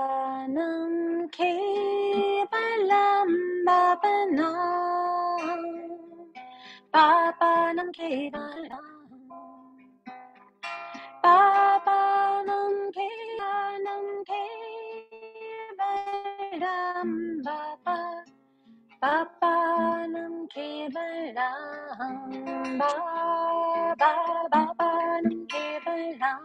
Babanam kevalam babanam Babanam kevalam Babanam kevalam Baba Babanam kevalam Baba Babanam kevalam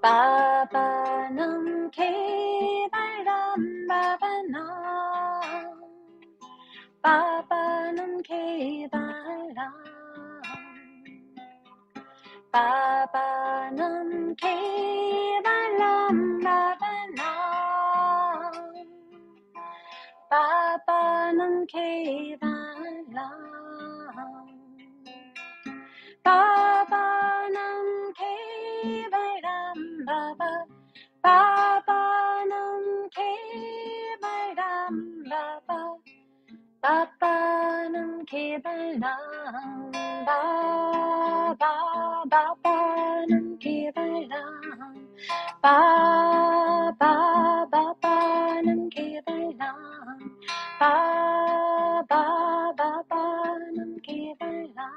Babanam kevalam Babanam Babanam kevalam Babanam kevalam Babanam Babanam kevalam Babanam kevalam Baba Babanam kevalam Baba Babanam kevalam Baba Babanam kevalam Baba Babanam kevalam Baba Babanam kevalam.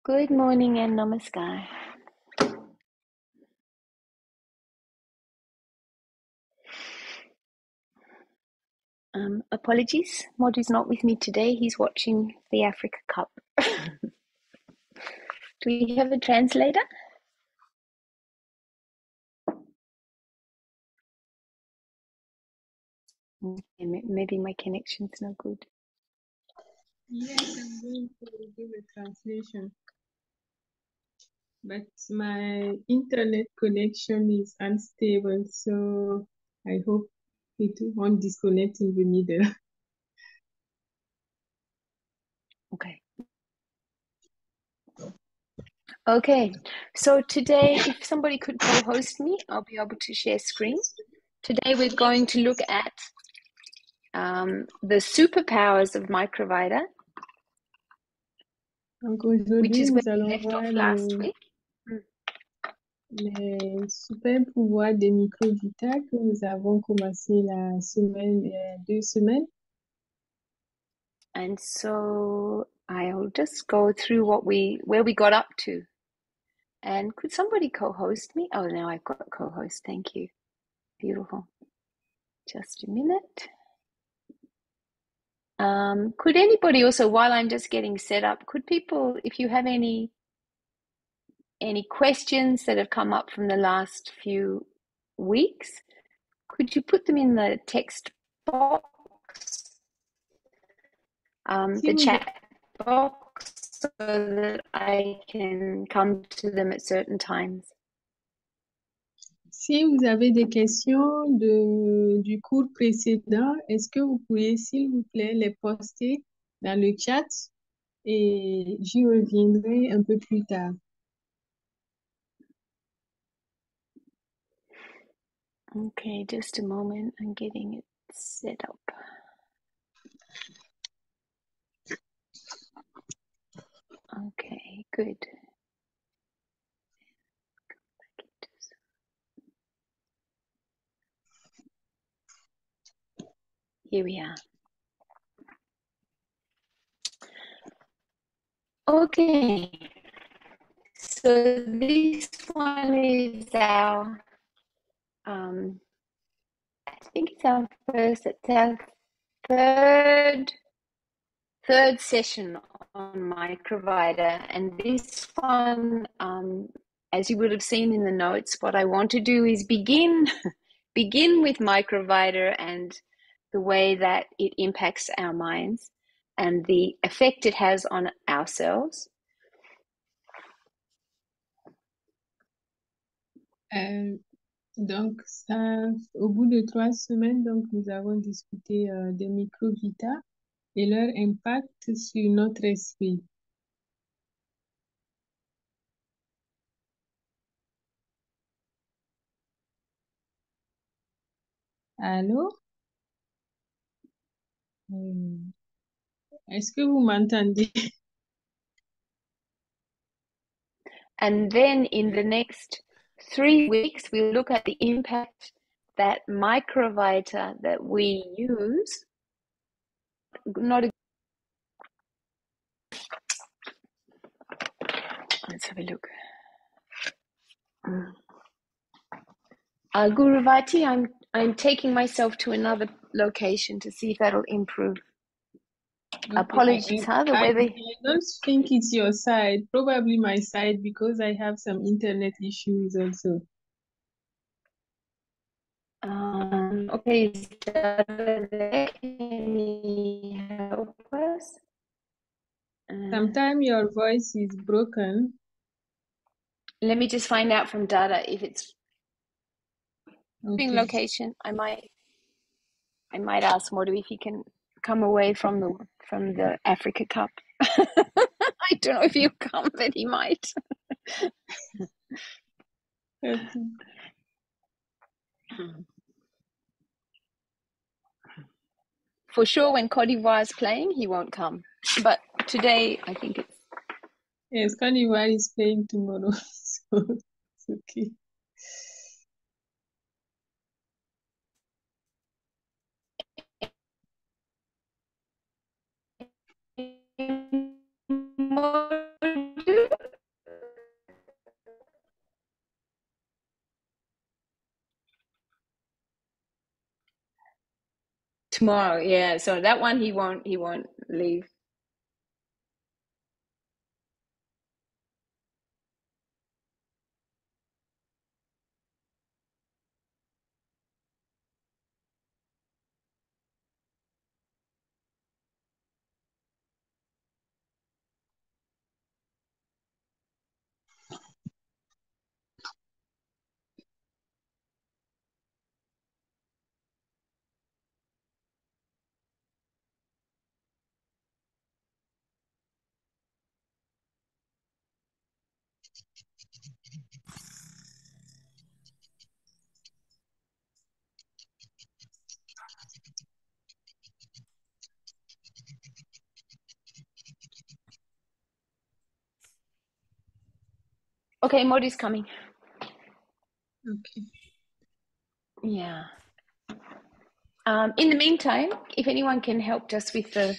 Good morning and namaskar. Apologies, Mod is not with me today. He's watching the Africa Cup. Do we have a translator? Maybe my connection's not good. Yes, I'm going to do a translation. But my internet connection is unstable, so I hope it won't disconnect in the middle. Okay, so today, if somebody could co-host me, I'll be able to share screen. Today we're going to look at the superpowers of Microvita, Donc which aujourd'hui, is where nous we allons left voir off last week. les super pouvoirs de Microvita que nous avons commencé la semaine, 2 semaines. And so I'll just go through where we got up to. And could somebody co-host me? Oh, now I've got co-host. Thank you. Beautiful. Just a minute. Could anybody also, while I'm just getting set up, could people, if you have any questions that have come up from the last few weeks, could you put them in the text box, the chat box, so that I can come to them at certain times? Si vous avez des questions du cours précédent, est-ce que vous pourriez, s'il vous plaît, les poster dans le chat et j'y reviendrai un peu plus tard. Okay, just a moment. I'm getting it set up. Okay, good. Here we are. Okay, so this one is our, I think it's our third session on Microvita, and this one, as you would have seen in the notes, what I want to do is begin with Microvita and the way that it impacts our minds and the effect it has on ourselves. Euh, donc, ça, au bout de 3 semaines, donc, nous avons discuté des Microvita et leur impact sur notre esprit. Allô? Est-ce que vous m'entendez? And then in the next 3 weeks, we'll look at the impact that Microvita that we use, not a, let's have a look. Guru Vati, I'm taking myself to another location to see if that'll improve. Okay, Apologies, huh? The I weather. don't think it's your side, probably my side because I have some internet issues also. Okay, is Dada there? Can you help us? Sometimes your voice is broken. Let me just find out from Dada if it's Okay. location. I might ask Modu if he can come away from the Africa Cup. I don't know if he'll come, but he might. Okay. For sure, when Cote d'Ivoire is playing, he won't come. But today, I think it's... Yes, Cote d'Ivoire is playing tomorrow, so it's okay. Tomorrow, yeah. So that one he won't leave. Okay, Modi's coming. Okay. Yeah. In the meantime, if anyone can help us with the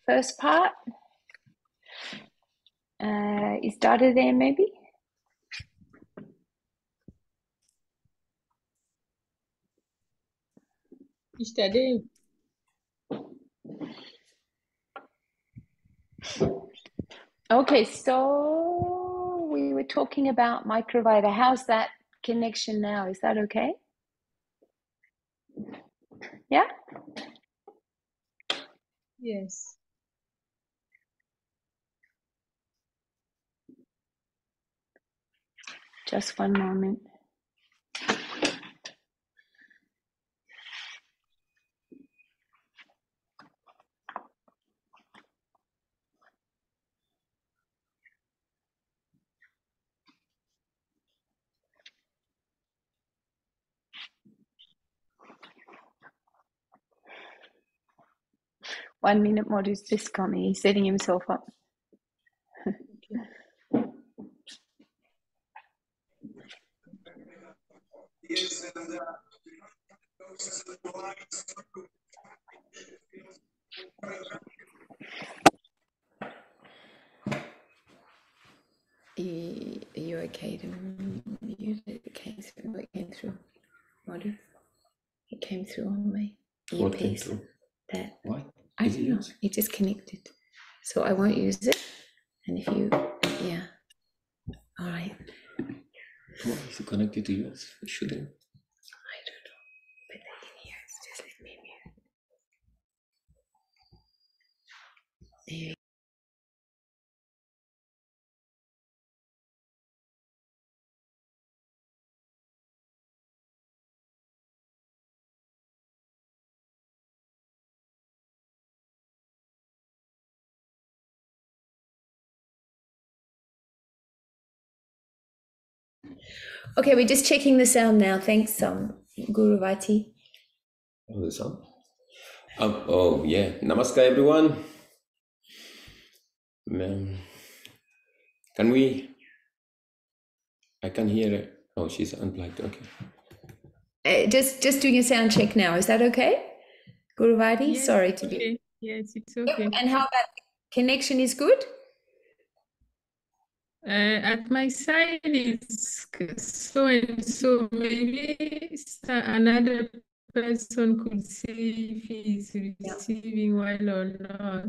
first part, is Dada there maybe? İşte Okay, so we were talking about Microvita. How's that connection now? Is that okay? Yeah? Yes. Just one moment. One minute, Modi's just coming. He's setting himself up. Okay. Are you okay to mute it? It came through. It came through. Modi? It came through on my earpiece. That Why? I don't know. It just connected. So I won't use it. And if you, yeah. All right. Why is it connected to yours? It shouldn't. I don't know. But in here, it's just let me mute. There Okay, we're just checking the sound now. Thanks, Guru Vati. Oh, the sound. Oh, yeah. Namaskar, everyone. Can we? I can hear it. Oh, she's unplugged. Okay. Just doing a sound check now. Is that okay, Guru Vati? Yes, Sorry to okay. be. Yes, it's okay. And how about the connection is good? At my side, it's so and so. Maybe another person could say if he's receiving well or not.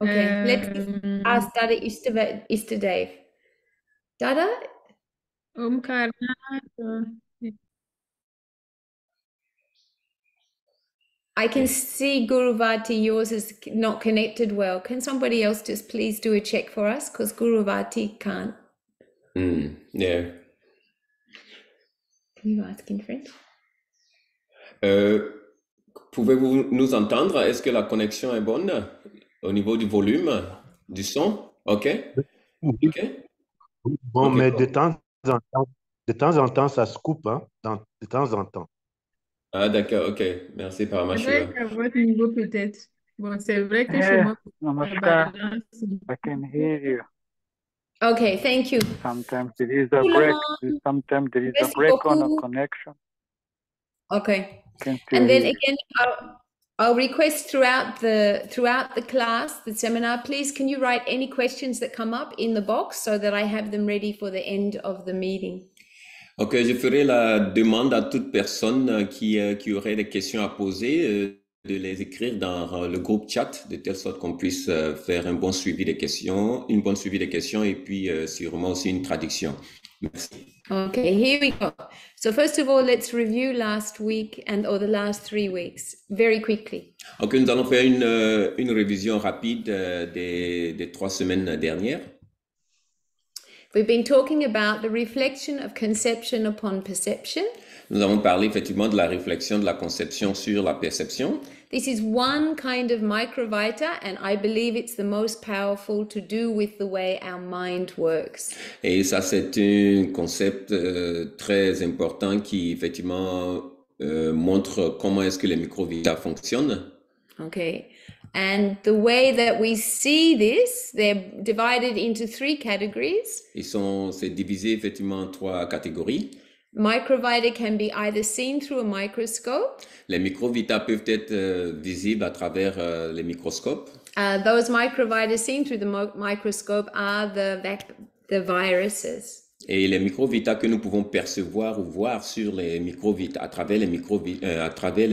Okay, let's ask Dada Istadave. Dada? I can see Guru Vati, yours is not connected well. Can somebody else just please do a check for us? Because Guru Vati can't. Yeah. Can you ask in French? Pouvez-vous nous entendre? Est-ce que la connexion est bonne au niveau du volume, du son? OK. OK. Bon, OK. mais de temps en temps, ça se coupe, hein, de temps en temps. Ah, d'accord. OK. Merci, Paramashura. À votre niveau, peut-être. Bon, c'est vrai que chez moi, Namaskar. I can hear you. Okay, thank you. Sometimes there is a break. Sometimes there is a break on a connection. Okay. Can And then hear. again, I'll request throughout the class, the seminar, please, can you write any questions that come up in the box so that I have them ready for the end of the meeting? Ok, je ferai la demande à toute personne qui aurait des questions à poser de les écrire dans le groupe chat de telle sorte qu'on puisse faire un bon suivi des questions, une bonne suivi des questions et puis sûrement aussi une traduction. Merci. Okay, here we go. So first of all, let's review last week or the last 3 weeks very quickly. Ok, nous allons faire une révision rapide des 3 semaines dernières. We've been talking about the reflection of conception upon perception. Nous avons parlé effectivement de la réflexion de la conception sur la perception. This is one kind of microvita, and I believe it's the most powerful to do with the way our mind works. Et ça, c'est un concept très important qui effectivement montre comment est-ce que les microvitas fonctionnent. Okay. And the way that we see this, they're divided into 3 categories. C'est divisé effectivement en 3 catégories. Microvita can be either seen through a microscope. Les microvitas peuvent être visibles à travers les microscopes. Those microvita seen through the microscope are the viruses. Et les microvitas que nous pouvons percevoir ou voir sur les microvitas à travers les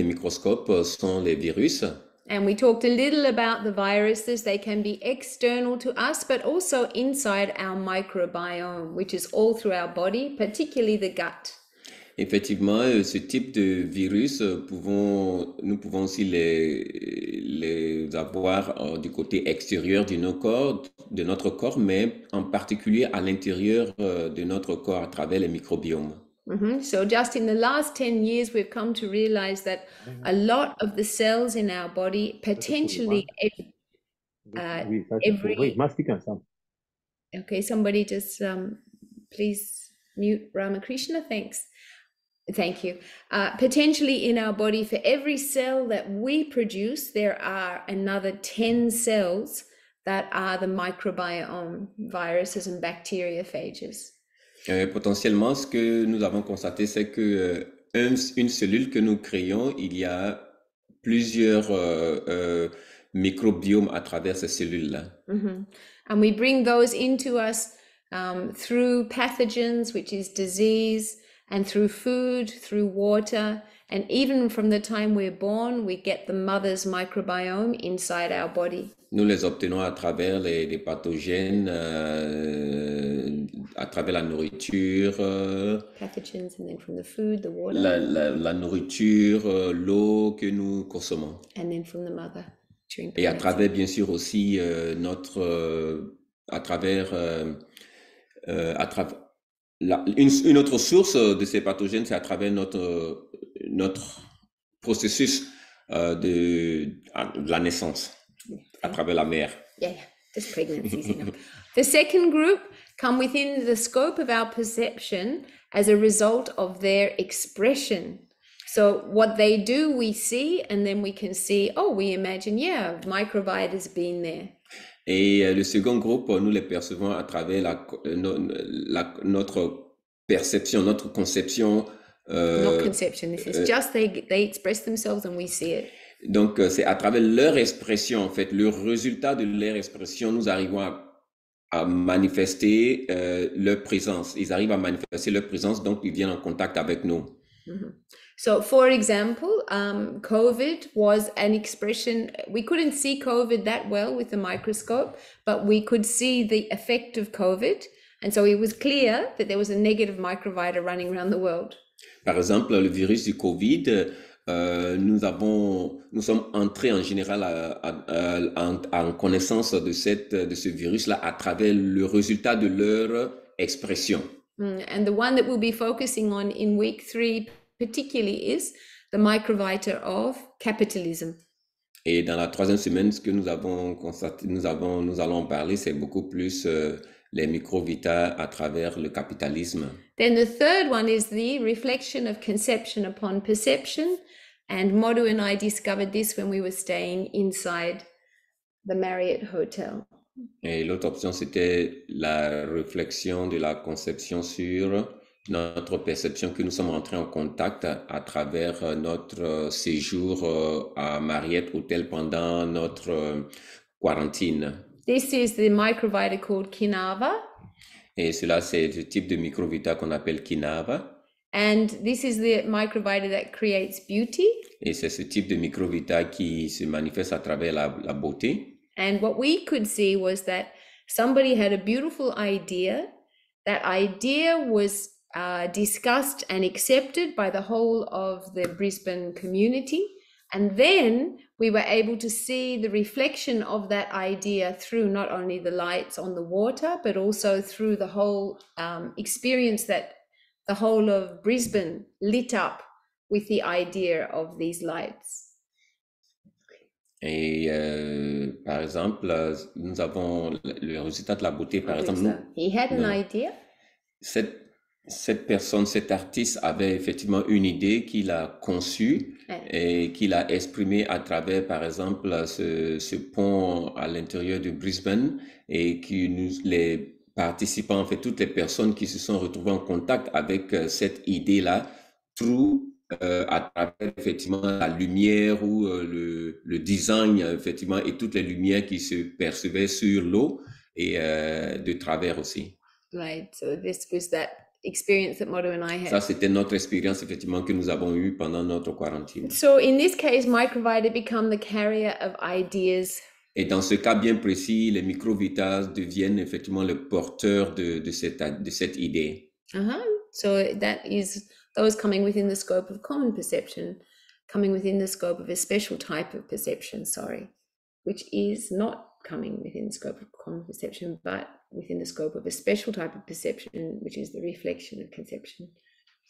microscopes sont les virus. And we talked a little about the viruses. They can be external to us, but also inside our microbiome, which is all through our body, particularly the gut. Effectivement, ce type de virus, nous pouvons aussi les avoir du côté extérieur de notre corps, mais en particulier à l'intérieur de notre corps à travers les microbiomes. So just in the last 10 years, we've come to realize that a lot of the cells in our body, potentially Okay, somebody just please mute Ramakrishna. Thank you. Potentially in our body, for every cell that we produce, there are another 10 cells that are the microbiome, viruses and bacteriophages. Potentiellement, ce que nous avons constaté, c'est que une cellule que nous créons, il y a plusieurs microbiomes à travers ces cellules-là. And we bring those into us through pathogens, which is disease, and through food, through water, and even from the time we're born, we get the mother's microbiome inside our body. Nous les obtenons à travers des pathogènes, à travers la nourriture, Pathogens, and then from the food, the water, la nourriture, l'eau que nous consommons. and then from the mother during Et à pregnancy. travers, bien sûr, aussi une autre source de ces pathogènes, c'est à travers notre processus de la naissance, à travers la mère. Yeah, just pregnancies. The second group come within the scope of our perception as a result of their expression. So what they do, we see, and then we can see, oh, we imagine, yeah, Microvita's been there. Et le second groupe, nous les percevons à travers notre perception, notre conception. Not conception, this is just they express themselves and we see it. Donc, c'est à travers leur expression, en fait, le résultat de leur expression, nous arrivons à manifester leur présence. Ils arrivent à manifester leur présence, donc ils viennent en contact avec nous. Mm-hmm. So, for example, COVID was an expression. We couldn't see COVID that well with the microscope, but we could see the effect of COVID. And so it was clear that there was a negative microvita running around the world. Par exemple, le virus du COVID, nous sommes entrés en général en connaissance de ce virus-là à travers le résultat de leur expression. And the one that we'll be focusing on in week 3 particularly is the microvita of capitalism. Et dans la 3e semaine, ce que nous avons constaté, nous allons parler, c'est beaucoup plus les microvita à travers le capitalisme. Then the third one is the reflection of conception upon perception. And Modu and I discovered this when we were staying inside the Marriott Hotel. Et l'autre option, c'était la réflexion de la conception sur notre perception que nous sommes entrés en contact à travers notre séjour à Marriott Hotel pendant notre quarantaine. This is the microvita called Kinava. Et cela, c'est le type de microvita qu'on appelle Kinava. And this is the microvita that creates beauty. Et c'est ce type de microvita qui se manifeste à travers la beauté. And what we could see was that somebody had a beautiful idea. That idea was discussed and accepted by the whole of the Brisbane community. And then we were able to see the reflection of that idea through not only the lights on the water, but also through the whole experience that the whole of Brisbane lit up with the idea of these lights. Et par exemple, nous avons le résultat de la beauté. Par exemple, he had an idea. Cette personne, cet artiste avait effectivement une idée qu'il a conçue et qu'il a exprimée à travers, par exemple, ce pont à l'intérieur de Brisbane et les participants, en fait, toutes les personnes qui se sont retrouvées en contact avec cette idée-là, à travers effectivement la lumière ou le design, effectivement, et toutes les lumières qui se percevaient sur l'eau et de travers aussi. Right, so this was that experience that Modu and I had. Ça, c'était notre expérience, effectivement, que nous avons eue pendant notre quarantaine. So in this case, microvita become the carrier of ideas. Et dans ce cas bien précis, les microvitas deviennent effectivement le porteur de cette idée. So that is those coming within the scope of common perception, coming within the scope of a special type of perception, which is not coming within the scope of common perception, but within the scope of a special type of perception, which is the reflection of conception.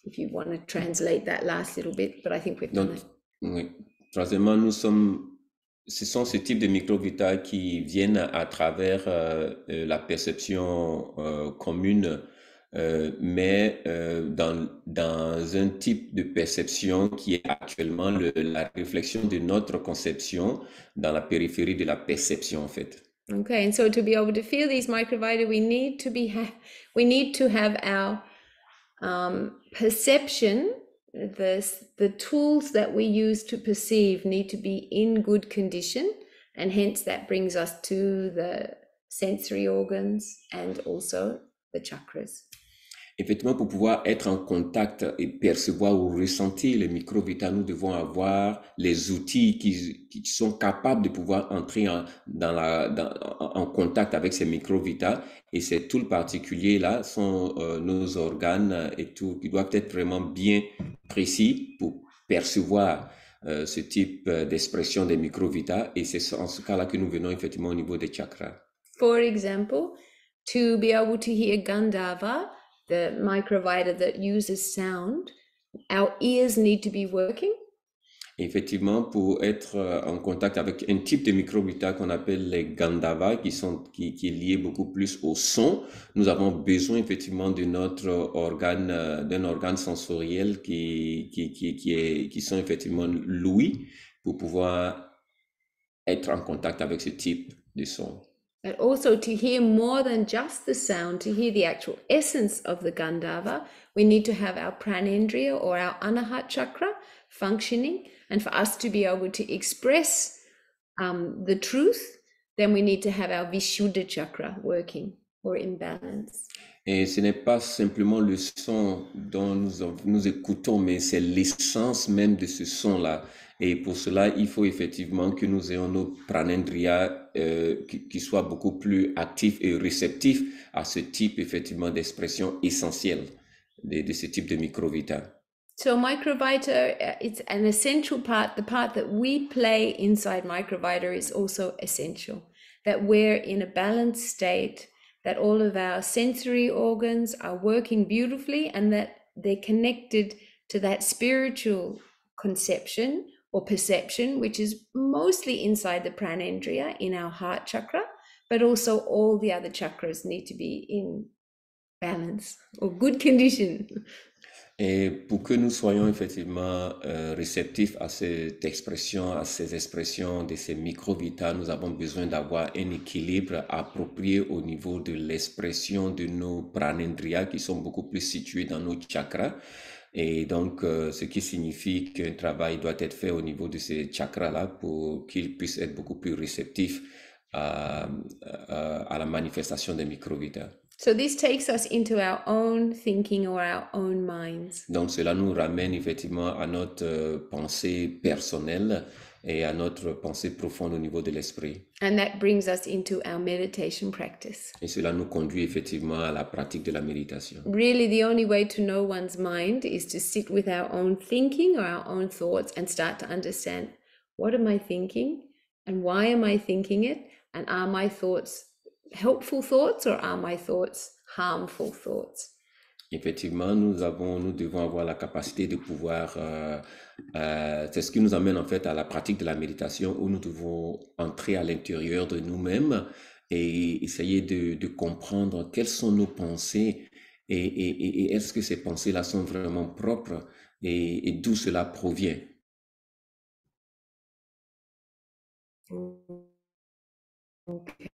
If you want to translate that last little bit, but I think we've done it. Oui. Troisièmement, ce sont ce type de microvita qui viennent à travers la perception commune, mais dans un type de perception qui est actuellement la réflexion de notre conception dans la périphérie de la perception, en fait. Okay, and so to be able to feel these microvita, we need to have our perception. The tools that we use to perceive need to be in good condition, and hence that brings us to the sensory organs and also the chakras. Effectivement, pour pouvoir être en contact et percevoir ou ressentir les microvitas, nous devons avoir les outils qui sont capables de pouvoir entrer en contact avec ces microvitas. Et ces tools particuliers-là sont nos organes et tout, qui doivent être vraiment bien précis pour percevoir ce type d'expression des microvitas. Et c'est en ce cas-là que nous venons effectivement au niveau des chakras. For example, to be able to hear Gandhava, the microvita that uses sound, our ears need to be working. Effectivement, pour être en contact avec un type de microvita qu'on appelle les gandava, qui est lié beaucoup plus au son, nous avons besoin effectivement de notre organe, d'un organe sensoriel qui sont effectivement l'ouïe pour pouvoir être en contact avec ce type de son. But also to hear more than just the sound, to hear the actual essence of the Gandhava, we need to have our pranendriya or our Anahat chakra functioning. And for us to be able to express the truth, then we need to have our Vishuddha chakra working or in balance. Et ce n'est pas simplement le son dont nous écoutons, mais c'est l'essence même de ce son-là. Et pour cela, il faut effectivement que nous ayons nos pranendriya qui soient beaucoup plus actifs et réceptifs à ce type effectivement d'expression essentielle de ce type de microvita. So Microvita, it's an essential part. The part that we play inside Microvita is also essential. That we're in a balanced state, that all of our sensory organs are working beautifully and that they're connected to that spiritual conception or perception, which is mostly inside the pranendriya in our heart chakra, but also all the other chakras need to be in balance or good condition. Et pour que nous soyons effectivement réceptifs à cette expression, à ces expressions de ces microvitas, nous avons besoin d'avoir un équilibre approprié au niveau de l'expression de nos pranendriya qui sont beaucoup plus situés dans nos chakras. Et donc, ce qui signifie qu'un travail doit être fait au niveau de ces chakras-là pour qu'ils puissent être beaucoup plus réceptifs à la manifestation des microvitas. So this takes us into our own thinking or our own minds. Donc cela nous ramène effectivement à notre pensée personnelle et à notre pensée profonde au niveau de l'esprit. And that brings us into our meditation practice. Et cela nous conduit effectivement à la pratique de la méditation. Really, the only way to know one's mind is to sit with our own thinking or our own thoughts and start to understand, what am I thinking and why am I thinking it, and are my thoughts helpful thoughts or are my thoughts harmful thoughts? Effectivement, nous devons avoir la capacité de pouvoir, c'est ce qui nous amène en fait à la pratique de la méditation où nous devons entrer à l'intérieur de nous-mêmes et essayer de comprendre quelles sont nos pensées et est-ce que ces pensées-là sont vraiment propres et d'où cela provient. Okay.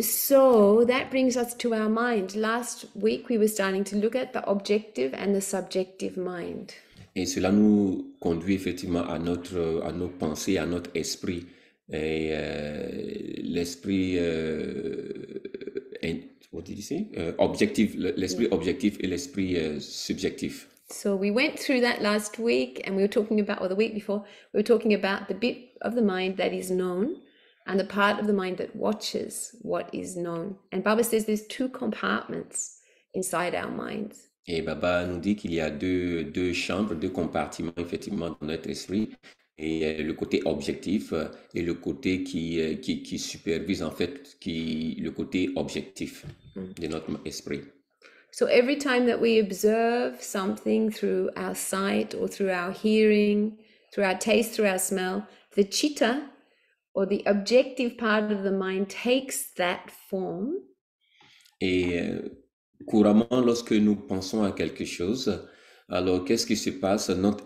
So that brings us to our mind. Last week we were starting to look at the objective and the subjective mind. Et cela nous conduit effectivement à nos pensées, à notre esprit. Et l'esprit, what did you say? Objectif, l'esprit objectif et l'esprit subjectif. So we went through that last week and we were talking about, or the week before, we were talking about the bit of the mind that is known and the part of the mind that watches what is known. And Baba says there's two compartments inside our minds. Et Baba nous dit qu'il y a deux chambres, deux compartiments effectivement dans notre esprit. Et le côté objectif et le côté qui supervise en fait le côté objectif de notre esprit. So every time that we observe something through our sight or through our hearing, through our taste, through our smell, the chitta or the objective part of the mind takes that form. Et couramment, lorsque nous pensons à quelque chose, alors qu'est-ce qui se passe? Notre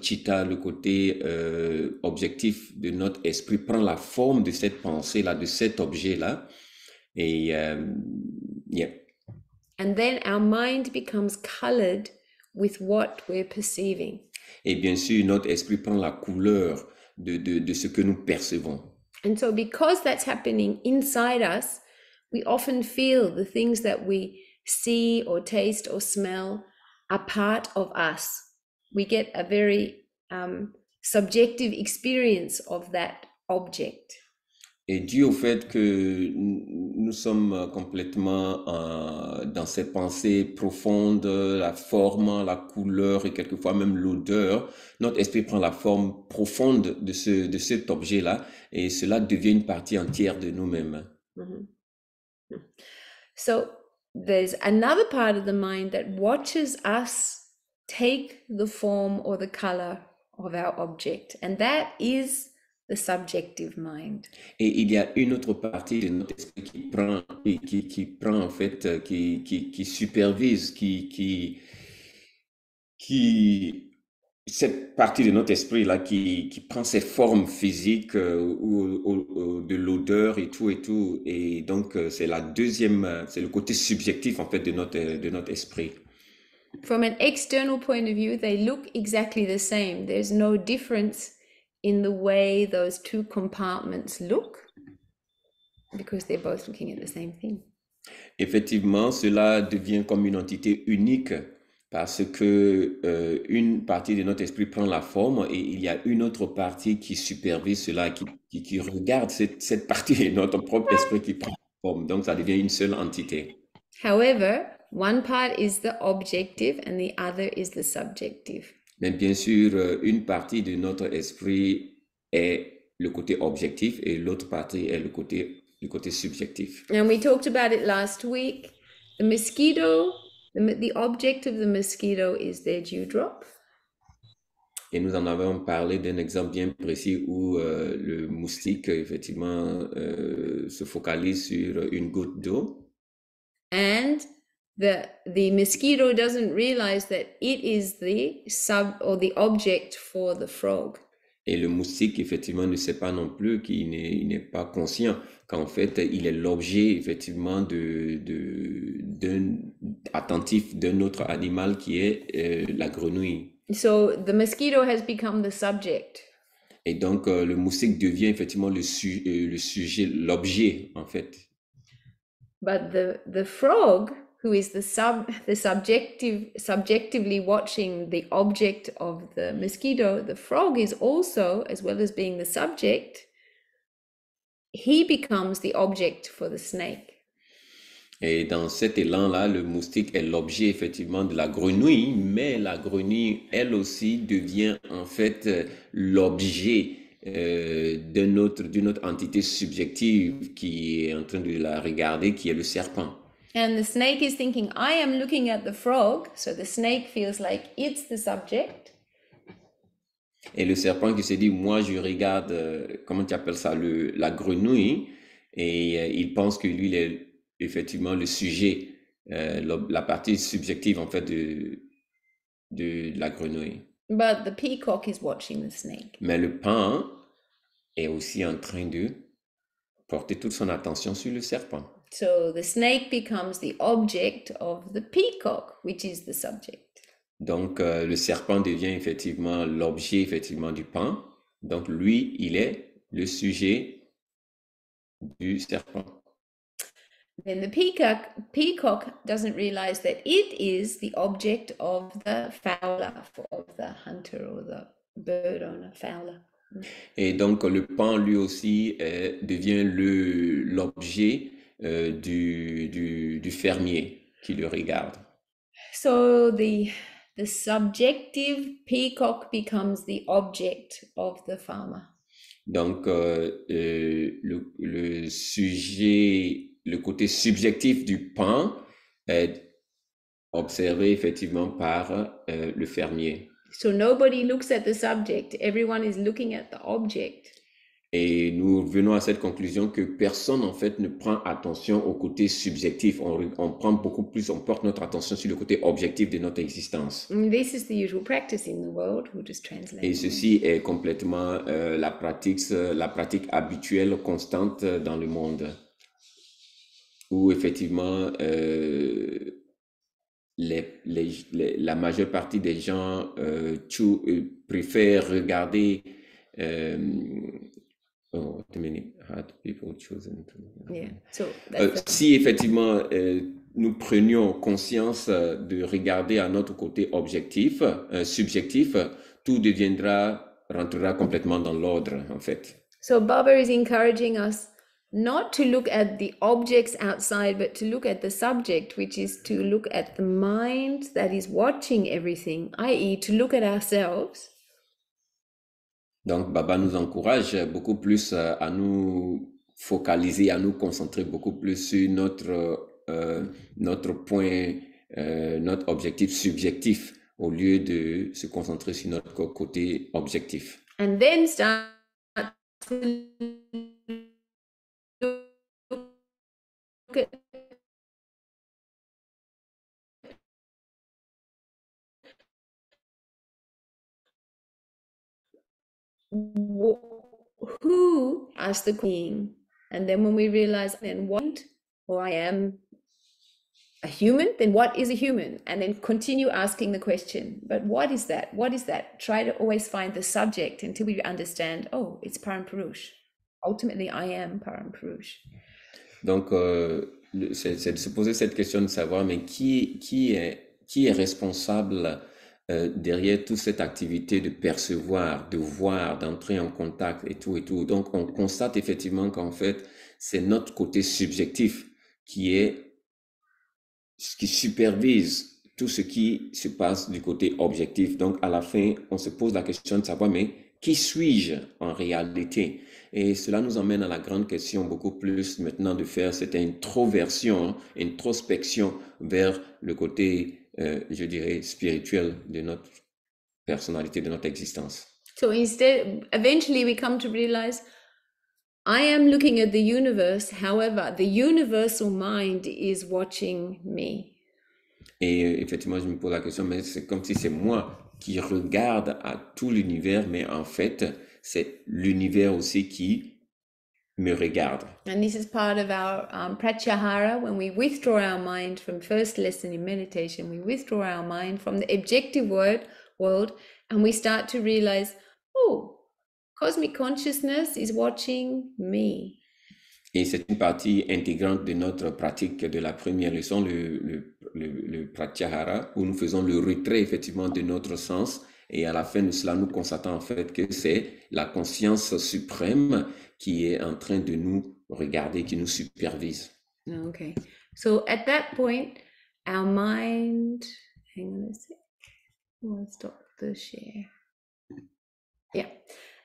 chitta, le côté objectif de notre esprit prend la forme de cette pensée-là, de cet objet-là. Et yeah. And then our mind becomes colored with what we're perceiving. Et bien sûr, notre esprit prend la couleur de ce que nous percevons. And so because that's happening inside us, we often feel the things that we see or taste or smell are part of us. We get a very subjective experience of that object. Et dû au fait que nous sommes complètement dans ces pensées profondes, la forme, la couleur et quelquefois même l'odeur, notre esprit prend la forme profonde de cet objet-là et cela devient une partie entière de nous-mêmes. Mm-hmm. So there's another part of the mind that watches us take the form or the color of our object, and that is the subjective mind. Et il y a une autre partie de notre esprit qui prend en fait, qui supervise, cette partie de notre esprit là qui prend ses formes physiques ou de l'odeur et tout. Et donc c'est la deuxième, c'est le côté subjectif en fait de notre esprit. From an external point of view, they look exactly the same. There's no difference in the way those two compartments look, because they're both looking at the same thing. Effectivement, cela devient comme une entité unique parce que une partie de notre esprit prend la forme et il y a une autre partie qui supervise cela, qui regarde cette partie de notre propre esprit qui prend la forme. Donc, ça devient une seule entité. However, one part is the objective and the other is the subjective. Mais bien sûr, une partie de notre esprit est le côté objectif et l'autre partie est le côté subjectif. And we talked about it last week. The mosquito, the object of the mosquito is their dewdrop. Et nous en avons parlé d'un exemple bien précis où le moustique, effectivement, se focalise sur une goutte d'eau. And the mosquito doesn't realize that it is the the object for the frog. Et le moustique, effectivement, ne sait pas non plus qu'il n'est pas conscient qu'en fait, il est l'objet, effectivement, attentif d'un autre animal qui est la grenouille. So the mosquito has become the subject. Et donc, le moustique devient effectivement le sujet, l'objet, en fait. But the frog, who is subjectively watching the object of the mosquito, the frog is also, as well as being the subject, he becomes the object for the snake. Et dans cet élan-là, le moustique est l'objet effectivement de la grenouille, mais la grenouille, elle aussi, devient en fait l'objet d'une autre entité subjective qui est en train de la regarder, qui est le serpent. And the snake is thinking, I am looking at the frog, so the snake feels like it's the subject. Et le serpent qui se dit, moi je regarde, comment tu appelles ça, la grenouille, et il pense que lui, il est effectivement le sujet, la partie subjective en fait de la grenouille. But the peacock is watching the snake. Mais le paon est aussi en train de porter toute son attention sur le serpent. So the snake becomes the object of the peacock, which is the subject. Donc le serpent devient effectivement l'objet effectivement du paon. Donc lui, il est le sujet du serpent. Then the peacock doesn't realize that it is the object of the fowler, of the hunter or the bird owner, fowler. Et donc le paon lui aussi devient l'objet du fermier qui le regarde. So the subjective peacock becomes the object of the farmer. Donc le sujet, le côté subjectif du paon est observé effectivement par le fermier. So nobody looks at the subject, everyone is looking at the object. Et nous venons à cette conclusion que personne en fait ne prend attention au côté subjectif. On prend beaucoup plus, on porte notre attention sur le côté objectif de notre existence. This is the usual practice in the world. We'll just translate. Et ceci est complètement la pratique habituelle, constante dans le monde, où effectivement la majeure partie des gens préfèrent regarder. Si effectivement nous prenions conscience de regarder à notre côté objectif, subjectif, tout rentrera complètement dans l'ordre en fait. So Baba is encouraging us not to look at the objects outside, but to look at the subject, which is to look at the mind that is watching everything, i.e. to look at ourselves. Donc, Baba nous encourage beaucoup plus à nous focaliser, à nous concentrer beaucoup plus sur notre notre point, notre objectif subjectif au lieu de se concentrer sur notre côté objectif. And then start to look at who as the queen. And then when we realize, then what, or I am a human, then what is a human? And then continue asking the question, but what is that? What is that? Try to always find the subject until we understand, oh, it's Parampurush. Ultimately, I am Parampurush. Donc, c'est de se poser cette question de savoir, mais qui est responsable derrière toute cette activité de percevoir, de voir, d'entrer en contact et tout et tout. Donc, on constate effectivement qu'en fait, c'est notre côté subjectif qui supervise tout ce qui se passe du côté objectif. Donc, à la fin, on se pose la question de savoir, mais qui suis-je en réalité? Et cela nous emmène à la grande question beaucoup plus maintenant de faire cette introspection vers le côté je dirais, spirituel de notre personnalité, de notre existence. So instead, eventually we come to realize, I am looking at the universe, however, the universal mind is watching me. Et effectivement, je me pose la question, mais c'est comme si c'est moi qui regarde à tout l'univers, mais en fait, c'est l'univers aussi qui me regarde. And this is part of our pratyahara. When we withdraw our mind from first lesson in meditation, we withdraw our mind from the objective world and we start to realize, oh, cosmic consciousness is watching me. Et c'est une partie intégrante de notre pratique de la première leçon, le pratyahara, où nous faisons le retrait effectivement de notre sens. Et à la fin de cela, nous constatons en fait que c'est la conscience suprême qui est en train de nous regarder, qui nous supervise. Okay. So at that point, our mind, hang on a sec. I'll stop the share. Yeah.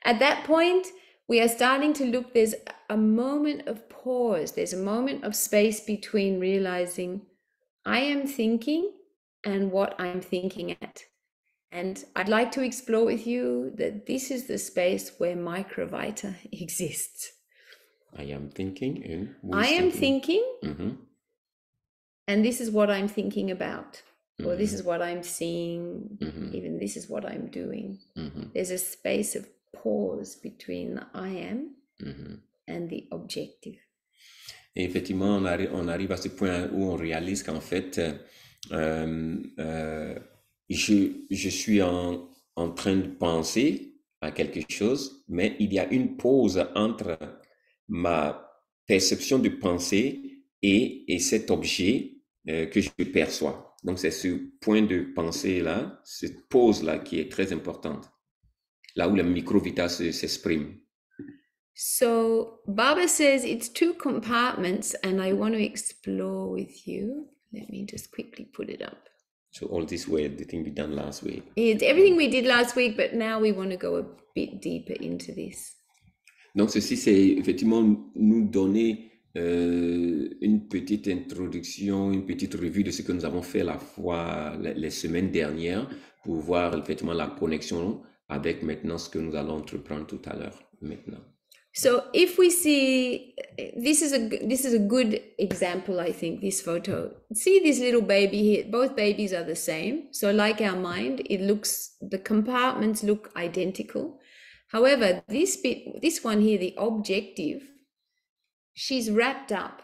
At that point, we are starting to look, there's a moment of pause. There's a moment of space between realizing I am thinking and what I'm thinking at. And I'd like to explore with you that this is the space where Microvita exists. I am thinking and I am thinking, mm-hmm. and this is what I'm thinking about. Mm-hmm. Or this is what I'm seeing, mm-hmm. even this is what I'm doing. Mm-hmm. There's a space of pause between the I am mm-hmm. and the objective. Et effectivement, on arrive à ce point où on réalise qu'en fait, je suis en train de penser à quelque chose, mais il y a une pause entre ma perception de pensée et cet objet que je perçois. Donc, c'est ce point de pensée-là, cette pause-là qui est très importante, là où la microvita s'exprime. So, Baba says it's two compartments, and I want to explore with you. Let me just quickly put it up. So all this way, the thing we done last week. It's everything we did last week, but now we want to go a bit deeper into this. Donc, ceci, c'est effectivement nous donner une petite introduction, une petite revue de ce que nous avons fait les semaines dernières pour voir effectivement la connexion avec maintenant ce que nous allons entreprendre tout à l'heure maintenant. So if we see, this is a good example, I think, this photo. See this little baby here, both babies are the same. So like our mind, the compartments look identical. However, this one here, the objective, she's wrapped up,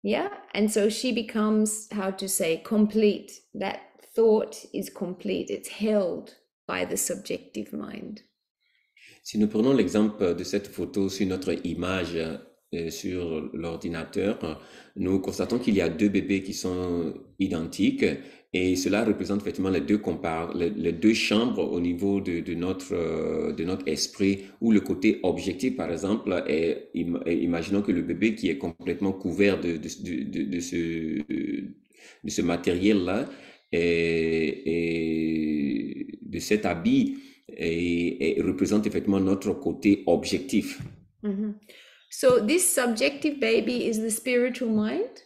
yeah? And so she becomes, how to say, complete. That thought is complete. It's held by the subjective mind. Si nous prenons l'exemple de cette photo sur notre image sur l'ordinateur, nous constatons qu'il y a deux bébés qui sont identiques et cela représente effectivement les deux chambres au niveau de notre esprit, où le côté objectif, par exemple, imaginons que le bébé qui est complètement couvert de ce matériel-là et de cet habit et représente effectivement notre côté objectif. Mm-hmm. So this subjective baby is the spiritual mind.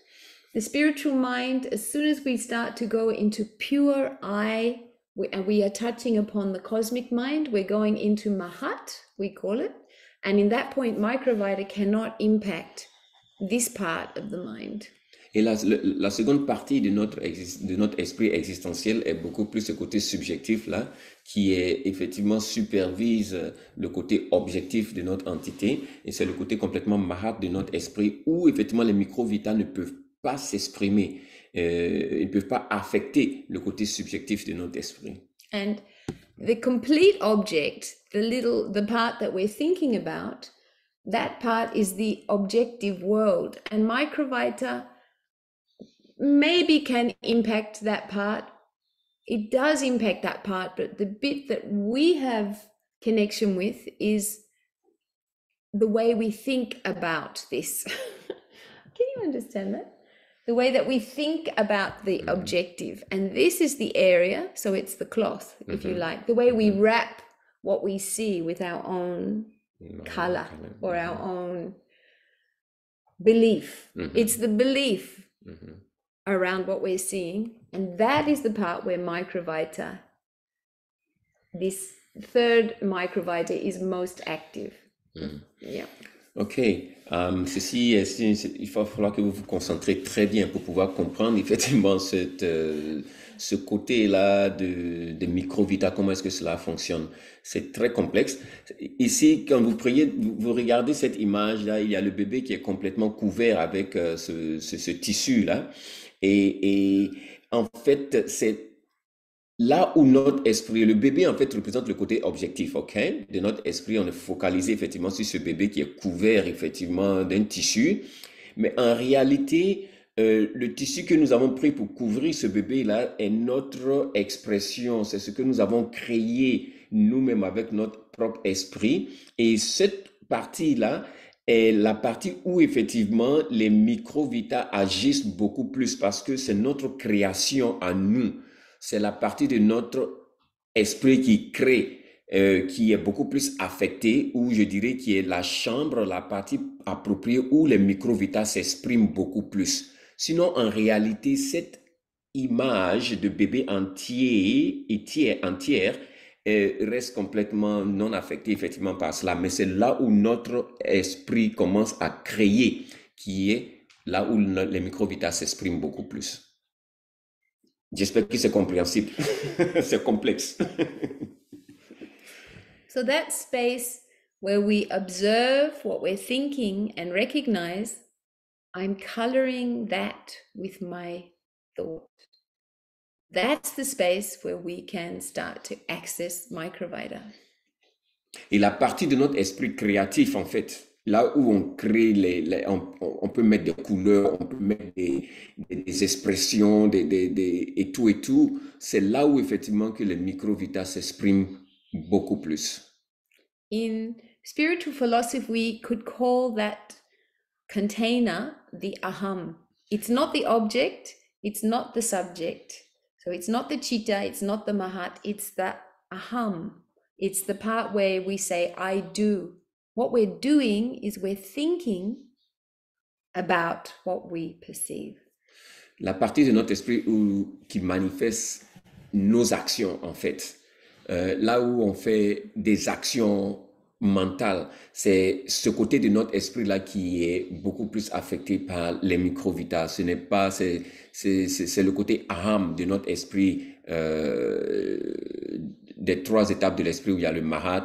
The spiritual mind, as soon as we start to go into pure I, we are touching upon the cosmic mind, we're going into Mahat, we call it. And in that point, Microvita cannot impact this part of the mind. Et la seconde partie de notre esprit existentiel est beaucoup plus ce côté subjectif là, qui est effectivement supervise le côté objectif de notre entité, et c'est le côté complètement mahat de notre esprit, où effectivement les microvitas ne peuvent pas s'exprimer, ils ne peuvent pas affecter le côté subjectif de notre esprit. And the complete object, the part that we're thinking about, that part is the objective world, and Microvita maybe can impact that part. It does impact that part, but the bit that we have connection with is the way we think about this. Can you understand that? The way that we think about the objective. And this is the area, so it's the cloth, if you like, the way we wrap what we see with our own color or our own belief. It's the belief around what we're seeing, and that is the part where Microvita, this third Microvita, is most active. Yeah. Ok, ceci, il va falloir que vous vous concentrez très bien pour pouvoir comprendre effectivement ce côté-là de Microvita, comment est-ce que cela fonctionne. C'est très complexe. Ici, quand vous priez, vous regardez cette image-là, il y a le bébé qui est complètement couvert avec ce tissu-là. Et en fait, c'est là où notre esprit, le bébé en fait représente le côté objectif, ok? De notre esprit, on est focalisé effectivement sur ce bébé qui est couvert effectivement d'un tissu. Mais en réalité, le tissu que nous avons pris pour couvrir ce bébé-là est notre expression. C'est ce que nous avons créé nous-mêmes avec notre propre esprit. Et cette partie-là est la partie où effectivement les microvitas agissent beaucoup plus parce que c'est notre création à nous. C'est la partie de notre esprit qui crée, qui est beaucoup plus affectée, ou je dirais qui est la chambre, la partie appropriée où les microvitas s'expriment beaucoup plus. Sinon, en réalité, cette image de bébé entière reste complètement non affectée effectivement par cela. Mais c'est là où notre esprit commence à créer, qui est là où les microvitas s'expriment beaucoup plus. J'espère que c'est compréhensible. C'est complexe. So that space where we observe what we're thinking and recognize, I'm coloring that with my thought. That's the space where we can start to access Microvita. Et la partie de notre esprit créatif, en fait, là où on crée, on peut mettre des couleurs, on peut mettre des expressions, et tout, c'est là où effectivement que les microvitas s'expriment beaucoup plus. In spiritual philosophy, we could call that container the aham. It's not the object, it's not the subject. So it's not the chitta, it's not the mahat, it's the aham. It's the part where we say, I do. What we're doing is we're thinking about what we perceive. La partie de notre esprit qui manifeste nos actions, en fait. Là où on fait des actions mentales, c'est ce côté de notre esprit-là qui est beaucoup plus affecté par les microvitas. Ce n'est pas, c'est le côté aham de notre esprit, des trois étapes de l'esprit où il y a le mahat,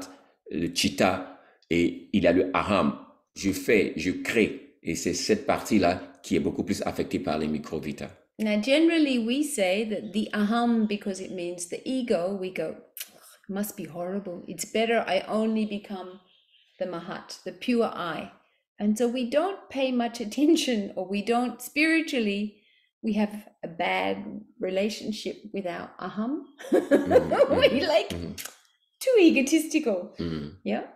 le chitta, et il y a le aham. Je fais, je crée. Et c'est cette partie-là qui est beaucoup plus affectée par les microvitas. Now, generally, we say that the aham, because it means the ego, we go, it must be horrible. It's better I only become the mahat, the pure I. And so we don't pay much attention, or we don't spiritually, we have a bad relationship with our aham. We're like too egotistical. Yeah.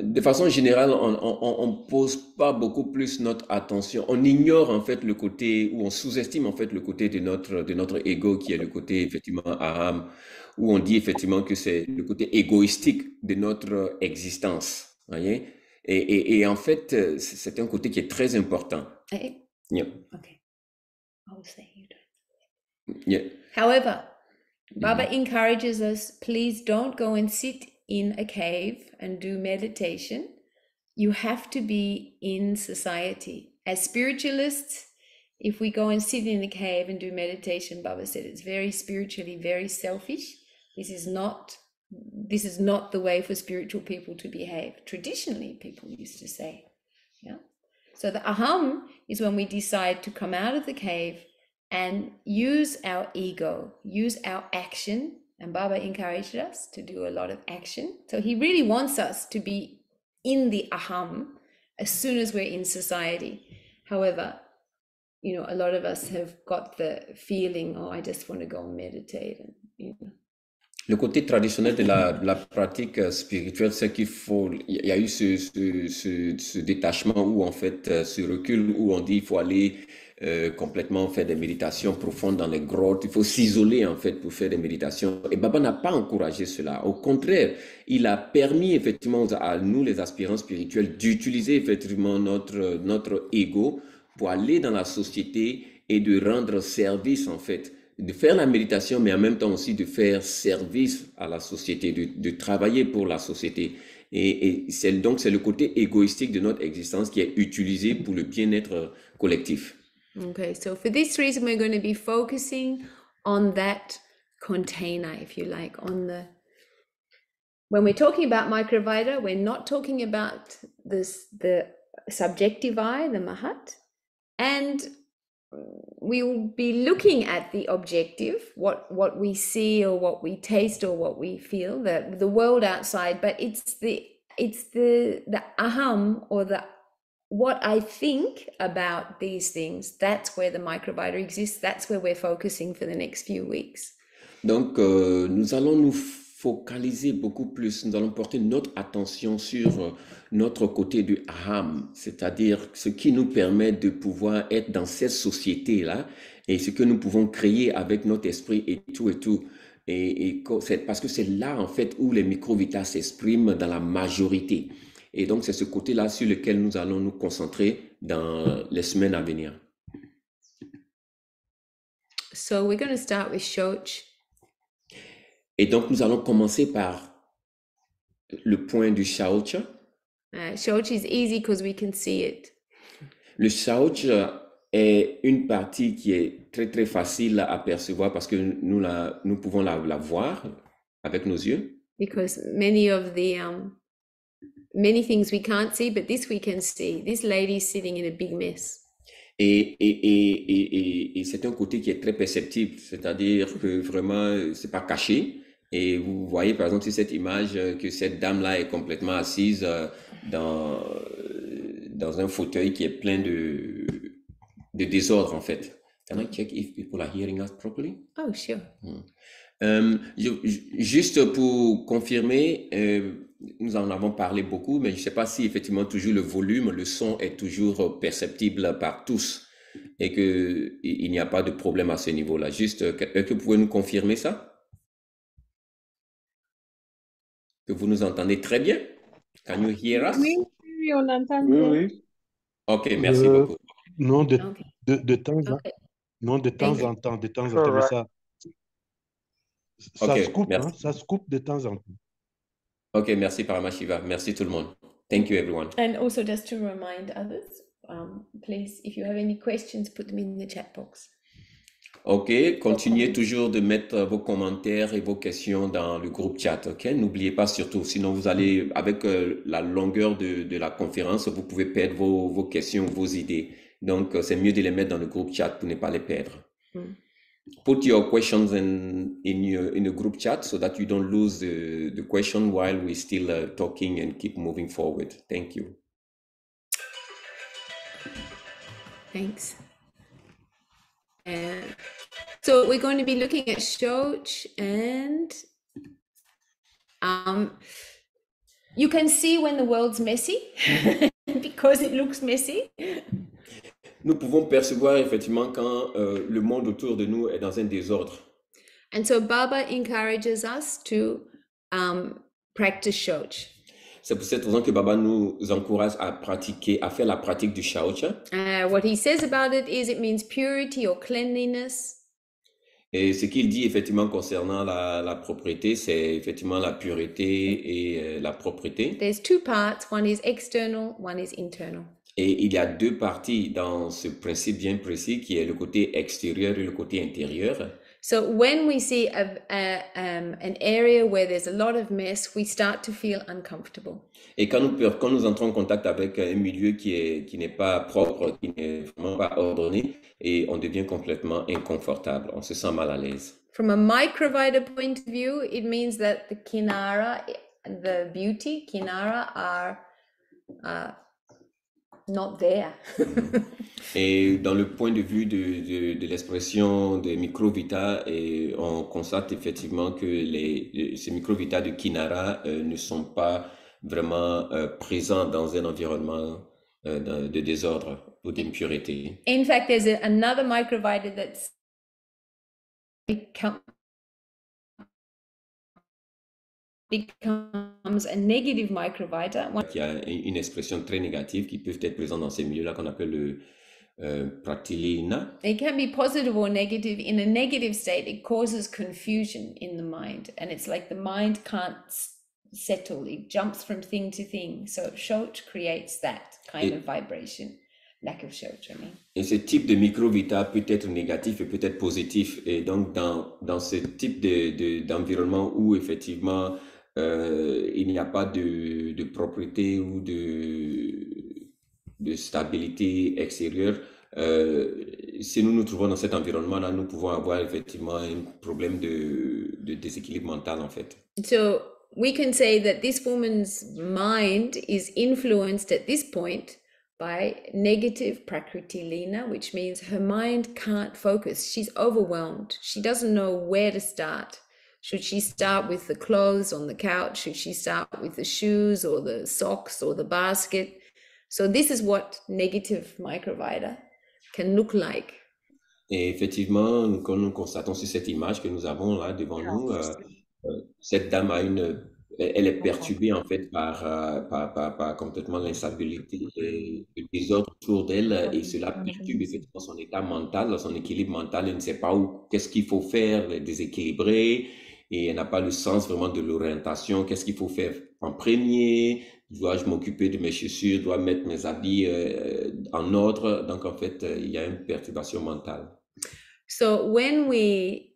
De façon générale, on pose pas beaucoup plus notre attention. On ignore en fait le côté, ou on sous-estime en fait le côté de notre ego qui est le côté effectivement aham, où on dit effectivement que c'est le côté égoïstique de notre existence. Voyez? Et en fait, c'est un côté qui est très important. Okay. Yeah. Okay. I'll say you don't. Yeah. However, Baba encourages us, please don't go and sit in a cave and do meditation. You have to be in society. As spiritualists, if we go and sit in a cave and do meditation, Baba said it's very spiritually, very selfish. This is not the way for spiritual people to behave. Traditionally, people used to say, yeah. So the aham is when we decide to come out of the cave and use our ego, use our action. And Baba encouraged us to do a lot of action. So he really wants us to be in the aham as soon as we're in society. However, you know, a lot of us have got the feeling, oh, I just want to go and meditate. And, you know. Le côté traditionnel de la pratique spirituelle, c'est qu'il faut, il y a eu ce détachement où en fait, ce recul où on dit il faut aller complètement faire des méditations profondes dans les grottes, il faut s'isoler en fait pour faire des méditations. Et Baba n'a pas encouragé cela. Au contraire, il a permis effectivement à nous les aspirants spirituels d'utiliser effectivement notre ego pour aller dans la société et de rendre service en fait. De faire la méditation, mais en même temps aussi de faire service à la société, de travailler pour la société. Et c'est le côté égoïstique de notre existence qui est utilisé pour le bien-être collectif. Okay, so for this reason, we're going to be focusing on that container, if you like, on the... When we're talking about Microvita, we're not talking about the subjective eye, the mahat, and we will be looking at the objective, what we see or what we taste or what we feel, the world outside, but it's the aham, or the what I think about these things. That's where the Microvita exists. That's where we're focusing for the next few weeks. Donc nous allons nous focaliser beaucoup plus, nous allons porter notre attention sur notre côté du aham, c'est-à-dire ce qui nous permet de pouvoir être dans cette société-là et ce que nous pouvons créer avec notre esprit et tout. Et parce que c'est là en fait où les microvitas s'expriment dans la majorité. Et donc c'est ce côté-là sur lequel nous allons nous concentrer dans les semaines à venir. So we're going to start with Shoch. Et donc, nous allons commencer par le point du Shauch. Shoch is easy because we can see it. Le Shauch est une partie qui est très, très facile à percevoir parce que nous pouvons la voir avec nos yeux. Because many of the, many things we can't see, but this we can see. This lady is sitting in a big mess. Et c'est un côté qui est très perceptible, c'est-à-dire que vraiment, c'est pas caché. Et vous voyez par exemple sur cette image que cette dame-là est complètement assise dans un fauteuil qui est plein de désordre en fait. Can I check if people are hearing us properly? Oh, sure. Juste pour confirmer, nous en avons parlé beaucoup, mais je ne sais pas si effectivement toujours le volume, le son est toujours perceptible par tous et qu'il n'y a pas de problème à ce niveau-là. Juste, est-ce que vous pouvez nous confirmer ça? Que vous nous entendez très bien? Can you hear us? Oui, on entend bien. Oui. Ok, merci beaucoup. Non, de temps Okay. en temps, mais ça Ok, se coupe, merci. hein, ça se coupe de temps en temps. Ok, merci Paramashiva. Merci tout le monde. Thank you everyone. And also just to remind others, please, if you have any questions, put them in the chat box. Ok, continuez toujours de mettre vos commentaires et vos questions dans le groupe chat, ok? N'oubliez pas surtout, sinon vous allez, avec la longueur de la conférence, vous pouvez perdre vos questions, vos idées. Donc, c'est mieux de les mettre dans le groupe chat pour ne pas les perdre. Put your questions in the group chat so that you don't lose the question while we're still talking and keep moving forward. Thank you. Thanks. So we're going to be looking at Shoch, and you can see when the world's messy because it looks messy. Nous pouvons percevoir effectivement quand le monde autour de nous est dans un désordre. And so Baba encourages us to practice Shoch. C'est pour cette raison que Baba nous encourage à pratiquer, à faire la pratique du Shaocha. What he says about it is it means purity or cleanliness. Et ce qu'il dit effectivement concernant la propriété, c'est effectivement la pureté et la propreté. There's two parts, one is external, one is internal. Et il y a deux parties dans ce principe bien précis qui est le côté extérieur et le côté intérieur. So when we see an area where there's a lot of mess, we start to feel uncomfortable. Et quand nous entrons en contact avec un milieu qui n'est pas propre, qui n'est vraiment pas ordonné, et on devient complètement inconfortable, on se sent mal à l'aise. From a Microvita point of view, it means that the kinara, the beauty, kinara are not there. Et dans le point de vue de l'expression de Microvita, on constate effectivement que ces Microvita de Kinara ne sont pas vraiment présents dans un environnement de désordre ou d'impureté. In fact, there's another Microvita that's becomes a negative Microvita. Il y a une expression très négative qui peut être présente dans ces milieux-là qu'on appelle le pratilina. It can be positive or negative. In a negative state, it causes confusion in the mind, and it's like the mind can't settle. It jumps from thing to thing. So Shoch creates that kind of vibration. Lack of Shoch, I mean. Et ce type de microvita peut être négatif et peut être positif. Et donc, dans ce type d'environnement où effectivement il n'y a pas de propriété ou de stabilité extérieure, si nous nous trouvons dans cet environnement-là, nous pouvons avoir effectivement un problème de déséquilibre mental en fait. So we can say that this woman's mind is influenced at this point by negative Prakriti Lina, which means her mind can't focus. She's overwhelmed. She doesn't know where to start. Should she start with the clothes on the couch? Should she start with the shoes or the socks or the basket? So this is what negative Microvita can look like. Et effectivement, quand nous constatons sur cette image que nous avons là devant nous, cette dame elle est perturbée en fait par complètement l'instabilité et le désordre autour d'elle, et cela perturbe effectivement son état mental, son équilibre mental. Elle ne sait pas qu'est-ce qu'il faut faire, elle est déséquilibrée et elle n'a pas le sens vraiment de l'orientation. Qu'est-ce qu'il faut faire en premier? Dois-je m'occuper de mes chaussures? Dois-je mettre mes habits en ordre? Donc en fait, il y a une perturbation mentale. So when we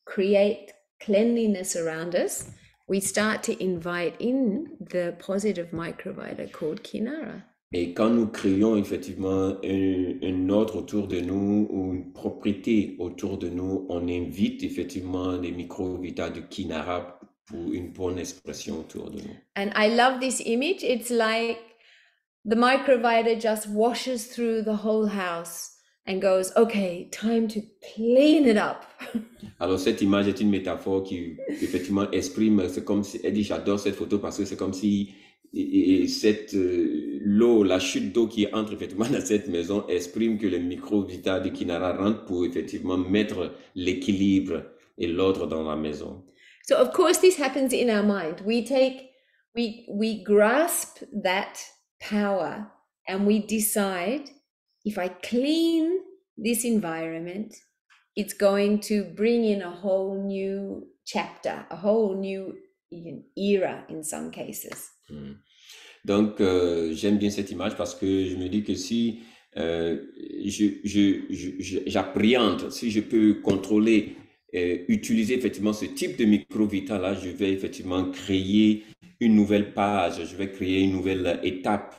create cleanliness around us, we start to invite in the positive Microvita called Kinara. Et quand nous créons effectivement un ordre autour de nous ou une propriété autour de nous, on invite effectivement les Microvita du Kinara pour une bonne expression autour de nous. And I love this image. It's like the Microvita just washes through the whole house and goes, okay, time to clean it up. Alors cette image est une métaphore qui effectivement exprime, c'est comme si, elle dit j'adore cette photo parce que c'est comme si l'eau, la chute d'eau qui entre effectivement dans cette maison exprime que le Microvita de Kinara rentre pour effectivement mettre l'équilibre et l'ordre dans la maison. So of course this happens in our mind. We grasp that power and we decide, if I clean this environment, it's going to bring in a whole new chapter, a whole new even era in some cases. Donc, j'aime bien cette image parce que je me dis que si j'appréhende, si je peux contrôler, utiliser effectivement ce type de Microvita-là, je vais effectivement créer une nouvelle page, je vais créer une nouvelle étape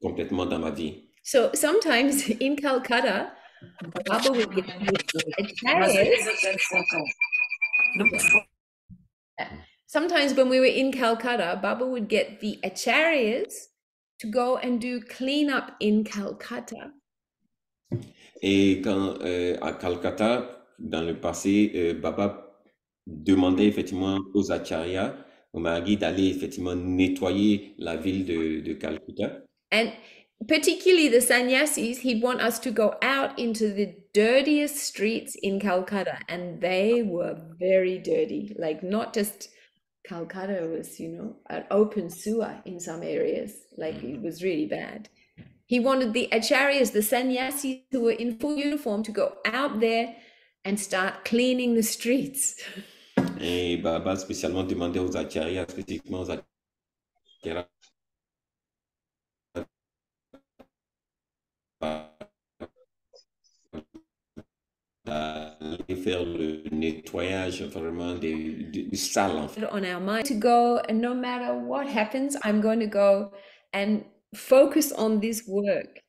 complètement dans ma vie. So sometimes in Calcutta, Baba would get sometimes when we were in Calcutta, Baba would get the acharyas to go and do cleanup in Calcutta. Et quand à Calcutta, dans le passé, Baba demandait effectivement aux acharyas, aux Mahagis, d'aller effectivement nettoyer la ville de Calcutta. And particularly the sannyasis, he'd want us to go out into the dirtiest streets in Calcutta, and they were very dirty, like not just Calcutta was, an open sewer in some areas. Like it was really bad. He wanted the acharyas, the sannyasis who were in full uniform, to go out there and start cleaning the streets. Et Baba spécialement demandait aux acharyas, spécifiquement aux acharyas, d'aller faire le nettoyage vraiment des salles en fait. On our mind to go, and no matter what happens, I'm going to go and focus on this work.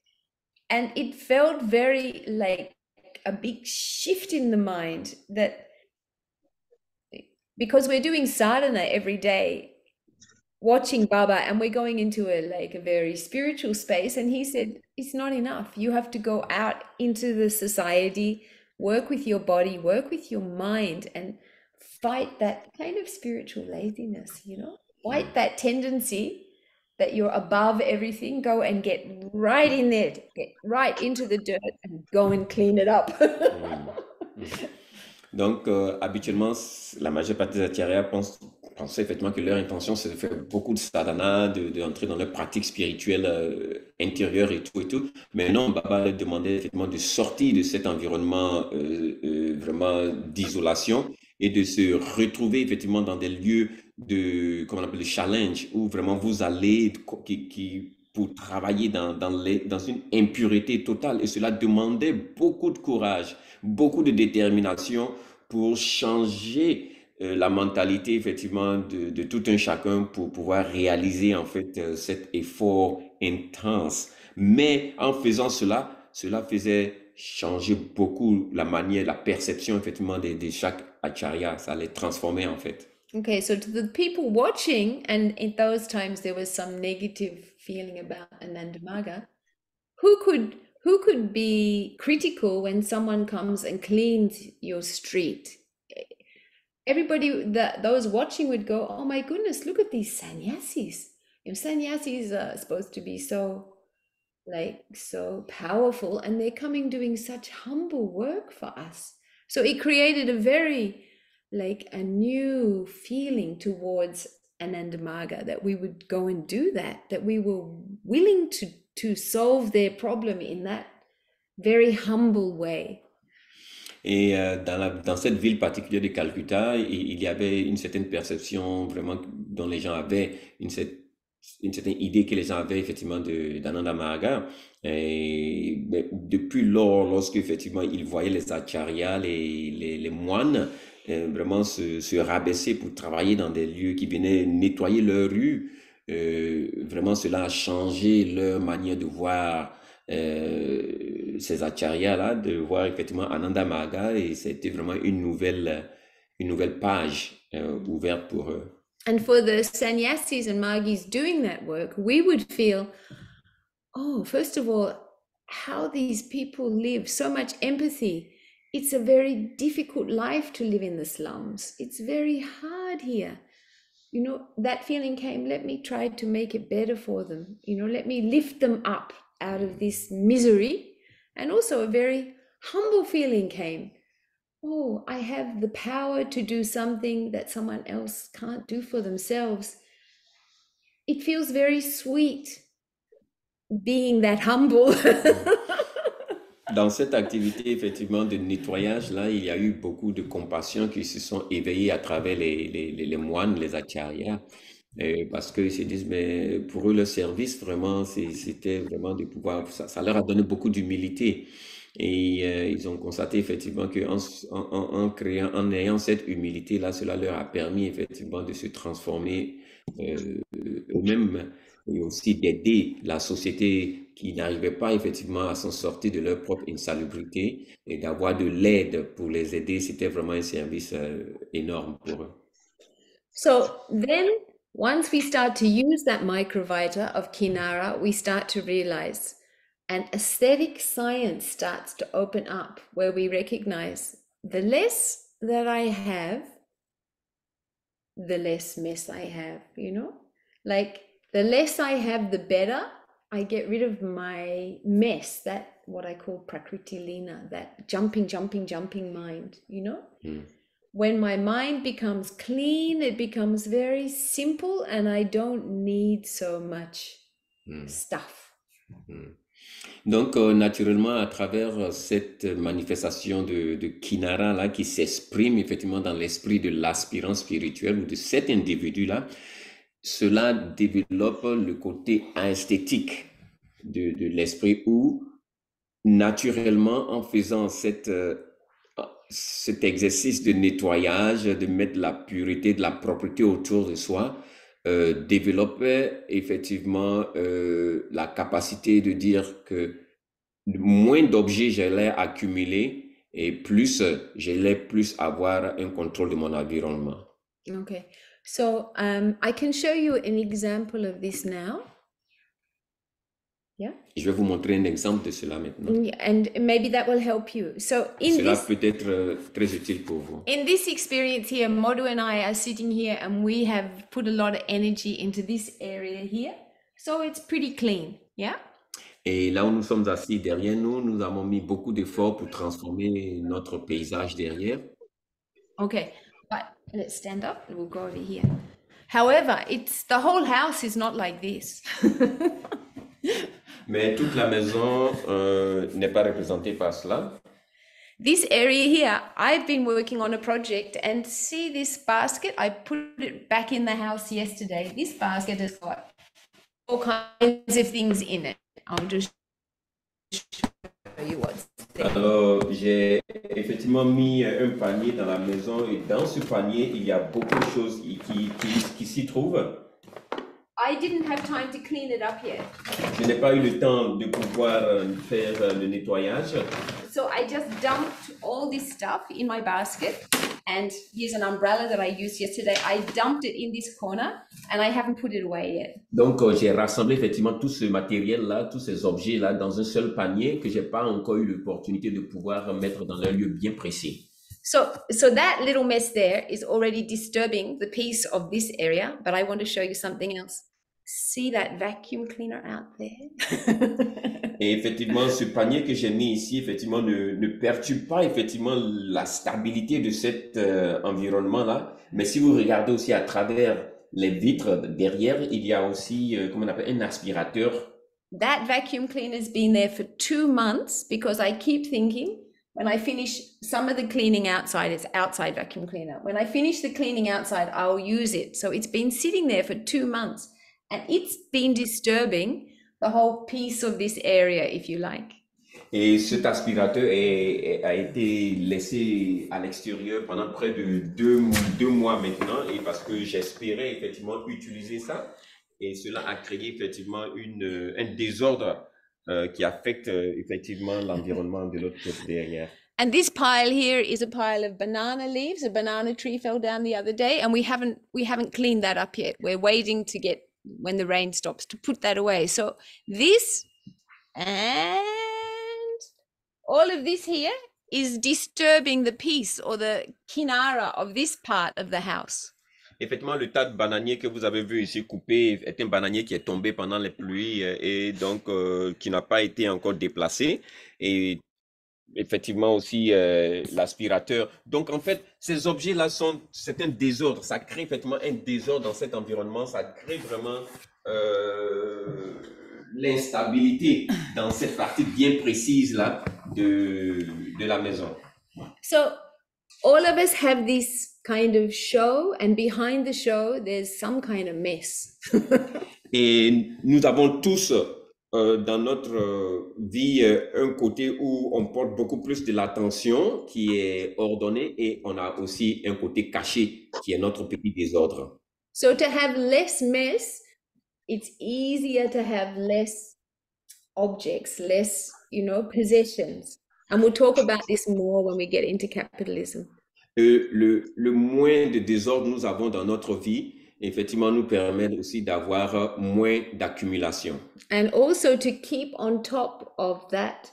And it felt very like a big shift in the mind, that because we're doing sadhana every day, watching Baba, and we're going into a very spiritual space, and he said, it's not enough. You have to go out into the society, work with your body, work with your mind, and fight that kind of spiritual laziness, fight that tendency that you're above everything. Go and get right in there, get right into the dirt and go and clean it up. Donc, habituellement, la majeure partie des acharyas pensaient effectivement que leur intention, c'est de faire beaucoup de sadhana, d'entrer dans leur pratique spirituelle intérieure et tout. Mais non, Baba leur demandait effectivement de sortir de cet environnement vraiment d'isolation et de se retrouver effectivement dans des lieux comment on appelle, de challenge, où vraiment vous allez pour travailler dans une impureté totale. Et cela demandait beaucoup de courage, beaucoup de détermination pour changer la mentalité effectivement de tout un chacun pour pouvoir réaliser en fait cet effort intense. Mais en faisant cela faisait changer beaucoup la manière, la perception effectivement de chaque acharya. Ça les transformait en fait. Okay, so to the people watching, and in those times there was some negative feeling about Anandamaga, who could be critical when someone comes and cleans your street? Everybody, those watching would go, oh my goodness, look at these sannyasis. Sannyasis are supposed to be so powerful, and they're coming doing such humble work for us. So it created a new feeling towards Anandamaga, that we would go and do that we were willing to solve their problem in that very humble way. Et dans cette ville particulière de Calcutta, il y avait une certaine perception vraiment dont les gens avaient, une certaine idée que les gens avaient effectivement d'Anandamaga. Et depuis lors, lorsque effectivement ils voyaient les acharyas, les moines, vraiment se rabaisser pour travailler dans des lieux qui venaient nettoyer leurs rues, vraiment cela a changé leur manière de voir ces acharyas-là, de voir effectivement Anandamaga, et c'était vraiment une nouvelle page ouverte pour eux. And for the sannyasis and magis doing that work, we would feel, oh, first of all, how these people live, so much empathy. It's a very difficult life to live in the slums. It's very hard here. That feeling came, let me try to make it better for them. Let me lift them up out of this misery. And also a very humble feeling came. Oh, I have the power to do something that someone else can't do for themselves. It feels very sweet being that humble. Dans cette activité effectivement de nettoyage là, il y a eu beaucoup de compassion qui se sont éveillées à travers les moines, les acharyas, parce qu'ils se disent, mais pour eux le service vraiment c'était vraiment de pouvoir, ça leur a donné beaucoup d'humilité, et ils ont constaté effectivement que en ayant cette humilité là, cela leur a permis effectivement de se transformer eux-mêmes, et aussi d'aider la société qui n'arrivaient pas effectivement à s'en sortir de leur propre insalubrité, et d'avoir de l'aide pour les aider. C'était vraiment un service énorme pour eux. So then, once we start to use that Microvita of Kinara, we start to realize an aesthetic science starts to open up, where we recognize the less that I have, the less mess I have, like the less I have, the better. I get rid of my mess, that what I call prakriti lina, that jumping mind, when my mind becomes clean, it becomes very simple and I don't need so much stuff. Donc, naturellement, à travers cette manifestation de Kinara là, qui s'exprime effectivement dans l'esprit de l'aspirant spirituel ou de cet individu-là, cela développe le côté esthétique de l'esprit où, naturellement, en faisant cet exercice de nettoyage, de mettre de la pureté, de la propreté autour de soi, développe effectivement la capacité de dire que moins d'objets j'allais accumuler et plus j'allais plus avoir un contrôle de mon environnement. Okay, so I can show you an example of this now. Yeah. Je vais vous montrer un exemple de cela maintenant. And maybe that will help you. So Cela peut être très utile pour vous. In this experience here, Modu and I are sitting here and we have put a lot of energy into this area here. So it's pretty clean, yeah? Et là où nous sommes assis derrière nous, nous avons mis beaucoup d'efforts pour transformer notre paysage derrière. Okay, but let's stand up and we'll go over here. However, the whole house is not like this. Mais toute la maison n'est pas représentée par cela. This area here, I've been working on a project and see this basket, I put it back in the house yesterday. This basket has got all kinds of things in it. I'll just show you what's there. Alors, j'ai effectivement mis un panier dans la maison et dans ce panier, il y a beaucoup de choses qui s'y trouvent. I didn't have time to clean it up yet. Je n'ai pas eu le temps de pouvoir faire le nettoyage. So I just dumped all this stuff in my basket, and here's an umbrella that I used yesterday. I dumped it in this corner and I haven't put it away yet. Donc j'ai rassemblé effectivement tout ce matériel-là, tous ces objets-là dans un seul panier que j'ai pas encore eu l'opportunité de pouvoir mettre dans un lieu bien précis. So that little mess there is already disturbing the peace of this area, but I want to show you something else. See that vacuum cleaner out there? Et effectivement, ce panier que j'ai mis ici, effectivement, ne perturbe pas effectivement la stabilité de cet environnement-là. Mais si vous regardez aussi à travers les vitres derrière, il y a aussi, comment on appelle, un aspirateur. That vacuum cleaner's been there for 2 months because I keep thinking, when I finish some of the cleaning outside, it's outside vacuum cleaner. When I finish the cleaning outside, I'll use it. So it's been sitting there for 2 months and it's been disturbing the whole piece of this area, if you like. Et cet aspirateur a été laissé à l'extérieur pendant près de deux mois maintenant, et parce que j'espérais effectivement utiliser ça, et cela a créé effectivement un désordre qui affecte effectivement l'environnement de l'autre côté derrière. And this pile here is a pile of banana leaves. A banana tree fell down the other day, and we haven't cleaned that up yet. We're waiting to get when the rain stops to put that away. So this and all of this here is disturbing the peace or the kinara of this part of the house. Effectivement, le tas de bananiers que vous avez vu ici coupé est un bananier qui est tombé pendant les pluies et donc qui n'a pas été encore déplacé. Et effectivement aussi l'aspirateur. Donc en fait, ces objets-là c'est un désordre. Ça crée effectivement un désordre dans cet environnement. Ça crée vraiment l'instabilité dans cette partie bien précise là de la maison. So all of us have this kind of show, and behind the show there's some kind of mess. Et nous avons tous dans notre vie un côté où on porte beaucoup plus de l'attention qui est ordonnée, et on a aussi un côté caché qui est notre petit désordre. So to have less mess, it's easier to have less objects, less, possessions. And we'll talk about this more when we get into capitalism. Le moins de désordre nous avons dans notre vie, effectivement, nous permet aussi d'avoir moins d'accumulation. And also to keep on top of that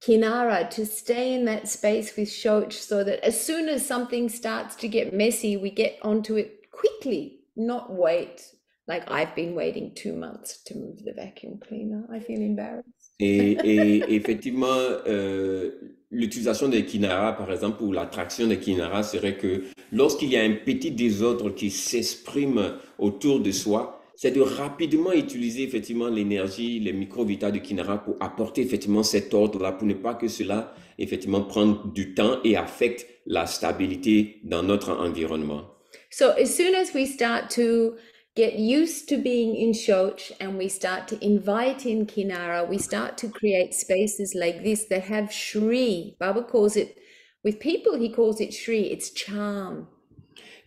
kinara, to stay in that space with shoch, so that as soon as something starts to get messy, we get onto it quickly, not wait. Like I've been waiting 2 months to move the vacuum cleaner. I feel embarrassed. Et effectivement, l'utilisation des kinara, par exemple, ou l'attraction des kinara serait que lorsqu'il y a un petit désordre qui s'exprime autour de soi, c'est de rapidement utiliser effectivement l'énergie, les microvitas de kinara pour apporter effectivement cet ordre-là, pour ne pas que cela effectivement prenne du temps et affecte la stabilité dans notre environnement. So as soon as we start to get used to being in Shoch and we start to invite in Kinara, we start to create spaces like this that have Shri. Baba calls it, with people he calls it Shri, it's charm.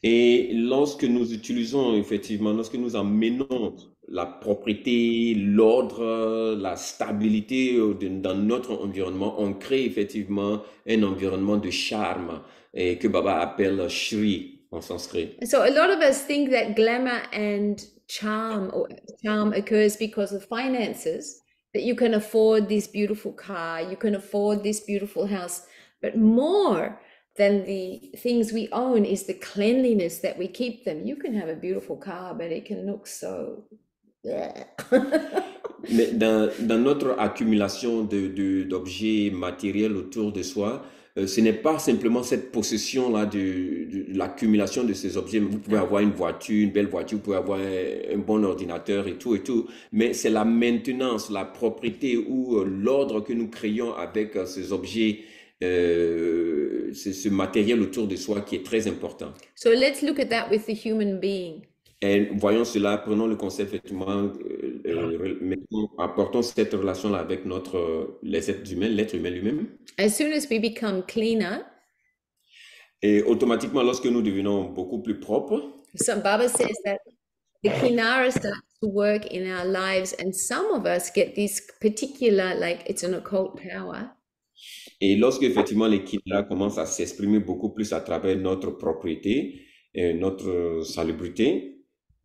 Et lorsque nous utilisons effectivement, lorsque nous amenons la propriété, l'ordre, la stabilité dans notre environnement, on crée effectivement un environnement de charme et que Baba appelle Shri en sanskrit. So a lot of us think that glamour and charm occurs because of finances, that you can afford this beautiful car, you can afford this beautiful house, but more than the things we own is the cleanliness that we keep them. You can have a beautiful car, but it can look so... Mais dans notre accumulation d'objets matériels autour de soi, ce n'est pas simplement cette possession-là de l'accumulation de ces objets. Vous pouvez avoir une voiture, une belle voiture, vous pouvez avoir un bon ordinateur et tout, mais c'est la maintenance, la propriété ou l'ordre que nous créons avec ces objets, ce matériel autour de soi qui est très important. So let's look at that with the human being. Et voyons cela, prenons le concept effectivement, apportons cette relation-là avec les êtres humains, l'être humain lui-même. As soon as we become cleaner, et automatiquement, lorsque nous devenons beaucoup plus propres, so Baba says that the Kinara starts to work in our lives, and some of us get this particular, like it's an occult power. Et lorsque effectivement les Kinara commencent à s'exprimer beaucoup plus à travers notre propriété, notre salubrité,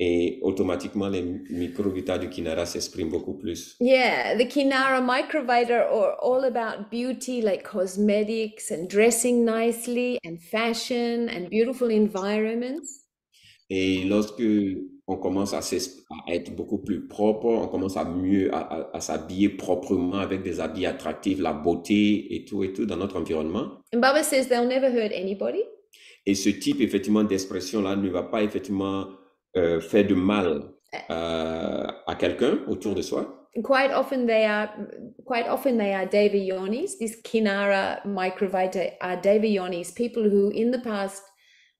et automatiquement les microvitas du Kinara s'expriment beaucoup plus. Yeah, the Kinara Microvita are all about beauty, like cosmetics and dressing nicely and fashion and beautiful environments. Et lorsque on commence à être beaucoup plus propre, on commence à s'habiller proprement avec des habits attractifs, la beauté et tout dans notre environnement. And Baba says they'll never hurt anybody. Et ce type effectivement d'expression-là ne va pas effectivement faire de mal à quelqu'un autour de soi. Quite often they are devayonis. These Kinara Microvita are devayonis, people who in the past,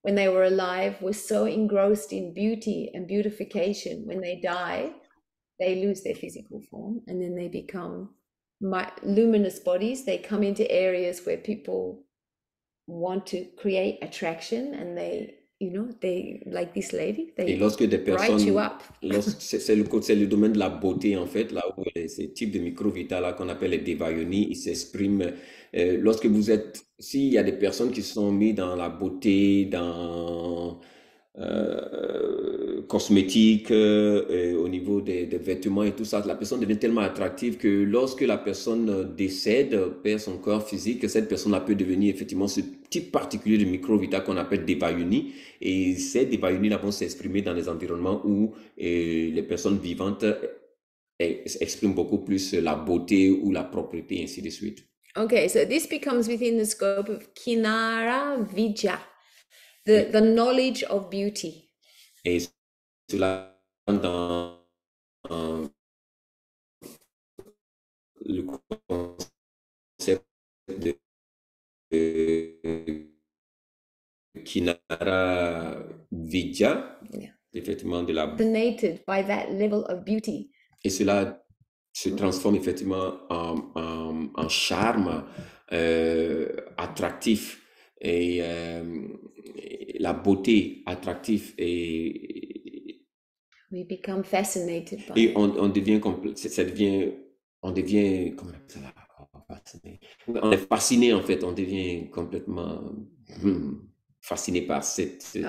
when they were alive, were so engrossed in beauty and beautification. When they die, they lose their physical form and then they become luminous bodies. They come into areas where people want to create attraction, and they like this lady, they bright you up. C'est le domaine de la beauté en fait, là où ces types de microvita là qu'on appelle les devayoni, ils s'expriment lorsque s'il y a des personnes qui sont mises dans la beauté, dans cosmétiques, au niveau des vêtements et tout ça, la personne devient tellement attractive que lorsque la personne décède, perd son corps physique, cette personne-là peut devenir effectivement ce type particulier de microvita qu'on appelle devayoni, et ces devayoni-là vont s'exprimer dans des environnements où les personnes vivantes expriment beaucoup plus la beauté ou la propriété, ainsi de suite. Okay, so this becomes within the scope of Kinara Vidya, the knowledge of beauty. Et cela dans le concept de Kinara Vidya, effectivement de la fascinated by that level of beauty. Et cela se transforme effectivement en charme attractif et la beauté attractive et we become fascinated by et on devient on est fasciné en fait, on devient complètement fasciné par ce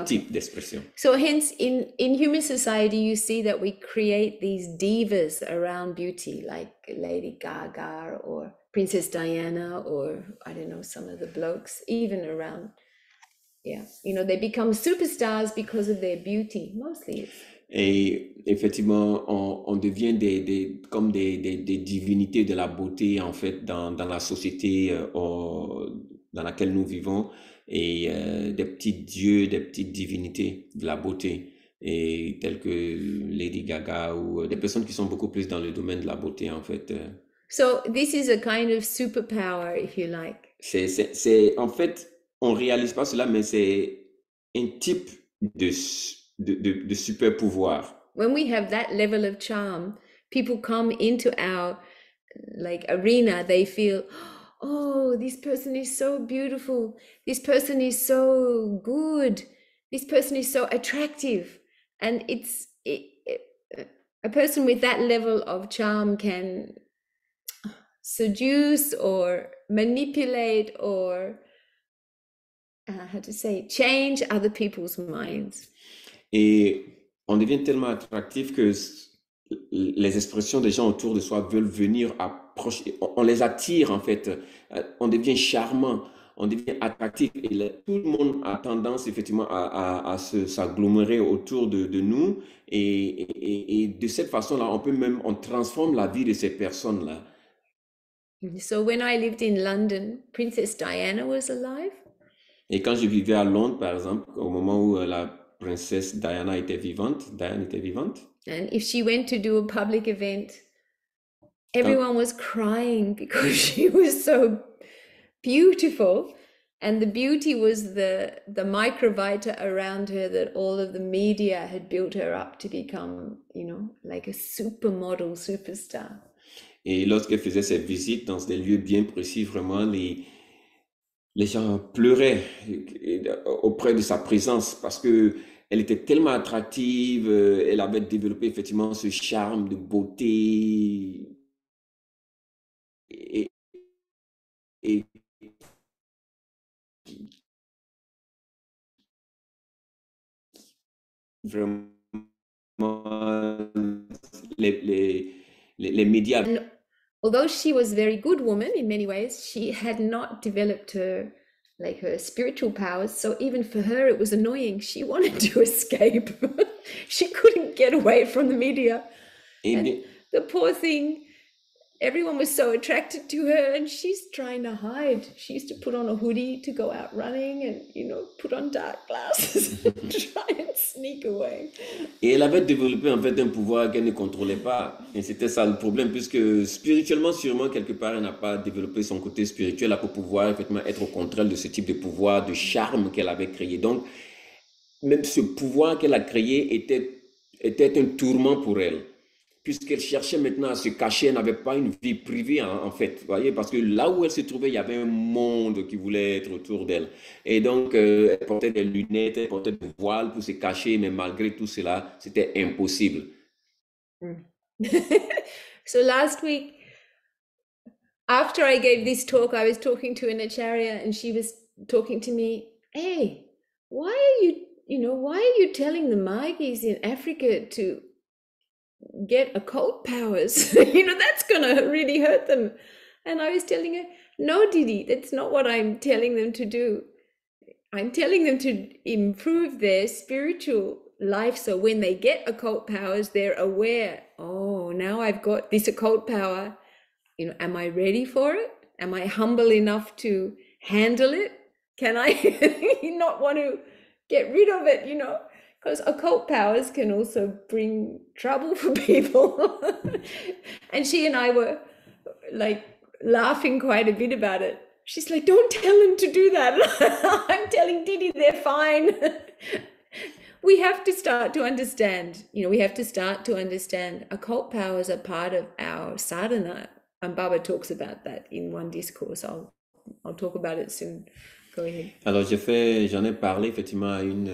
type d'expression. So hence in human society you see that we create these divas around beauty, like Lady Gaga or Princess Diana, or I don't know, some of the blokes even around, they become superstars because of their beauty mostly. Et effectivement, on devient comme des divinités de la beauté, en fait, dans la société dans laquelle nous vivons, et des petits dieux, des petites divinités de la beauté, et tels que Lady Gaga ou des personnes qui sont beaucoup plus dans le domaine de la beauté, en fait. So this is a kind of superpower, if you like. En fait, on réalise pas cela, mais c'est un type de super pouvoir. When we have that level of charm, people come into our arena, they feel, oh, this person is so beautiful, this person is so good, this person is so attractive. And a person with that level of charm can seduce or manipulate or change other people's minds. Et on devient tellement attractif que les expressions des gens autour de soi veulent venir approcher. On les attire, en fait. On devient charmant, on devient attractif. Et tout le monde a tendance, effectivement, à s'agglomérer autour de nous. Et de cette façon-là, on transforme la vie de ces personnes-là. So when I lived in London, Princess Diana was alive. Et quand je vivais à Londres, par exemple, au moment où la princesse Diana était vivante, and if she went to do a public event, everyone was crying because she was so beautiful, and the beauty was the Microvita around her that all of the media had built her up to become, like a supermodel, superstar. Et lorsqu'elle faisait ses visites dans des lieux bien précis, vraiment, les gens pleuraient auprès de sa présence parce que elle était tellement attractive, elle avait développé effectivement ce charme de beauté et vraiment les médias. And although she was a very good woman in many ways, she had not developed her spiritual powers. So even for her, it was annoying. She wanted to escape. She couldn't get away from the media. And the poor thing, everyone was so attracted to her and she's trying to hide. She used to put on a hoodie to go out running and, put on dark glasses and try and sneak away. Et elle avait développé en fait un pouvoir qu'elle ne contrôlait pas. Et c'était ça le problème, puisque spirituellement, sûrement, quelque part, elle n'a pas développé son côté spirituel pour pouvoir effectivement être au contraire de ce type de pouvoir, de charme qu'elle avait créé. Donc, même ce pouvoir qu'elle a créé était un tourment pour elle. Puisqu'elle cherchait maintenant à se cacher, elle n'avait pas une vie privée en fait, vous voyez, parce que là où elle se trouvait, il y avait un monde qui voulait être autour d'elle. Et donc, elle portait des lunettes, elle portait des voiles pour se cacher, mais malgré tout cela, c'était impossible. So last week, after I gave this talk, I was talking to an acharya and she was talking to me, hey, why are you telling the Magis in Africa to get occult powers? That's gonna really hurt them. And I was telling her, no, Didi, that's not what I'm telling them to do. I'm telling them to improve their spiritual life, so when they get occult powers, they're aware, oh, now I've got this occult power, am I ready for it? Am I humble enough to handle it? Can I not want to get rid of it, because occult powers can also bring trouble for people. And she and I were laughing quite a bit about it. She's like, don't tell them to do that. I'm telling Didi they're fine. We have to start to understand, occult powers are part of our sadhana. And Baba talks about that in one discourse. I'll talk about it soon. Alors, j'en ai parlé effectivement à une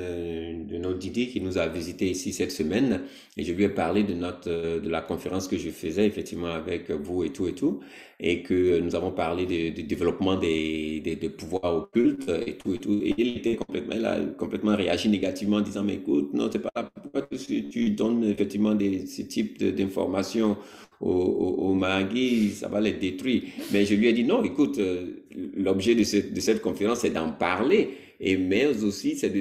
de nos Didi qui nous a visité ici cette semaine, et je lui ai parlé de la conférence que je faisais effectivement avec vous et tout, et que nous avons parlé du développement des pouvoirs occultes et tout, et elle a complètement réagi négativement en disant, mais écoute, non, c'est pas pourquoi tu donnes effectivement ce type d'informations aux Magis, ça va les détruire. Mais je lui ai dit, non, écoute, l'objet de cette conférence, c'est d'en parler, mais aussi, c'est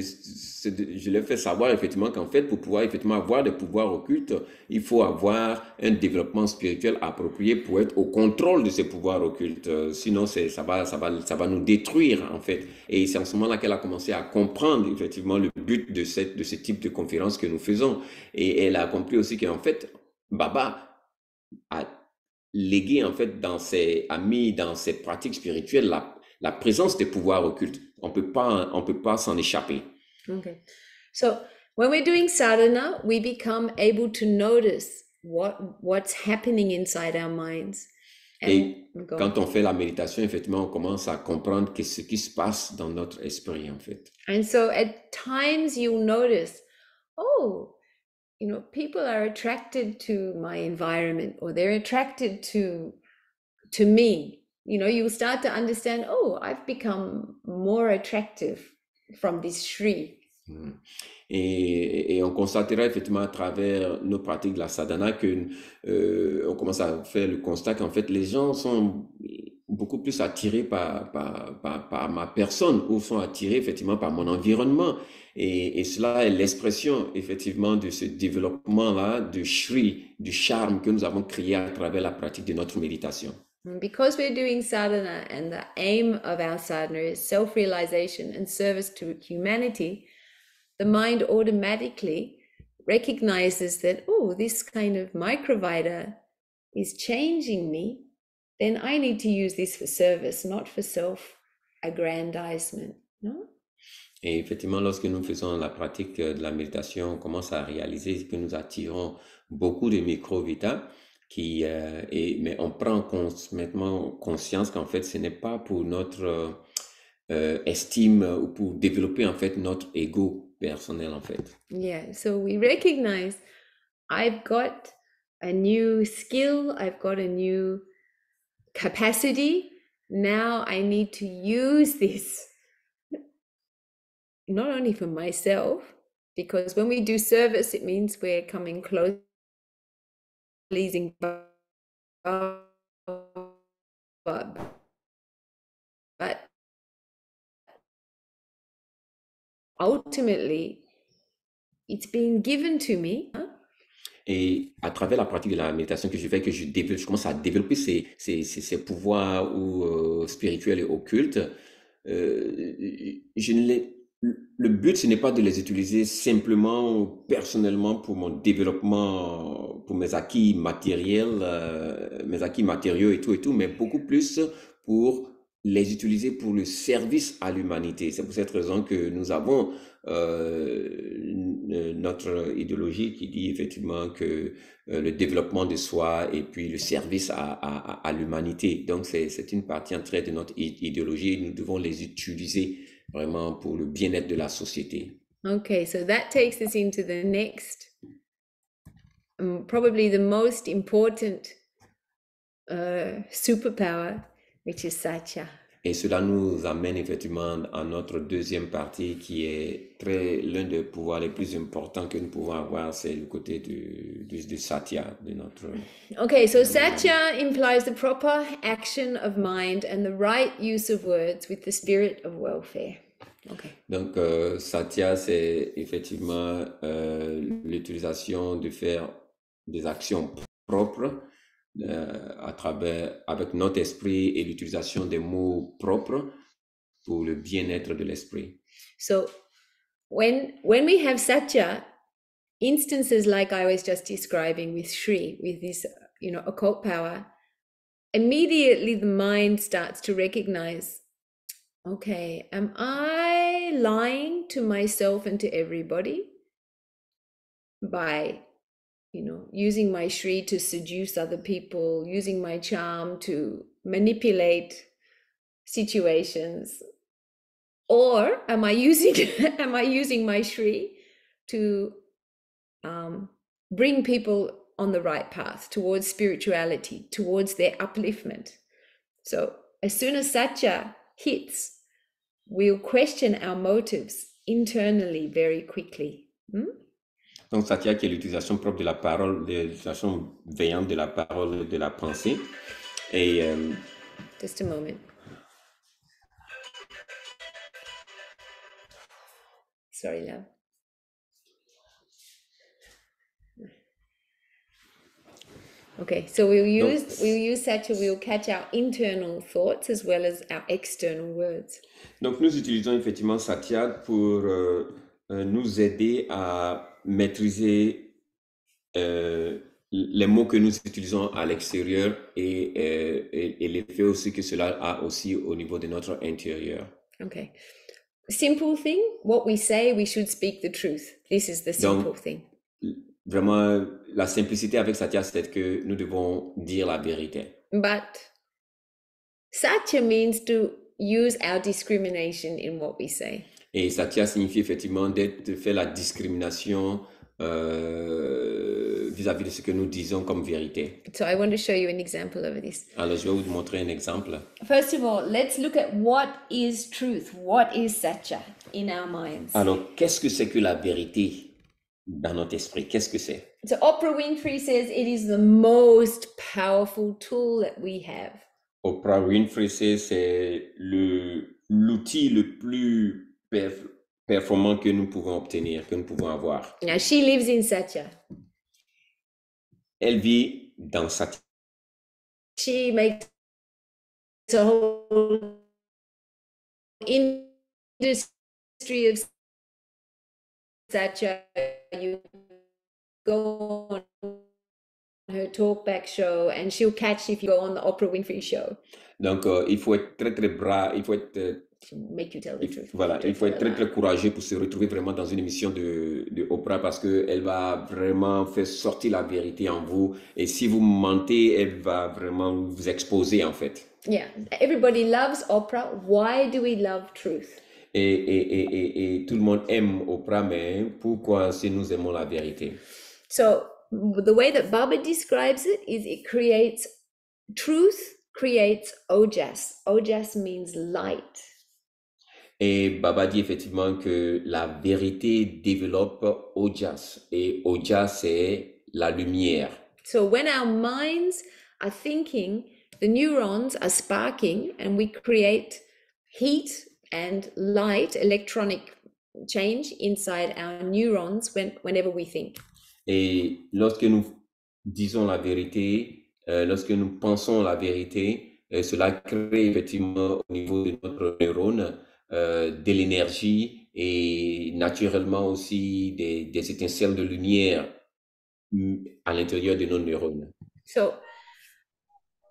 je leur fais savoir effectivement qu'en fait, pour pouvoir effectivement avoir des pouvoirs occultes, il faut avoir un développement spirituel approprié pour être au contrôle de ces pouvoirs occultes. Sinon, ça va nous détruire en fait. Et c'est en ce moment-là qu'elle a commencé à comprendre effectivement le but de ce type de conférence que nous faisons. Et elle a compris aussi qu'en fait, Baba a légué en fait dans ses pratiques spirituelles la présence des pouvoirs occultes. On peut pas s'en échapper. Okay. So when we're doing sadhana, we become able to notice what's happening inside our minds. Et quand on fait la méditation, effectivement, on commence à comprendre ce qui se passe dans notre esprit, en fait. And so at times you'll notice, oh, people are attracted to my environment, or they're attracted to me. You'll start to understand, oh, I've become more attractive from this Shri. Et on constatera effectivement à travers nos pratiques de la sadhana que on commence à faire le constat qu'en fait les gens sont beaucoup plus attirés par ma personne, ou sont attirés effectivement par mon environnement, et cela est l'expression effectivement de ce développement-là de Shri, du charme que nous avons créé à travers la pratique de notre méditation. Because we're doing sadhana and the aim of our sadhana is self-realization and service to humanity, the mind automatically recognizes that, oh, this kind of Microvita is changing me, then I need to use this for service, not for self-aggrandizement. No? Et effectivement, lorsque nous faisons la pratique de la méditation, on commence à réaliser que nous attirons beaucoup de Microvita, mais on prend maintenant conscience qu'en fait, ce n'est pas pour notre estime ou pour développer en fait notre ego personnel en fait. Yeah, so we recognize I've got a new skill, I've got a new capacity. Now I need to use this not only for myself, because when we do service, it means we're coming close, pleasing, but ultimately, it's being given to me. Et à travers la pratique de la méditation que je fais, je commence à développer ces pouvoirs spirituels et occultes. Le but, ce n'est pas de les utiliser simplement personnellement pour mon développement, pour mes acquis matériels, mes acquis matériaux et tout, mais beaucoup plus pour les utiliser pour le service à l'humanité. C'est pour cette raison que nous avons notre idéologie qui dit effectivement que le développement de soi et puis le service à l'humanité. Donc, c'est une partie entière de notre idéologie et nous devons les utiliser vraiment pour le bien-être de la société. Okay, so that takes us into the next, probably the most important superpower, which is satya. Et cela nous amène effectivement à notre deuxième partie qui est l'un des pouvoirs les plus importants que nous pouvons avoir, c'est le côté du satya, de notre... Okay, so satya implies the proper action of mind and the right use of words with the spirit of welfare. Okay. Donc, satya, c'est effectivement l'utilisation de faire des actions propres avec notre esprit et l'utilisation des mots propres pour le bien-être de l'esprit. So when we have satya, instances like I was just describing with Shri, with this occult power, immediately the mind starts to recognize, okay, am I lying to myself and to everybody by using my Shri to seduce other people, using my charm to manipulate situations? Or am I using my Shri to bring people on the right path towards spirituality, towards their upliftment? So as soon as satya hits, we'll question our motives internally very quickly. Donc, satya qui est l'utilisation propre de la parole, l'utilisation veillante de la parole et de la pensée. Et, Just a moment. Sorry, love. Okay, so we'll use Satya, we'll catch our internal thoughts as well as our external words. Donc, nous utilisons effectivement Satya pour nous aider à maîtriser les mots que nous utilisons à l'extérieur et l'effet aussi que cela a aussi au niveau de notre intérieur. Okay. Simple thing, what we say, we should speak the truth. This is the simple thing. Vraiment, la simplicité avec Satya, c'est que nous devons dire la vérité. But Satya means to use our discrimination in what we say. Et Satya signifie effectivement de faire la discrimination vis-à-vis de ce que nous disons comme vérité. So I want to show you an example of this. Alors, je vais vous montrer un exemple. First of all, let's look at what is truth. What is Satya in our minds? Alors, qu'est-ce que c'est que la vérité dans notre esprit? Qu'est-ce que c'est? So Oprah Winfrey says it is the most powerful tool that we have. Oprah Winfrey c'est l'outil le plus performant que nous pouvons obtenir, que nous pouvons avoir. Now she lives in Satya. Elle vit dans Satya. She makes a whole industry of Satya. You go on her talkback show and she'll catch if you go on the Oprah Winfrey show. Donc, il faut être très, très brave, il faut être... make you tell the truth. Voilà, il faut être très, très courageux pour se retrouver vraiment dans une émission de Oprah parce qu'elle va vraiment faire sortir la vérité en vous. Et si vous mentez, elle va vraiment vous exposer, en fait. Yeah, everybody loves Oprah. Why do we love truth? Et tout le monde aime Oprah, mais pourquoi si nous aimons la vérité? So the way that Baba describes it is truth creates ojas. Ojas means light. Et Baba dit effectivement que la vérité développe ojas. Et ojas, c'est la lumière. So when our minds are thinking, the neurons are sparking and we create heat and light, electronic change inside our neurons whenever we think. Et lorsque nous disons la vérité, lorsque nous pensons la vérité, cela crée effectivement au niveau de notre neurone de l'énergie et naturellement aussi des étincelles de lumière à l'intérieur de nos neurones. So,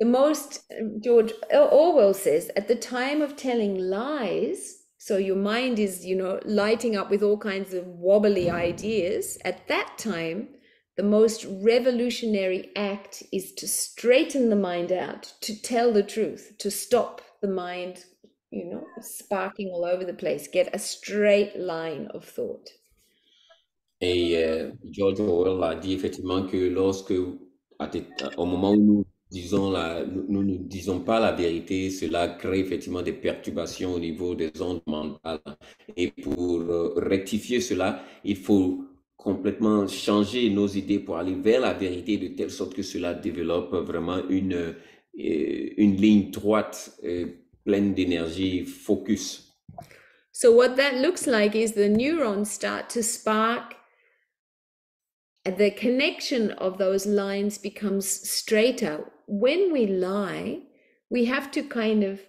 George Orwell says, at the time of telling lies, so your mind is, lighting up with all kinds of wobbly ideas. At that time, the most revolutionary act is to straighten the mind out, to tell the truth, to stop the mind, sparking all over the place, get a straight line of thought. Et George Orwell a dit effectivement que lorsque, au moment où nous ne disons pas la vérité, cela crée effectivement des perturbations au niveau des ondes mentales. Et pour rectifier cela, il faut complètement changer nos idées pour aller vers la vérité de telle sorte que cela développe vraiment une ligne droite pleine d'énergie, focus. So what that looks like is the neurons start to spark. The connection of those lines becomes straighter. When we lie, we have to kind of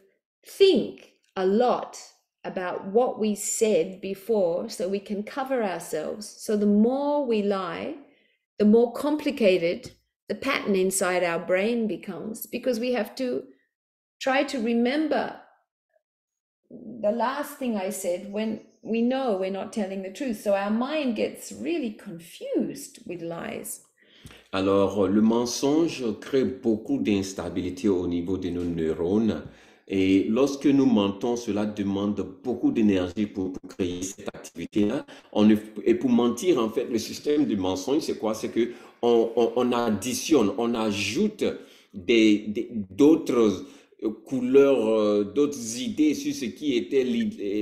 think a lot about what we said before so we can cover ourselves. So the more we lie, the more complicated the pattern inside our brain becomes, because we have to try to remember the last thing I said when we know we're not telling the truth. So our mind gets really confused with lies. Alors, le mensonge crée beaucoup d'instabilité au niveau de nos neurones. Et lorsque nous mentons, cela demande beaucoup d'énergie pour créer cette activité-là. Et pour mentir, en fait, le système du mensonge, c'est quoi? C'est que on additionne, on ajoute d'autres couleurs, d'autres idées sur ce qui était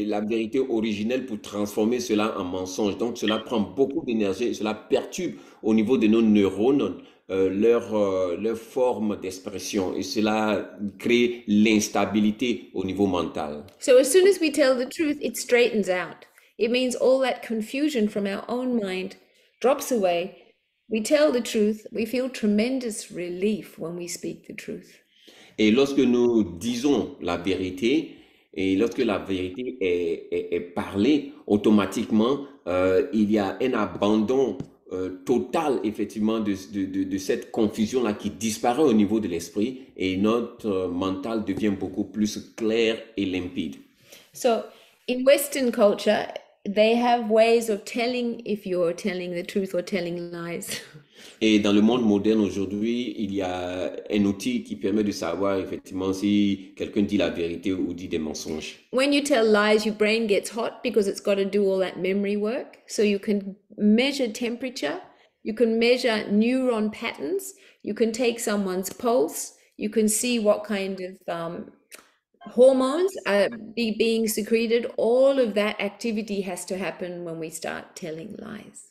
la vérité originelle pour transformer cela en mensonge. Donc, cela prend beaucoup d'énergie et cela perturbe au niveau de nos neurones leur forme d'expression et cela crée l'instabilité au niveau mental. So as soon as we tell the truth, it straightens out. It means all that confusion from our own mind drops away. We tell the truth. We feel tremendous relief when we speak the truth. Et lorsque nous disons la vérité, et lorsque la vérité est parlée, automatiquement, il y a un abandon total, effectivement, de cette confusion-là qui disparaît au niveau de l'esprit et notre mental devient beaucoup plus clair et limpide. So, in Western culture, they have ways of telling if you're telling the truth or telling lies. Et dans le monde moderne aujourd'hui, il y a un outil qui permet de savoir effectivement si quelqu'un dit la vérité ou dit des mensonges. When you tell lies, your brain gets hot because it's got to do all that memory work. So you can measure temperature, you can measure neuron patterns, you can take someone's pulse, you can see what kind of hormones are being secreted. All of that activity has to happen when we start telling lies.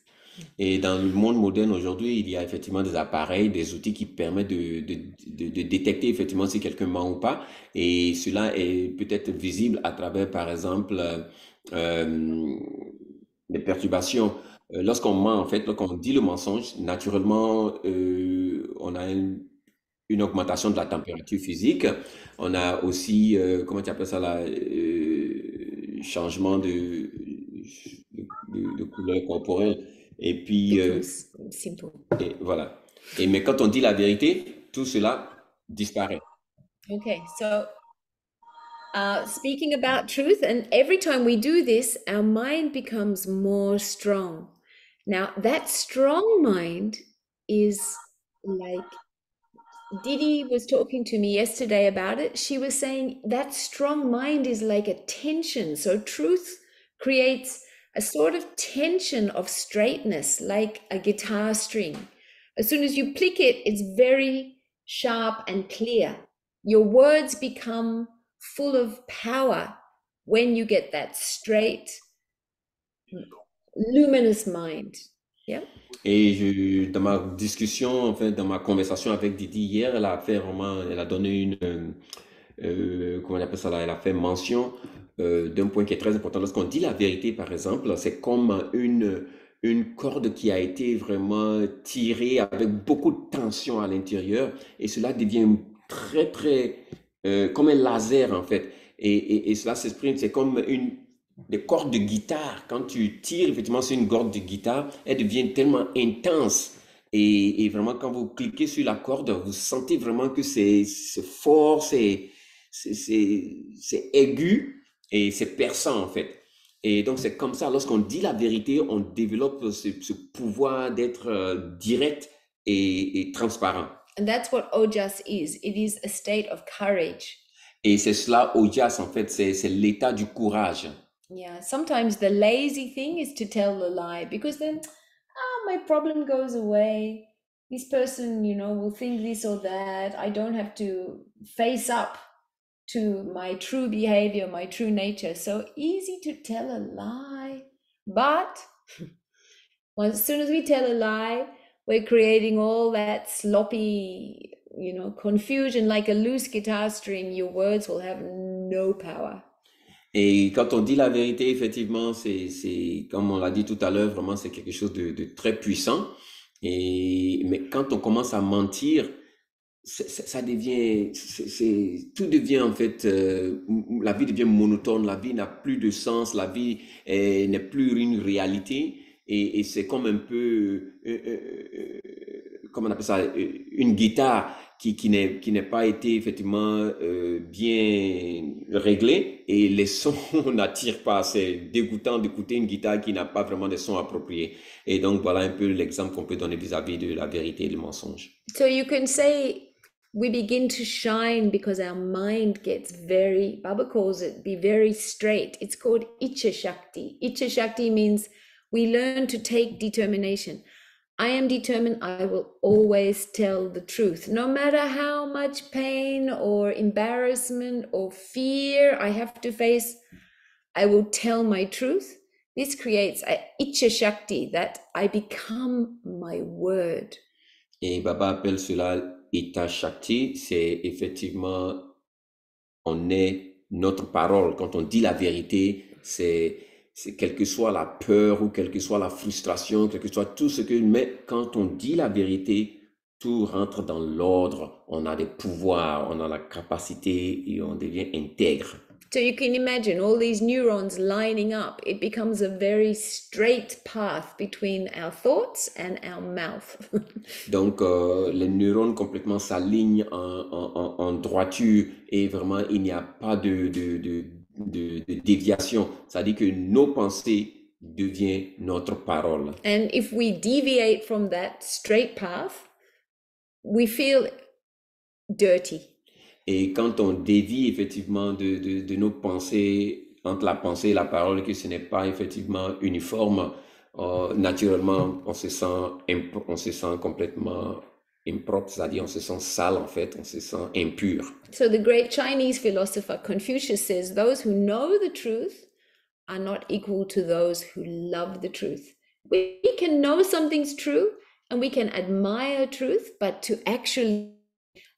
Et dans le monde moderne aujourd'hui, il y a effectivement des appareils, des outils qui permettent de détecter effectivement si quelqu'un ment ou pas. Et cela est peut-être visible à travers, par exemple, des perturbations. Lorsqu'on ment, en fait, lorsqu'on dit le mensonge, naturellement, on a une augmentation de la température physique. On a aussi, comment tu appelles ça là, changement de couleur corporelle. Et puis, et voilà. Mais quand on dit la vérité, tout cela disparaît. Okay, so speaking about truth, and every time we do this, our mind becomes more strong. Now, that strong mind is like, Didi was talking to me yesterday about it. She was saying that strong mind is like a tension. So truth creates a sort of tension of straightness, like a guitar string. As soon as you plick it, it's very sharp and clear. Your words become full of power when you get that straight, luminous mind. Yeah. Et dans ma discussion, en fait, dans ma conversation avec Didi hier, elle a donné une, comment on appelle ça là, elle a fait mention d'un point qui est très important. Lorsqu'on dit la vérité, par exemple, c'est comme une corde qui a été vraiment tirée avec beaucoup de tension à l'intérieur et cela devient très, très, comme un laser, en fait. Et cela s'exprime, c'est comme des cordes de guitare. Quand tu tires effectivement sur une corde de guitare, elle devient tellement intense. Et vraiment, quand vous cliquez sur la corde, vous sentez vraiment que c'est fort, c'est aigu et c'est perçant, en fait. Et donc, c'est comme ça, lorsqu'on dit la vérité, on développe ce pouvoir d'être direct et transparent. And that's what ojas is. It is a state of courage. Et c'est cela, ojas, en fait, c'est l'état du courage. Yeah, sometimes the lazy thing is to tell the lie because then, my problem goes away. This person, will think this or that. I don't have to face up to my true behavior, my true nature. So easy to tell a lie. But as soon as we tell a lie, we're creating all that sloppy, confusion like a loose guitar string. Your words will have no power. Et quand on dit la vérité, effectivement, c'est comme on l'a dit tout à l'heure, vraiment, c'est quelque chose de très puissant. Mais quand on commence à mentir, ça devient, tout devient en fait, la vie devient monotone, la vie n'a plus de sens, la vie n'est plus une réalité. Et c'est comme un peu, comment on appelle ça, une guitare qui n'est pas été effectivement bien réglée et les sons n'attirent pas. C'est dégoûtant d'écouter une guitare qui n'a pas vraiment de sons appropriés. Et donc voilà un peu l'exemple qu'on peut donner vis-à-vis de la vérité et du mensonge. So you can say we begin to shine because our mind gets very, Baba calls it, be very straight. It's called Icha Shakti. Icha Shakti means we learn to take determination. I am determined I will always tell the truth. No matter how much pain or embarrassment or fear I have to face, I will tell my truth. This creates a Icha Shakti that I become my word. Et Baba appelle cela Icha Shakti. C'est effectivement, on est notre parole. Quand on dit la vérité, c'est c'est quelle que soit la peur ou quelle que soit la frustration, quel que soit tout ce que... Mais quand on dit la vérité, tout rentre dans l'ordre. On a des pouvoirs, on a la capacité et on devient intègre. So you can imagine all these neurons lining up. It becomes a very straight path between our thoughts and our mouth. Donc, les neurones complètement s'alignent en droiture et vraiment, il n'y a pas de déviation. C'est-à-dire que nos pensées deviennent notre parole. And if we deviate from that straight path, we feel dirty. Et quand on dévie effectivement de nos pensées, entre la pensée et la parole, que ce n'est pas effectivement uniforme, naturellement, on se sent complètement impropre, c'est-à-dire on se sent sale en fait, on se sent impur. So the great Chinese philosopher Confucius says, those who know the truth are not equal to those who love the truth. We can know something's true and we can admire truth, but to actually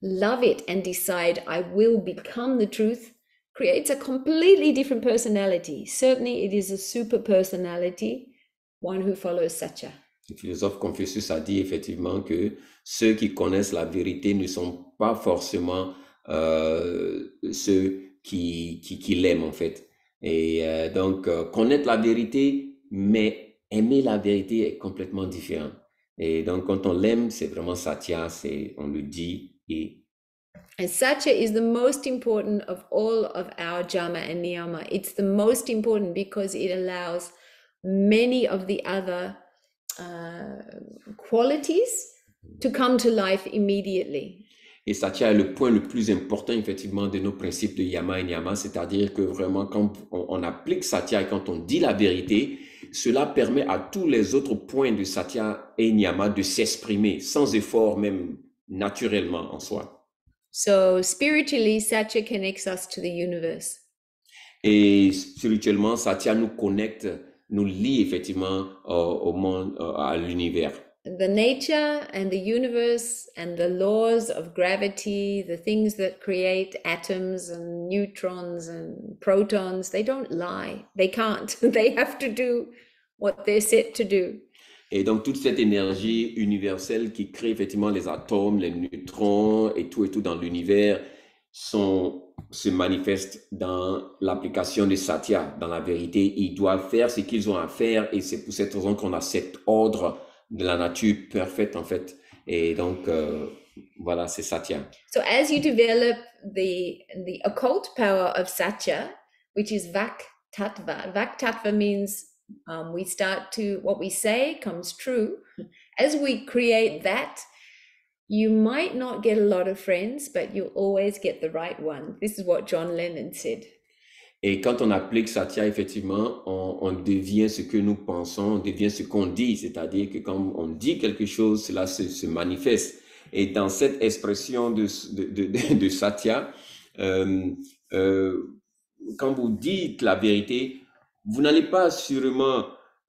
love it and decide I will become the truth creates a completely different personality. Certainly it is a super personality, one who follows Satya. Le philosophe Confucius a dit effectivement que ceux qui connaissent la vérité ne sont pas forcément ceux qui l'aiment en fait. Et donc connaître la vérité, mais aimer la vérité est complètement différent. Et donc quand on l'aime, c'est vraiment Satya, on le dit. And Satya is the most important of all of our Jama and Niyama. It's the most important because it allows many of the other qualities to come to life immediately. Et Satya est le point le plus important effectivement de nos principes de Yama et Niyama, c'est-à-dire que vraiment quand on applique Satya et quand on dit la vérité, cela permet à tous les autres points de Satya et Niyama de s'exprimer sans effort, même naturellement en soi. So spiritually, Satya connects us to the universe. Et spirituellement, Satya nous connecte, nous lie effectivement au monde, à l'univers. The nature and the universe and the laws of gravity, the things that create atoms and neutrons and protons, they don't lie. They can't. They have to do what they're set to do. Et donc, toute cette énergie universelle qui crée effectivement les atomes, les neutrons et tout dans l'univers se manifestent dans l'application de Satya, dans la vérité. Ils doivent faire ce qu'ils ont à faire et c'est pour cette raison qu'on a cet ordre de la nature parfaite en fait. Et donc, voilà, c'est Satya. So as you develop the occult power of Satya, which is Vak Tattva means we start to, what we say comes true. As we create that, you might not get a lot of friends, but you'll always get the right one. This is what John Lennon said. Et quand on applique Satya, effectivement, on devient ce que nous pensons, on devient ce qu'on dit. C'est-à-dire que quand on dit quelque chose, cela se manifeste. Et dans cette expression de Satya, quand vous dites la vérité, vous n'allez pas sûrement,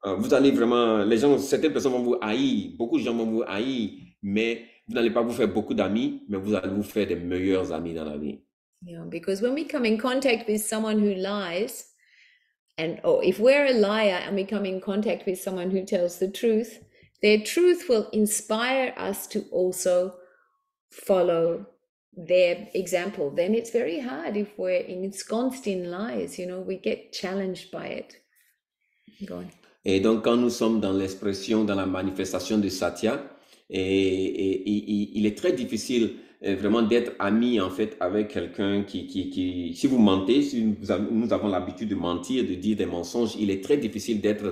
vous allez vraiment, certaines personnes vont vous haïr, beaucoup de gens vont vous haïr, mais vous n'allez pas vous faire beaucoup d'amis, mais vous allez vous faire des meilleurs amis dans la vie. Yeah, because when we come in contact with someone who lies, or if we're a liar and we come in contact with someone who tells the truth, their truth will inspire us to also follow their example. Then it's very hard if we're ensconced in lies, we get challenged by it. Go on. Et donc, quand nous sommes dans l'expression, dans la manifestation de Satya, et il est très difficile vraiment d'être ami en fait avec quelqu'un qui si vous mentez, si nous avons l'habitude de mentir, de dire des mensonges, il est très difficile d'être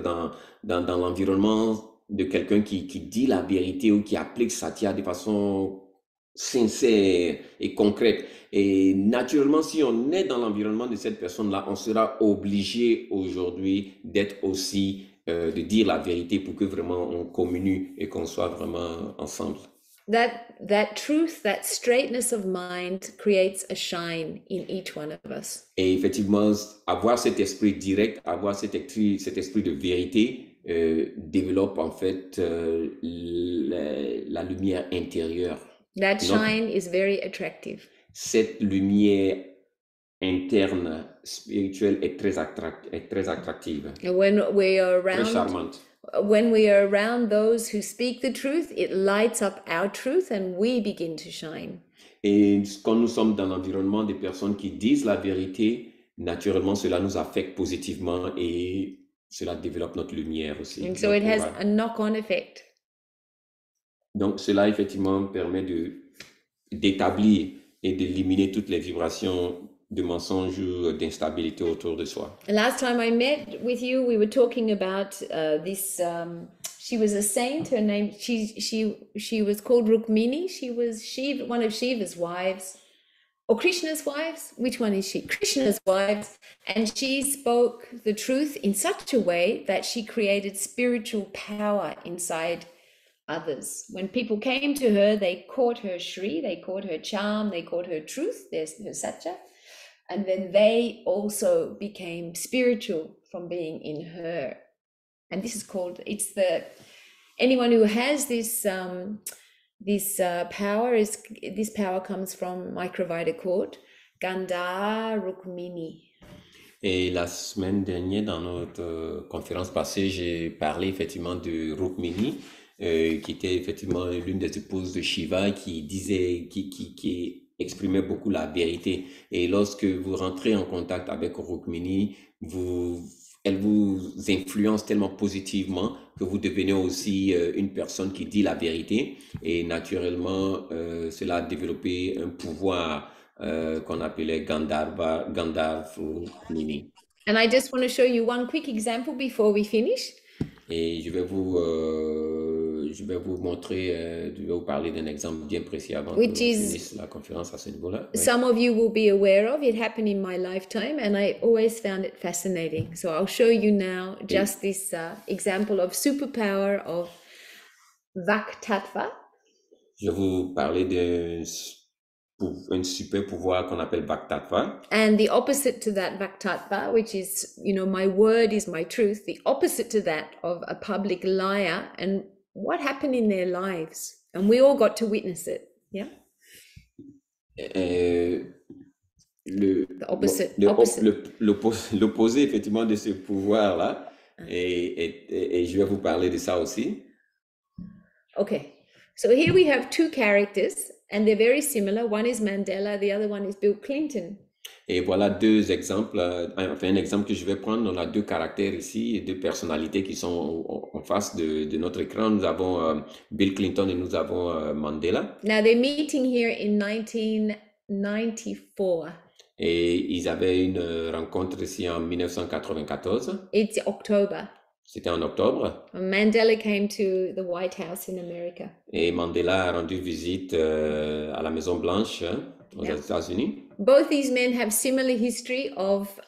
dans l'environnement de quelqu'un qui dit la vérité ou qui applique Satya de façon sincère et concrète. Et naturellement, si on est dans l'environnement de cette personne-là, on sera obligé aujourd'hui d'être aussi, de dire la vérité pour que vraiment on communie et qu'on soit vraiment ensemble. That truth, that straightness of mind creates a shine in each one of us. Et effectivement, avoir cet esprit direct, avoir cet esprit de vérité, développe en fait la lumière intérieure. That shine is very attractive. Cette lumière interne, spirituelle est très attractive, And when we are très around, charmante. when we are around those who speak the truth, it lights up our truth and we begin to shine. Et quand nous sommes dans l'environnement des personnes qui disent la vérité, naturellement, cela nous affecte positivement et cela développe notre lumière aussi. And so it has a knock-on effect. Donc, cela, effectivement, permet d'établir et d'éliminer toutes les vibrations de mensonges ou d'instabilité autour de soi. And last time I met with you, we were talking about this. She was a saint. Her name, she was called Rukmini. She was one of Shiva's wives, or Krishna's wives. Which one is she? Krishna's wives. And she spoke the truth in such a way that she created spiritual power inside others. When people came to her, they caught her Shri, they caught her charm, they caught her truth, her Satya. And then they also became spiritual from being in her. And this is called, anyone who has this power, this power comes from Microvita called Ganda Rukmini. Et la semaine dernière, dans notre conférence passée, j'ai parlé effectivement de Rukmini, qui était effectivement l'une des épouses de Shiva, qui disait, qui exprimait beaucoup la vérité. Et lorsque vous rentrez en contact avec Rukmini, elle vous influence tellement positivement que vous devenez aussi une personne qui dit la vérité. Et naturellement, cela a développé un pouvoir qu'on appelait Gandharva-Mini. And I just want to show you one quick example before we finish. Et je vais vous montrer, je vais vous parler d'un exemple bien précis avant que finisse la conférence à ce niveau-là. Oui. Some of you will be aware of. It happened in my lifetime and I always found it fascinating. So I'll show you now just this example of superpower of Vaktattva. Je vais vous parler d'un super pouvoir qu'on appelle Vaktattva. And the opposite to that Vaktattva, which is, my word is my truth, the opposite to that of a public liar and what happened in their lives. And we all got to witness it. Yeah. L'opposé effectivement de ce pouvoir-là, et je vais vous parler de ça aussi. Okay. So here we have two characters. And they're very similar. One is Mandela, the other one is Bill Clinton. Et voilà deux exemples, enfin un exemple que je vais prendre. On a deux caractères ici et deux personnalités qui sont en face de notre écran. Nous avons Bill Clinton et nous avons Mandela. Now they're meeting here in 1994. Et ils avaient une rencontre ici en 1994. It's October. C'était en octobre. Mandela came to the White House in America. Et Mandela a rendu visite à la Maison Blanche aux États-Unis. Both these men have similar history of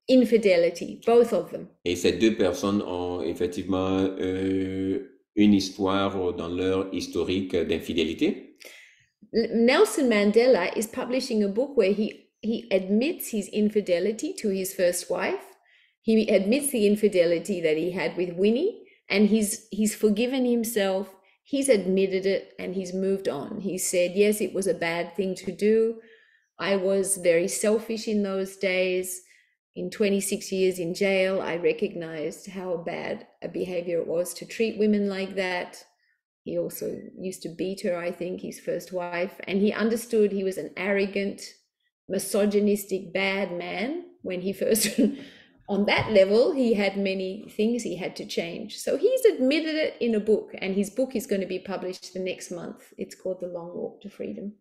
infidelity, both of them. Et ces deux personnes ont effectivement une histoire dans leur historique d'infidélité. Nelson Mandela is publishing a book where he admits his infidelity to his first wife. He admits the infidelity that he had with Winnie, and he's forgiven himself. He's admitted it, and he's moved on. He said, yes, it was a bad thing to do. I was very selfish in those days. In 26 years in jail, I recognized how bad a behavior it was to treat women like that. He also used to beat her, I think, his first wife. And he understood he was an arrogant, misogynistic, bad man when he first... On that level, he had many things he had to change. So he's admitted it in a book, and his book is going to be published the next month. It's called The Long Walk to Freedom.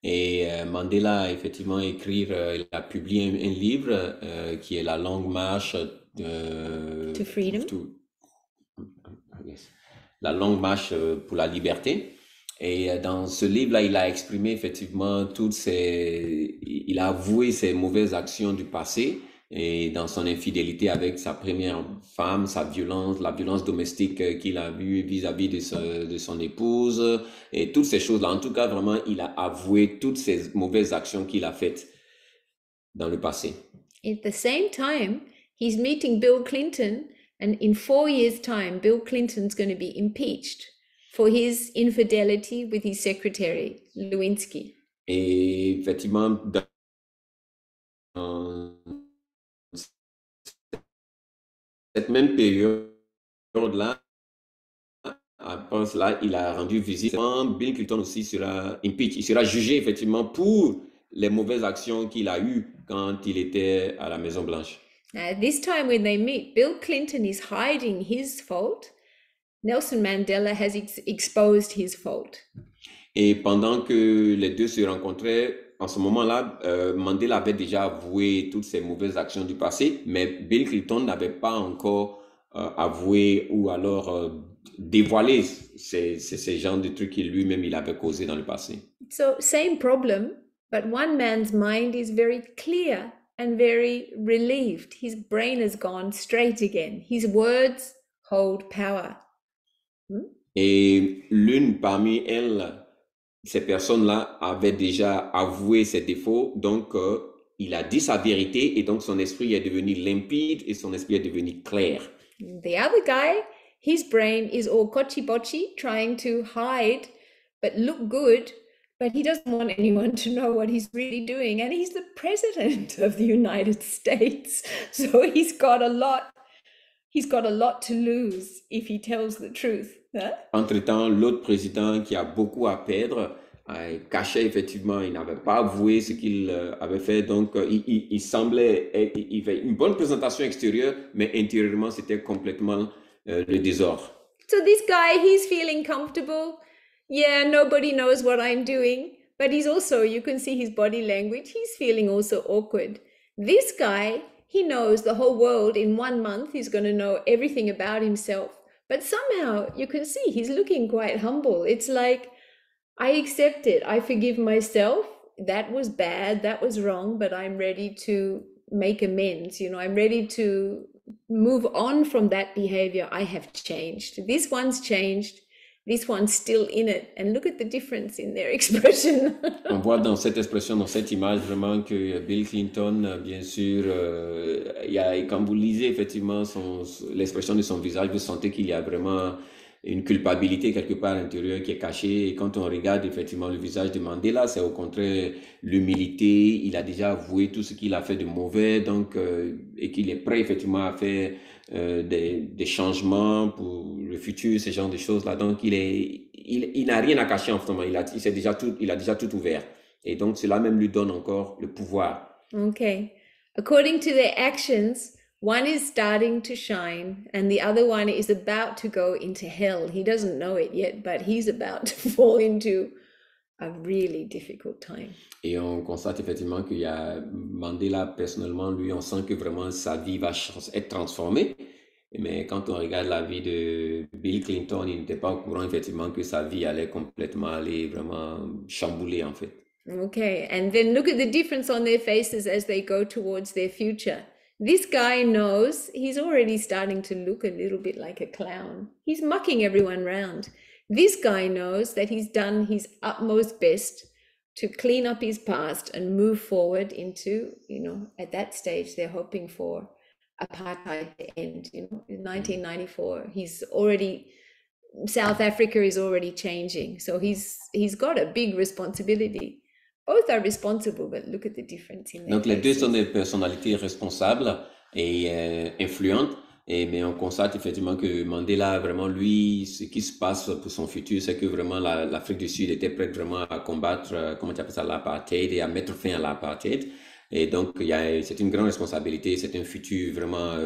Et Mandela a effectivement écrit, il a publié un livre qui est La longue marche to freedom. La longue marche pour la liberté. Et dans ce livre-là, il a exprimé effectivement il a avoué ses mauvaises actions du passé. Et dans son infidélité avec sa première femme, la violence domestique qu'il a vue vis-à-vis de son épouse, et toutes ces choses-là. En tout cas, vraiment, il a avoué toutes ces mauvaises actions qu'il a faites dans le passé. At the same time, he's meeting Bill Clinton, and in 4 years' time, Bill Clinton's going to be impeached for his infidelity with his secretary, Lewinsky. Et effectivement, cette même période-là, après cela, il a rendu visite. Bill Clinton aussi sera impeach. Il sera jugé effectivement pour les mauvaises actions qu'il a eues quand il était à la Maison Blanche. This time when they meet, Bill Clinton is hiding his fault. Nelson Mandela has exposed his fault. Et pendant que les deux se rencontraient, en ce moment-là, Mandela avait déjà avoué toutes ses mauvaises actions du passé, mais Bill Clinton n'avait pas encore avoué ou alors dévoilé ces genres de trucs qu'il lui-même il avait causé dans le passé. So same problem, but one man's mind is very clear and very relieved. His brain has gone straight again. His words hold power. Et l'une parmi elles, ces personnes-là avaient déjà avoué ses défauts, donc il a dit sa vérité et donc son esprit est devenu limpide et son esprit est devenu clair. The other guy, his brain is all kochi-bochi, trying to hide but look good, but he doesn't want anyone to know what he's really doing, and he's the president of the United States, so he's got a lot to lose if he tells the truth. Huh? Entre-temps, l'autre président qui a beaucoup à perdre cachait effectivement, il n'avait pas avoué ce qu'il avait fait, donc il semblait, il fait une bonne présentation extérieure, mais intérieurement c'était complètement le désordre. So this guy, he's feeling comfortable. Yeah, nobody knows what I'm doing, but he's also, you can see his body language, he's feeling also awkward. This guy, he knows the whole world in 1 month, he's going to know everything about himself. But somehow you can see he's looking quite humble. It's like, I accept it. I forgive myself. That was bad. That was wrong. But I'm ready to make amends. You know, I'm ready to move on from that behavior. I have changed. This one's changed. This one's still in it. And look at the difference in their expression. On voit dans cette expression, dans cette image, vraiment que Bill Clinton, bien sûr, quand vous lisez effectivement l'expression de son visage, vous sentez qu'il y a vraiment une culpabilité quelque part intérieure qui est cachée. Et quand on regarde effectivement le visage de Mandela, c'est au contraire l'humilité. Il a déjà avoué tout ce qu'il a fait de mauvais, donc, et qu'il est prêt effectivement à faire des changements pour le futur, ce genre de choses-là. Donc, il n'a rien à cacher en ce moment. Il a déjà tout ouvert. Et donc, cela même lui donne encore le pouvoir. Okay. According to their actions, one is starting to shine and the other one is about to go into hell. He doesn't know it yet, but he's about to fall into a really difficult time. Et on constate effectivement qu'il y a Mandela, personnellement, lui, on sent que vraiment sa vie va être transformée. Mais quand on regarde la vie de Bill Clinton, il n'était pas au courant effectivement que sa vie allait complètement aller vraiment chambouler en fait. Okay, and then look at the difference on their faces as they go towards their future. This guy knows he's already starting to look a little bit like a clown. He's mucking everyone round. This guy knows that he's done his utmost best to clean up his past and move forward into, you know, at that stage, they're hoping for apartheid to end, you know, in 1994. South Africa is already changing. So he's got a big responsibility. Both are responsible, but look at the difference in their Donc, les deux faces. sont des personnalités responsables et influentes. Mais on constate effectivement que Mandela, vraiment, lui, ce qui se passe pour son futur, c'est que vraiment l'Afrique du Sud était prête vraiment à combattre, comment tu appelles ça, l'apartheid et à mettre fin à l'apartheid. Et donc, c'est une grande responsabilité, c'est un futur vraiment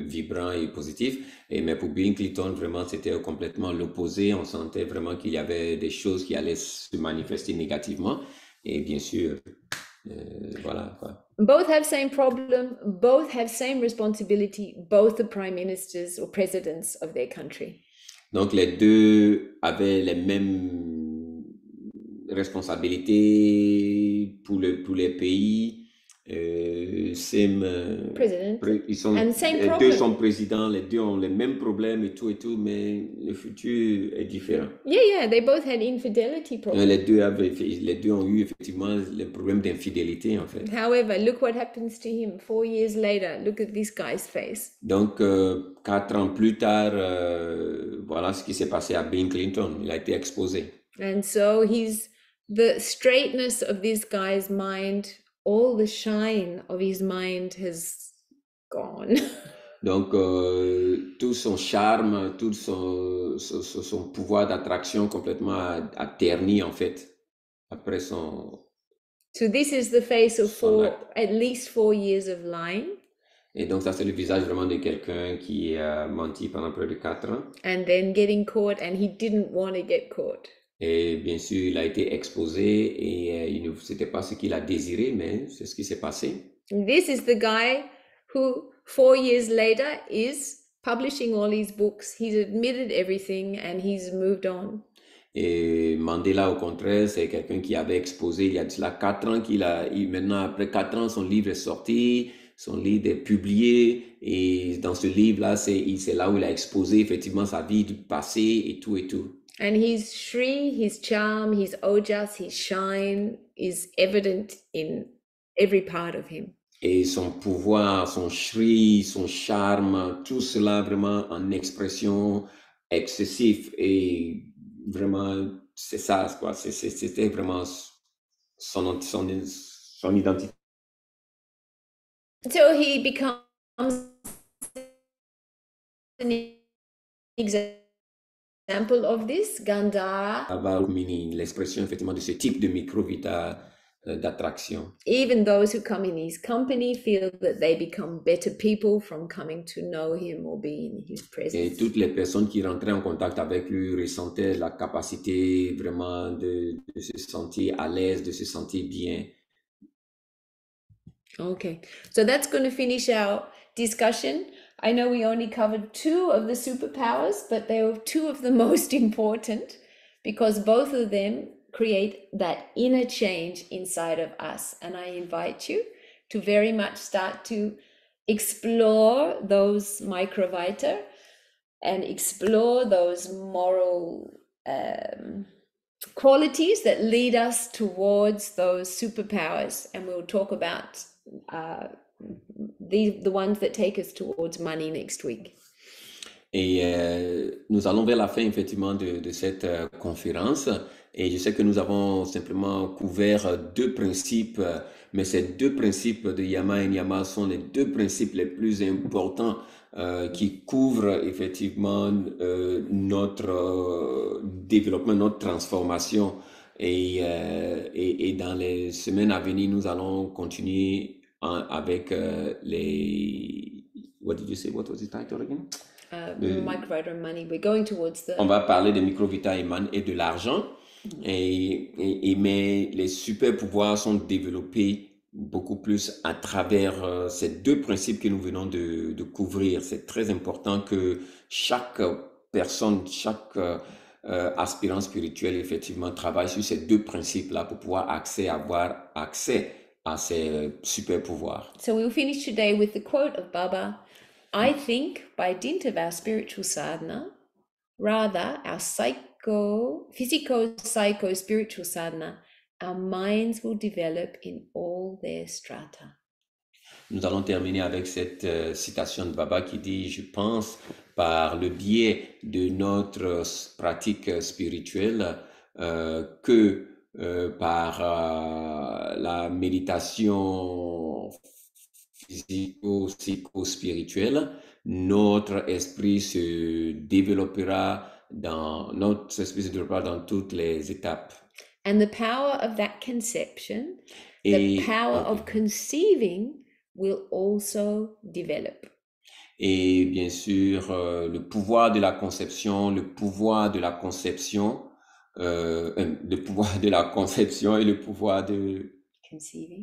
vibrant et positif. Mais pour Bill Clinton, vraiment, c'était complètement l'opposé. On sentait vraiment qu'il y avait des choses qui allaient se manifester négativement. Et bien sûr, voilà quoi. Both have same problem, both have same responsibility, both the prime ministers or presidents of their country. Donc les deux avaient les mêmes responsabilités pour les pays. President. Ils sont, And same les problem. deux sont présidents, les deux ont les mêmes problèmes et tout, mais le futur est différent. Yeah, they both had infidelity problems. Les deux ont eu effectivement les problèmes d'infidélité en fait. However, look what happens to him 4 years later. Look at this guy's face. Donc 4 ans plus tard, voilà ce qui s'est passé à Bill Clinton. Il a été exposé. And so the straightness of this guy's mind all the shine of his mind has gone. Donc, tout son charme, tout son pouvoir d'attraction complètement a terni, en fait, après son... So this is the face of at least 4 years of lying. Et donc, ça, c'est le visage vraiment de quelqu'un qui a menti pendant près de 4 ans. And then getting caught, and he didn't want to get caught. Et bien sûr, il a été exposé et c'était pas ce qu'il a désiré, mais c'est ce qui s'est passé. This is the guy who 4 years later is publishing all his books. He's admitted everything and he's moved on. Et Mandela, au contraire, c'est quelqu'un qui avait exposé il y a de cela 4 ans maintenant, après 4 ans, son livre est sorti, son livre est publié, et dans ce livre-là, c'est là où il a exposé effectivement sa vie du passé et tout et tout. And his Shri, his charm, his ojas, his shine is evident in every part of him. Et son pouvoir, son Shri, son charme, tout cela vraiment en expression excessive et vraiment, c'est ça, quoi. C'était vraiment son identité. So he becomes an example of this, Gandhara. L'expression effectivement de ce type de Microvita d'attraction. Even those who come in his company feel that they become better people from coming to know him or be in his presence. Et toutes les personnes qui rentraient en contact avec lui ressentaient la capacité vraiment de se sentir à l'aise, de se sentir bien. Okay, so that's going to finish our discussion. I know we only covered 2 of the superpowers, but they were 2 of the most important because both of them create that inner change inside of us. And I invite you to very much start to explore those Microvita and explore those moral qualities that lead us towards those superpowers. And we'll talk about the ones that take us towards money next week. Et nous allons vers la fin effectivement de cette conférence. Et je sais que nous avons simplement couvert 2 principes, mais ces 2 principes de Yama et Nyama sont les 2 principes les plus importants qui couvrent effectivement notre développement, notre transformation. Et dans les semaines à venir, nous allons continuer avec les... What did you say? What was the title again? Microvita and money. We're going towards the... On va parler de Microvita et de l'argent. Mais les super pouvoirs sont développés beaucoup plus à travers ces 2 principes que nous venons de couvrir. C'est très important que chaque personne, chaque aspirant spirituel effectivement travaille sur ces 2 principes-là pour pouvoir avoir accès à ces super pouvoirs. So we'll finish today with the quote of Baba. I think by dint of our spiritual sadhana, rather our physico-psycho-spiritual sadhana, our minds will develop in all their strata. Nous allons terminer avec cette citation de Baba qui dit, je pense, par le biais de notre pratique spirituelle, que par la méditation physico-psycho-spirituelle, notre esprit se développera dans toutes les étapes. And the power of that conception, the power of conceiving will also develop. Et bien sûr, le pouvoir de la conception, le pouvoir de la conception et le pouvoir de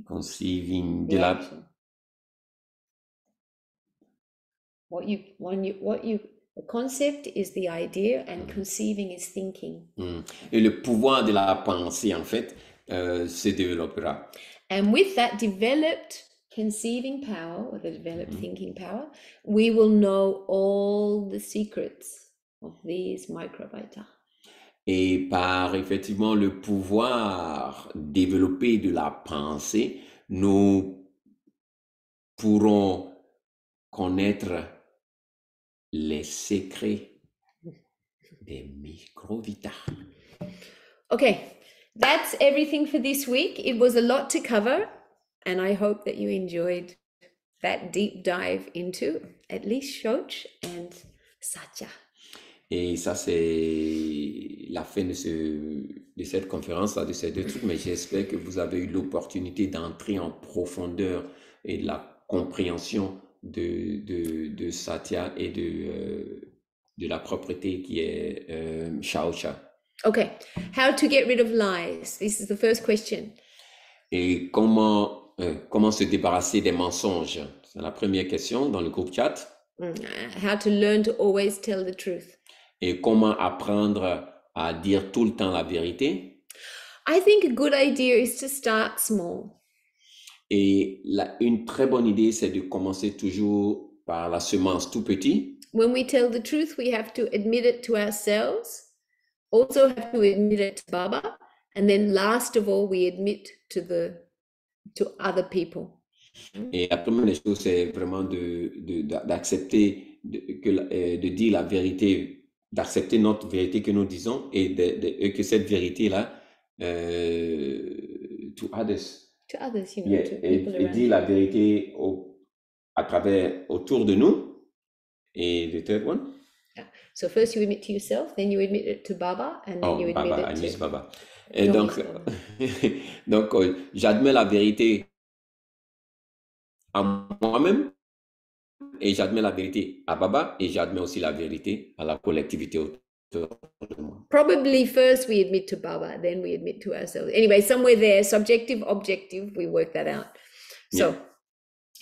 conceiving de la... The concept is the idea and conceiving is thinking. Et le pouvoir de la pensée, en fait, se développera. And with that developed conceiving power, or the developed thinking power, we will know all the secrets of these Microvita. Et par, effectivement, le pouvoir développé de la pensée, nous pourrons connaître les secrets des Microvita. Okay, that's everything for this week. It was a lot to cover. and I hope that you enjoyed that deep dive into at least Shoch and Satya. Et ça, c'est la fin de cette conférence, de ces deux trucs, mais j'espère que vous avez eu l'opportunité d'entrer en profondeur et de la compréhension de Satya et de la propreté qui est Shaocha. Okay, how to get rid of lies? This is the first question. Et comment se débarrasser des mensonges? C'est la première question dans le groupe chat. How to learn to always tell the truth. Et comment apprendre à dire tout le temps la vérité? I think a good idea is to start small. Et une très bonne idée, c'est de commencer toujours par la semence tout petit. When we tell the truth, we have to admit it to ourselves, also have to admit it to Baba, and then last of all, we admit to other people. Et la première des choses, c'est vraiment d'accepter de dire la vérité, d'accepter notre vérité que nous disons et que cette vérité-là, to others. To others, you know, Yeah, to people et around. dire la vérité à travers, autour de nous. Et the third one? Yeah. So first you admit to yourself, then you admit it to Baba, and then you admit Baba, it I miss to... Baba. Et Non, donc, miss donc j'admets la vérité à moi-même, et j'admets la vérité à Baba, et j'admets aussi la vérité à la collectivité autour de moi. Probably first we admit to Baba, then we admit to ourselves. Anyway, somewhere there, subjective, objective, we work that out. So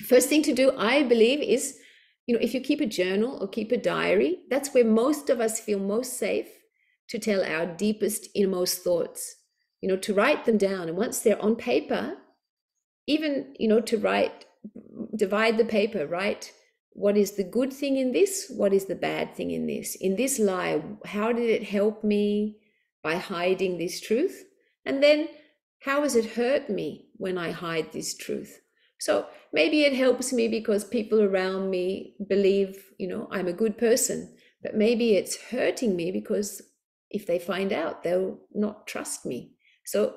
first thing to do, I believe, is, you know, if you keep a journal or keep a diary, that's where most of us feel most safe to tell our deepest, innermost thoughts, you know, to write them down. And once they're on paper, even, you know, to divide the paper, write what is the good thing in this, what is the bad thing in this lie, how did it help me by hiding this truth? And then how has it hurt me when I hide this truth? So maybe it helps me because people around me believe, you know, I'm a good person, but maybe it's hurting me because if they find out, they'll not trust me. So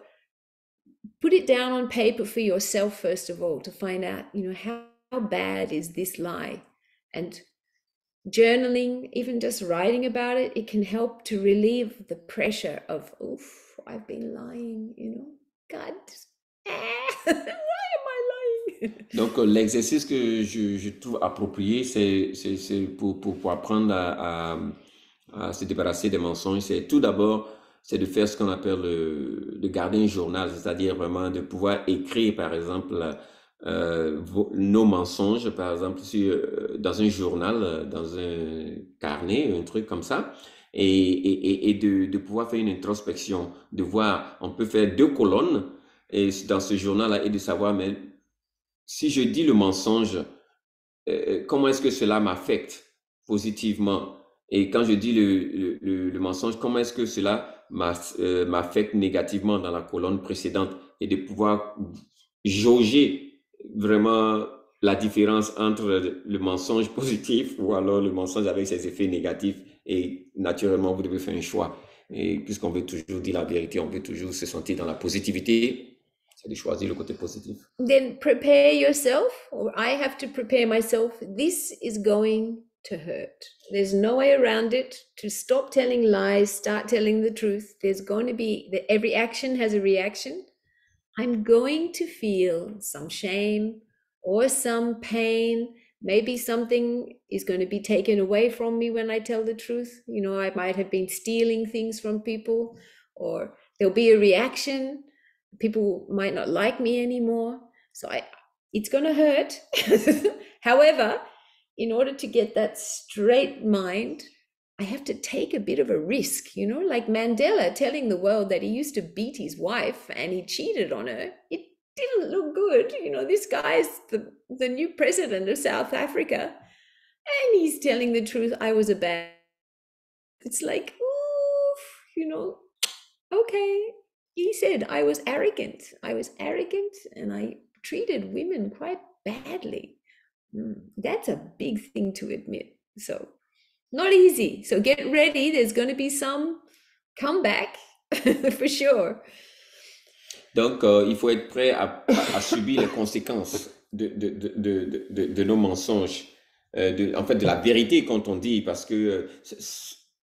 put it down on paper for yourself, first of all, to find out, you know, how bad is this lie? And journaling, even just writing about it, it can help to relieve the pressure of, oof, I've been lying, you know, God, why am I lying? Donc, l'exercice que je trouve approprié, c'est pour apprendre à se débarrasser des mensonges, c'est tout d'abord, c'est de faire ce qu'on appelle de garder un journal, c'est-à-dire vraiment de pouvoir écrire, par exemple, nos mensonges, par exemple, dans un journal, dans un carnet, un truc comme ça, et de pouvoir faire une introspection, de voir, on peut faire 2 colonnes et dans ce journal-là et de savoir, mais si je dis le mensonge, comment est-ce que cela m'affecte positivement? Et quand je dis le mensonge, comment est-ce que cela m'affecte négativement dans la colonne précédente? Et de pouvoir jauger vraiment la différence entre le mensonge positif ou alors le mensonge avec ses effets négatifs. Et naturellement, vous devez faire un choix. Et puisqu'on veut toujours dire la vérité, on veut toujours se sentir dans la positivité, c'est de choisir le côté positif. Then prepare yourself, or I have to prepare myself. This is going to hurt. There's no way around it. To stop telling lies, start telling the truth. There's going to be, every action has a reaction. I'm going to feel some shame or some pain. Maybe something is going to be taken away from me when I tell the truth. You know, I might have been stealing things from people, or there'll be a reaction. People might not like me anymore. So it's going to hurt. However, in order to get that straight mind, I have to take a bit of a risk, you know, like Mandela telling the world that he used to beat his wife and he cheated on her. It didn't look good. You know, this guy's the new president of South Africa, and he's telling the truth. I was a bad. It's like, oof, you know, okay. He said I was arrogant. I was arrogant and I treated women quite badly. That's a big thing to admit. So not easy. So get ready. There's going to be some comeback for sure. Donc, il faut être prêt à subir les conséquences de nos mensonges, en fait, de la vérité, quand on dit, parce que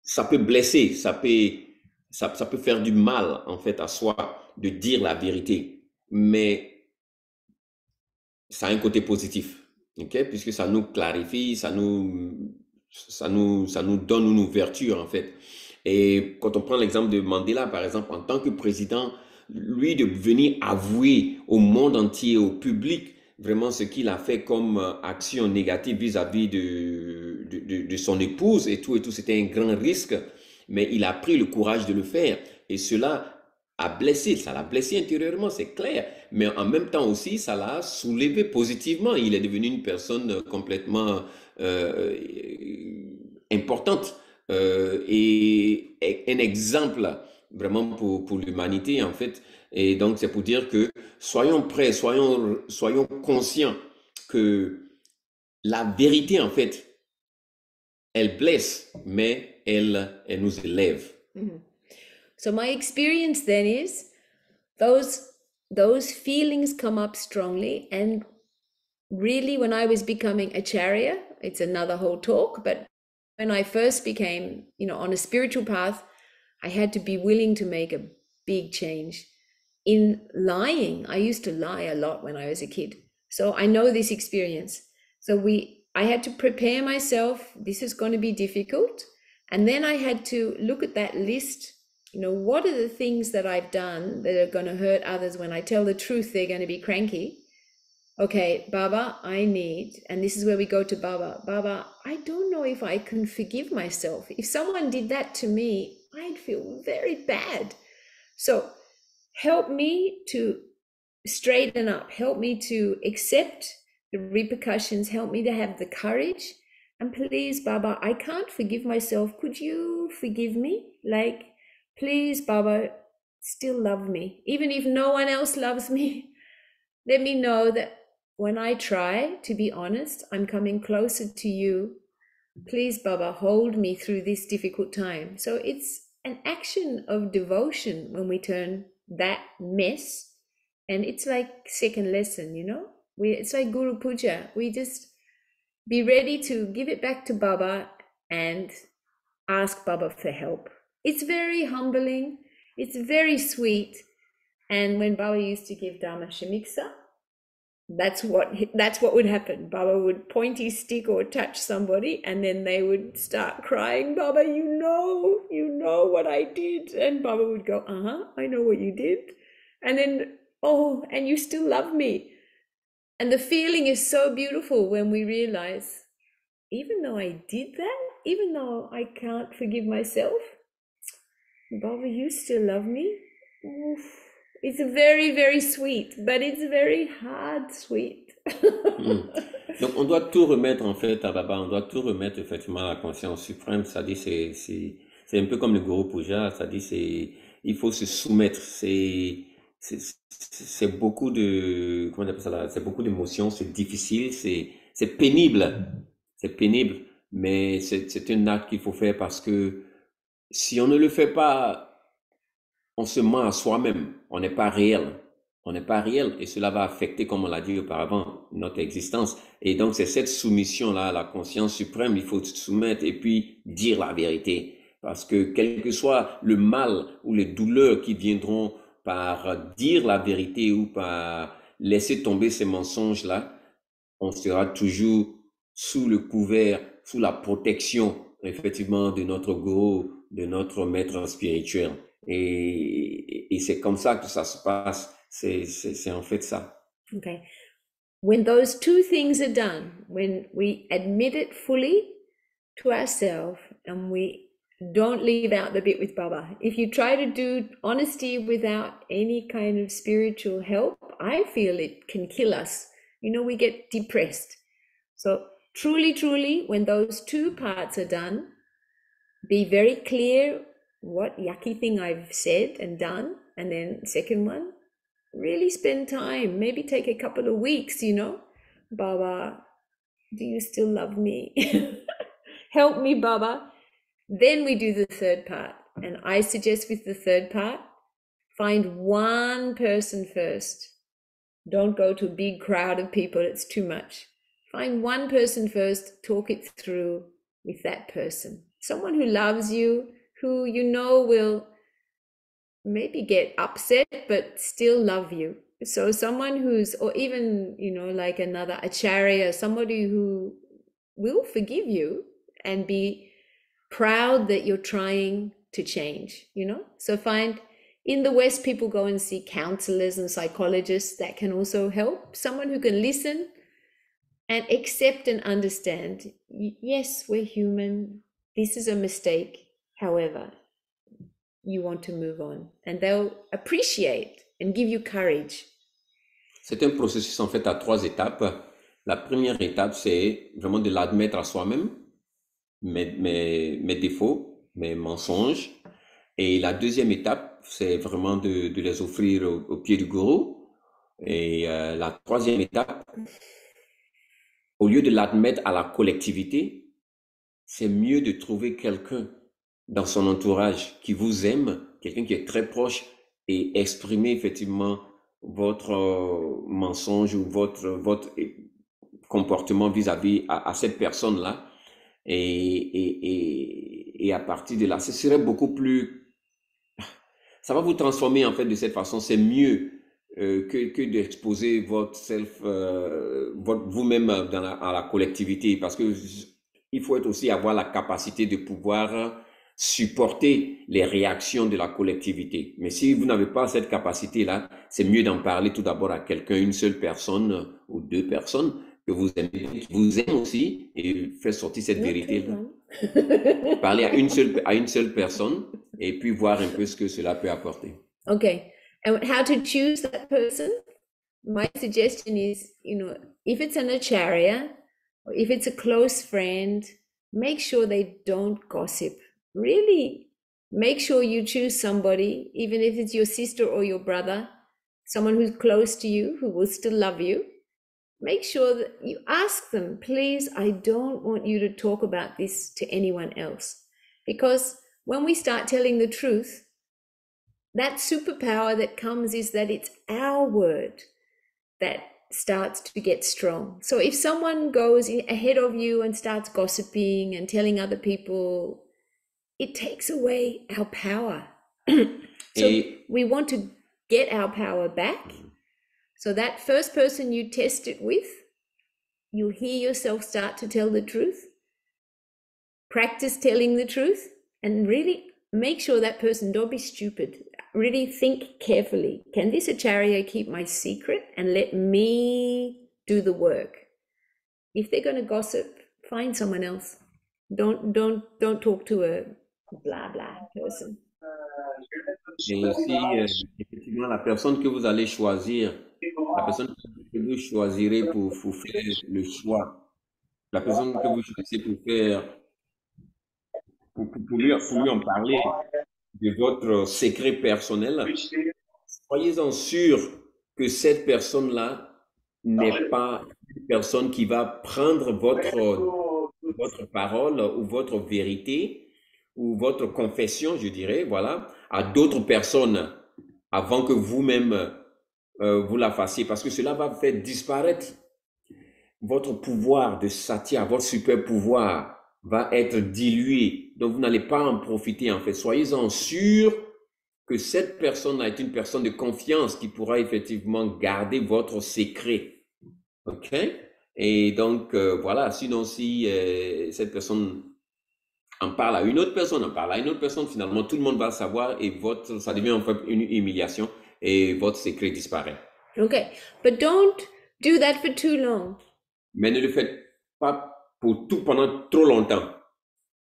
ça peut blesser, ça peut faire du mal, en fait, à soi, de dire la vérité. Mais ça a un côté positif, ok? Puisque ça nous clarifie, ça nous donne une ouverture, en fait. Et quand on prend l'exemple de Mandela, par exemple, en tant que président, lui, de venir avouer au monde entier, au public, vraiment ce qu'il a fait comme action négative vis-à-vis de son épouse et tout, c'était un grand risque, mais il a pris le courage de le faire. Et cela ça l'a blessé intérieurement, c'est clair, mais en même temps aussi, ça l'a soulevé positivement. Il est devenu une personne complètement importante et un exemple vraiment pour l'humanité, en fait. Et donc, c'est pour dire que soyons prêts, soyons conscients que la vérité, en fait, elle blesse, mais elle nous élève. Mm-hmm. So my experience then is those feelings come up strongly, and really when I was becoming a chariot, it's another whole talk, but when I first became, on a spiritual path, I had to be willing to make a big change. In lying, I used to lie a lot when I was a kid, so I know this experience. So I had to prepare myself, this is going to be difficult, and then I had to look at that list. What are the things that I've done that are going to hurt others? When I tell the truth, they're going to be cranky. Okay, Baba, I need, and this is where we go to Baba. Baba, I don't know if I can forgive myself. If someone did that to me, I'd feel very bad. So help me to straighten up. Help me to accept the repercussions. Help me to have the courage. And please, Baba, I can't forgive myself. Could you forgive me? Please, Baba, still love me. Even if no one else loves me, let me know that when I try to be honest, I'm coming closer to you. Please, Baba, hold me through this difficult time. So it's an action of devotion when we turn that mess. And it's like second lesson, it's like Guru Puja. We just be ready to give it back to Baba and ask Baba for help. It's very humbling. It's very sweet. And when Baba used to give Dharma Shemiksa, that's what would happen. Baba would point his stick or touch somebody, and then they would start crying, Baba, you know what I did. And Baba would go, I know what you did. And then, and you still love me. And the feeling is so beautiful when we realize, even though I did that, even though I can't forgive myself, Baba, you still love me. Oof. It's very, very sweet, but it's very hard sweet. Donc, on doit tout remettre en fait à Baba, on doit tout remettre effectivement à la conscience suprême. C'est-à-dire, c'est un peu comme le Guru Puja, c'est-à-dire, il faut se soumettre. C'est beaucoup de, comment on appelle ça là? C'est beaucoup d'émotions, c'est difficile, c'est pénible. C'est pénible, mais c'est un acte qu'il faut faire parce que si on ne le fait pas, on se ment à soi-même. On n'est pas réel. On n'est pas réel et cela va affecter, comme on l'a dit auparavant, notre existence. Et donc, c'est cette soumission-là à la conscience suprême. Il faut se soumettre et puis dire la vérité. Parce que quel que soit le mal ou les douleurs qui viendront par dire la vérité ou par laisser tomber ces mensonges-là, on sera toujours sous le couvert, sous la protection, effectivement, de notre gourou, de notre maître spirituel. Et c'est comme ça que ça se passe. C'est en fait ça. Okay. When those two things are done, when we admit it fully to ourselves and we don't leave out the bit with Baba. If you try to do honesty without any kind of spiritual help, I feel it can kill us. We get depressed. So truly, when those two parts are done, be very clear what yucky thing I've said and done. And then second one, really spend time, maybe take a couple of weeks, Baba, do you still love me? Help me, Baba. Then we do the third part. And I suggest with the third part, find one person first. Don't go to a big crowd of people, it's too much. Find one person first, talk it through with that person. Someone who loves you, who you know will maybe get upset, but still love you. So someone who's, or even, you know, like another acharya, somebody who will forgive you and be proud that you're trying to change, you know? So find, in the West, people go and see counselors and psychologists that can also help. Someone who can listen and accept and understand, yes, we're human. This is a mistake. However, you want to move on. And they'll appreciate and give you courage. C'est un processus en fait à 3 étapes. La première étape, c'est vraiment de l'admettre à soi-même, mes défauts, mes mensonges. Et la deuxième étape, c'est vraiment de les offrir au pied du gourou. Et la troisième étape, au lieu de l'admettre à la collectivité, c'est mieux de trouver quelqu'un dans son entourage qui vous aime, quelqu'un qui est très proche, et exprimer effectivement votre mensonge ou votre comportement vis-à-vis à cette personne-là. Et à partir de là, ce serait beaucoup plus... Ça va vous transformer en fait de cette façon. C'est mieux que d'exposer votre self, vous-même à la collectivité, parce que il faut aussi avoir la capacité de pouvoir supporter les réactions de la collectivité. Mais si vous n'avez pas cette capacité-là, c'est mieux d'en parler tout d'abord à quelqu'un, une seule personne ou 2 personnes que vous aimez, qui vous aiment aussi, et faire sortir cette vérité-là. Parler à une seule personne et puis voir un peu ce que cela peut apporter. Okay. And how to choose that person? My suggestion is, you know, if it's an acharya, or if it's a close friend, make sure they don't gossip. Really make sure you choose somebody, even if it's your sister or your brother, someone who's close to you, who will still love you. Make sure that you ask them, please, I don't want you to talk about this to anyone else. Because when we start telling the truth, that superpower that comes is that it's our word that starts to get strong. So if someone goes ahead of you and starts gossiping and telling other people, it takes away our power. So we want to get our power back. So that first person you test it with, you'll hear yourself start to tell the truth. Practice telling the truth and really make sure that person, don't be stupid. Really think carefully. Can this acharya keep my secret and let me do the work? If they're going to gossip, find someone else. Don't talk to a blah blah person. Et aussi, effectivement, la personne que vous allez choisir, la personne que vous choisirez pour faire le choix, la personne que vous choisissez pour lui en parler de votre secret personnel, soyez-en sûr que cette personne-là n'est pas une personne qui va prendre votre parole ou votre vérité ou votre confession, je dirais, voilà, à d'autres personnes avant que vous-même vous la fassiez, parce que cela va faire disparaître votre pouvoir de satya, votre super pouvoir va être dilué, donc vous n'allez pas en profiter en fait. Soyez-en sûrs que cette personne est une personne de confiance qui pourra effectivement garder votre secret, ok? Et donc voilà, sinon si cette personne en parle à une autre personne, finalement tout le monde va le savoir et ça devient en fait une humiliation et votre secret disparaît. Okay, but don't do that for too long. Mais ne le faites pas pendant trop longtemps.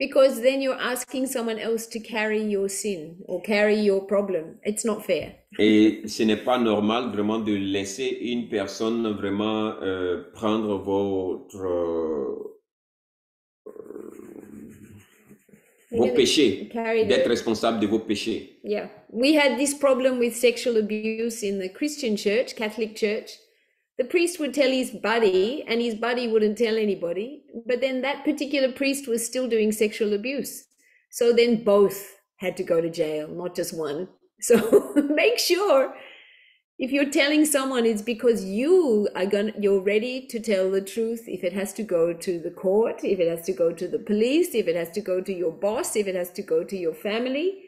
Because then you're asking someone else to carry your sin or carry your problem. It's not fair. Et ce n'est pas normal vraiment de laisser une personne vraiment prendre vos péchés, d'être responsable de vos péchés. Yeah, we had this problem with sexual abuse in the Christian church, Catholic church. The priest would tell his buddy and his buddy wouldn't tell anybody, but then that particular priest was still doing sexual abuse. So then both had to go to jail, not just one. So make sure if you're telling someone, it's because you're ready to tell the truth. If it has to go to the court, if it has to go to the police, if it has to go to your boss, if it has to go to your family,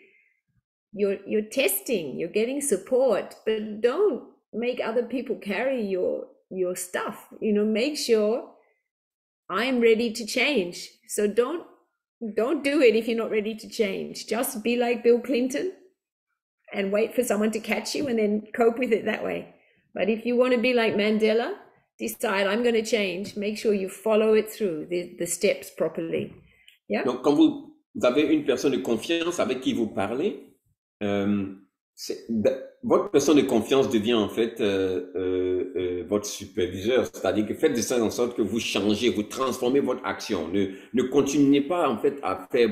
you're testing, you're getting support, but don't make other people carry your stuff. Make sure I'm ready to change. So don't do it if you're not ready to change. Just be like Bill Clinton and wait for someone to catch you and then cope with it that way. But if you want to be like Mandela, decide I'm going to change. Make sure you follow it through the steps properly. Yeah. Donc, quand vous avez une personne de confiance avec qui vous parlez, votre personne de confiance devient en fait votre superviseur, c'est-à-dire que faites de ça en sorte que vous changez, vous transformez votre action. Ne continuez pas en fait à faire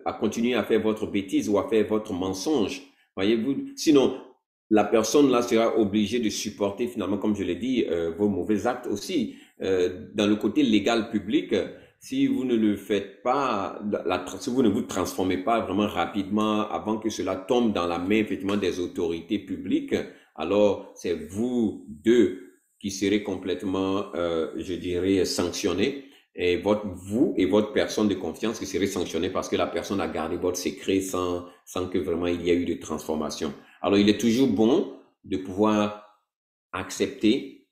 à continuer à faire votre bêtise ou à faire votre mensonge. Voyez-vous, sinon la personne là sera obligée de supporter finalement, comme je l'ai dit, vos mauvais actes aussi. Dans le côté légal public, si vous ne le faites pas, si vous ne vous transformez pas vraiment rapidement avant que cela tombe dans la main effectivement des autorités publiques, alors c'est vous deux qui serez complètement, je dirais, sanctionnés. Et vous et votre personne de confiance qui serez sanctionnés parce que la personne a gardé votre secret sans que vraiment il y ait eu de transformation. Alors, il est toujours bon de pouvoir accepter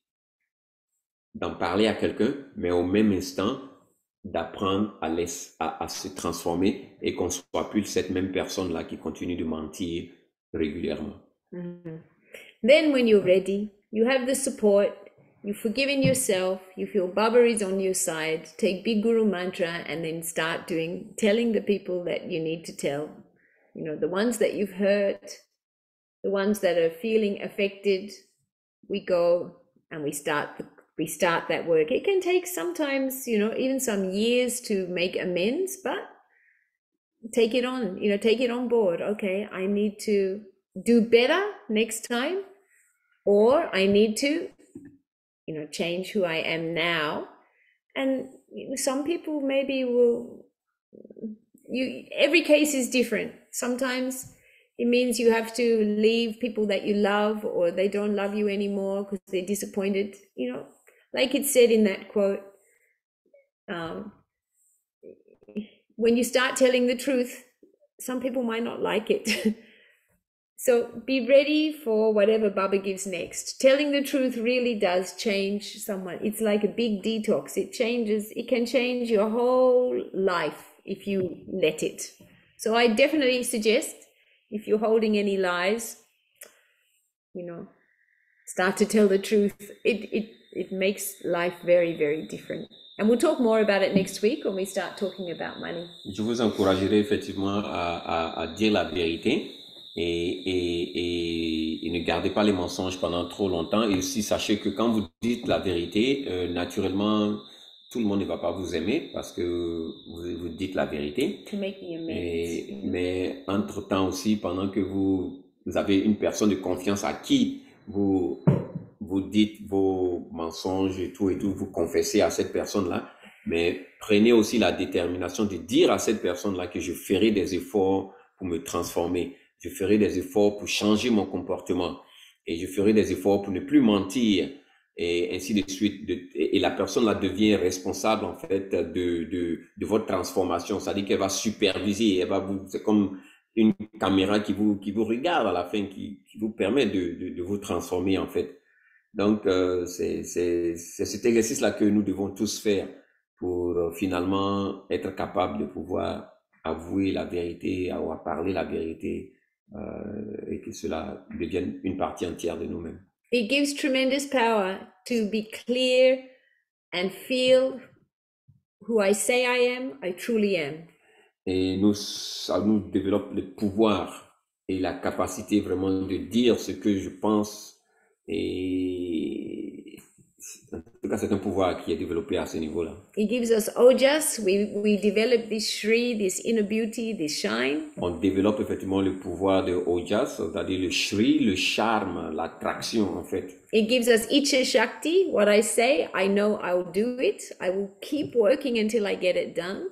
d'en parler à quelqu'un, mais au même instant, d'apprendre à se transformer et qu'on ne soit plus cette même personne-là qui continue de mentir régulièrement. Mm-hmm. Then when you're ready, you have the support, you've forgiven yourself, you feel Baba is on your side, take Big Guru Mantra and then start telling the people that you need to tell. The ones that you've hurt, the ones that are feeling affected, we go and we start that work. It can take sometimes, even some years to make amends, but take it on, take it on board. Okay, I need to do better next time, or I need to, change who I am now. And some people maybe every case is different. Sometimes it means you have to leave people that you love or they don't love you anymore because they're disappointed. Like it said in that quote, when you start telling the truth, some people might not like it. So be ready for whatever Baba gives next. Telling the truth really does change someone. It's like a big detox. It can change your whole life if you let it. So I definitely suggest, if you're holding any lies, start to tell the truth. It makes life very, very different. And we'll talk more about it next week when we start talking about money. Je vous encouragerai effectivement à dire la vérité et ne gardez pas les mensonges pendant trop longtemps. Et aussi, sachez que quand vous dites la vérité, naturellement, tout le monde ne va pas vous aimer parce que vous dites la vérité. To make the amends. Mais entre-temps aussi, pendant que vous avez une personne de confiance à qui vous dites vos mensonges et tout, vous confessez à cette personne-là, mais prenez aussi la détermination de dire à cette personne-là que je ferai des efforts pour me transformer, je ferai des efforts pour changer mon comportement et je ferai des efforts pour ne plus mentir et ainsi de suite. Et la personne-là devient responsable en fait de votre transformation, c'est-à-dire qu'elle va superviser, c'est comme une caméra qui vous regarde à la fin, qui vous permet de vous transformer en fait. Donc, c'est cet exercice-là que nous devons tous faire pour finalement être capable de pouvoir avouer la vérité, ou parler la vérité, et que cela devienne une partie entière de nous-mêmes. It gives tremendous power to be clear and feel who I say I am, I truly am. Et ça nous développe le pouvoir et la capacité vraiment de dire ce que je pense. Et en tout cas, c'est un pouvoir qui est développé à ce niveau-là. It gives us ojas. We develop this shri, this inner beauty, this shine. On développe effectivement le pouvoir de ojas, c'est-à-dire le shri, le charme, l'attraction en fait. It gives us icha shakti. What I say, I know I will do it. I will keep working until I get it done.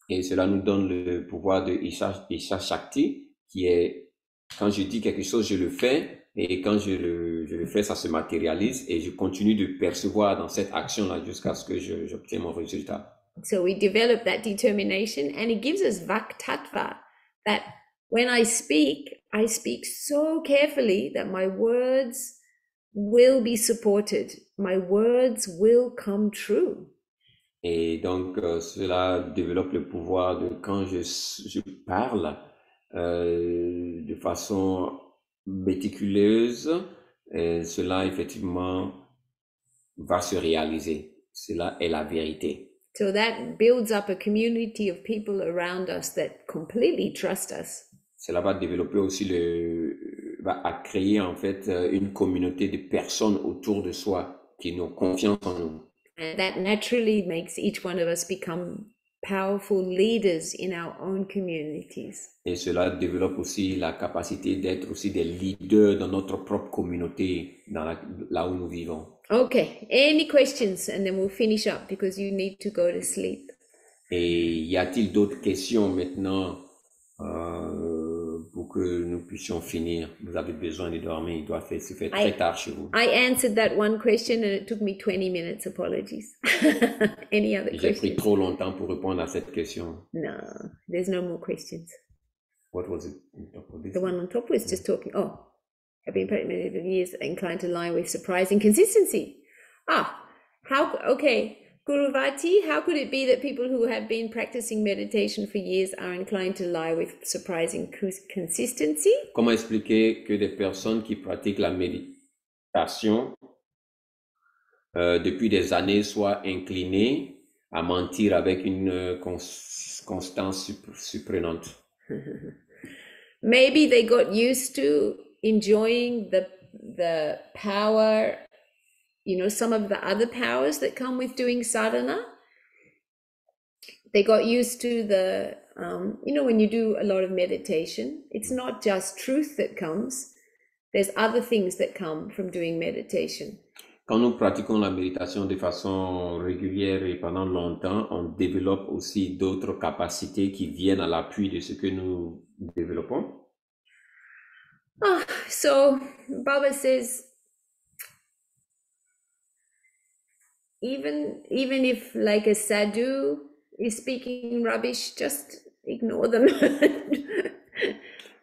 Et cela nous donne le pouvoir de isha shakti. qui est, quand je dis quelque chose, je le fais, et quand je le fais, ça se matérialise, et je continue de percevoir dans cette action-là jusqu'à ce que j'obtienne mon résultat. So we develop that determination, and it gives us vaktattva, that when I speak so carefully that my words will be supported, my words will come true. Et donc, cela développe le pouvoir de quand je parle de façon méticuleuse, cela effectivement va se réaliser. Cela est la vérité. So that builds up a community of people around us that completely trust us. Cela va développer aussi va créer en fait une communauté de personnes autour de soi qui ont confiance en nous. And that naturally makes each one of us become powerful leaders in our own communities. Et cela développe aussi la capacité d'être aussi des leaders dans notre propre communauté, là où nous vivons. Okay, any questions? And then we'll finish up because you need to go to sleep. Et y a-t-il d'autres questions maintenant pour que nous puissions finir? Vous avez besoin de dormir, se fait très tard chez vous. I answered that one question and it took me 20 minutes. Apologies. Any other questions? J'ai pris trop longtemps pour répondre à cette question. No, there's no more questions. What was it? The one on top was just talking. Oh, I've been practicing for years, inclined to lie with surprising consistency. Okay. Guruvati, how could it be that people who have been practicing meditation for years are inclined to lie with surprising consistency? Comment expliquer que des personnes qui pratiquent la méditation depuis des années soient inclinées à mentir avec une constance surprenante? Maybe they got used to enjoying the power, some of the other powers that come with doing sadhana. They got used to the, when you do a lot of meditation, it's not just truth that comes. There's other things that come from doing meditation. Quand nous pratiquons la méditation de façon régulière et pendant longtemps, on développe aussi d'autres capacités qui viennent à l'appui de ce que nous développons. So Baba says, even if like a sadhu is speaking rubbish, just ignore them.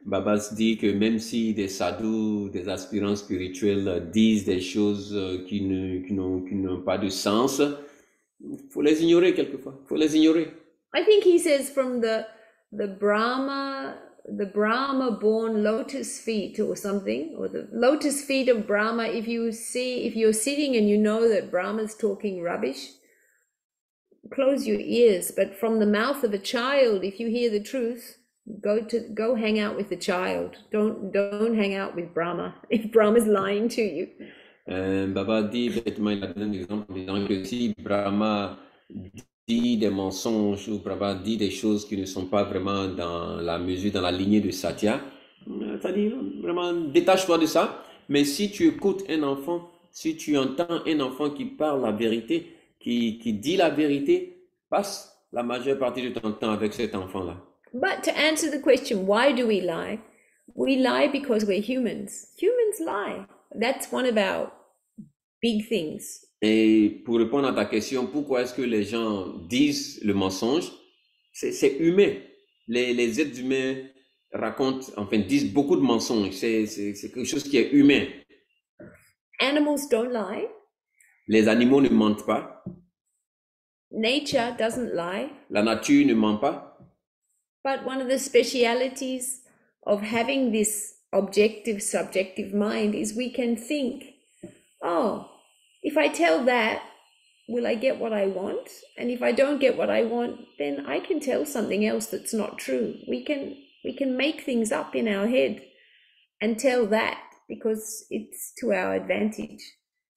Baba se dit que même si des sadhus, des aspirants spirituels disent des choses qui n'ont pas de sens, faut les ignorer quelquefois. Faut les ignorer. I think he says from the Brahma born lotus feet or something, or the lotus feet of Brahma. If you're sitting and you know that Brahma's talking rubbish, close your ears. But from the mouth of a child, if you hear the truth, go hang out with the child. Don't hang out with Brahma if Brahma's lying to you. Baba dit, effectivement, il a donné un exemple en disant que si Brahma dit des mensonges ou Brahma dit des choses qui ne sont pas vraiment dans la mesure, dans la lignée de Satya, c'est-à-dire vraiment détache-toi de ça. Mais si tu écoutes un enfant, si tu entends un enfant qui parle la vérité, qui dit la vérité, passe la majeure partie de ton temps avec cet enfant-là. But to answer the question, why do we lie? We lie because we're humans. Humans lie. That's one of our big things. Et pour répondre à ta question, pourquoi est-ce que les gens disent le mensonge? C'est humain. Les êtres humains disent beaucoup de mensonges. C'est quelque chose qui est humain. Animals don't lie. Les animaux ne mentent pas. Nature doesn't lie. La nature ne ment pas. But one of the specialities of having this objective, subjective mind is we can think, if I tell that, will I get what I want? And if I don't get what I want, then I can tell something else that's not true. We can make things up in our head and tell that because it's to our advantage.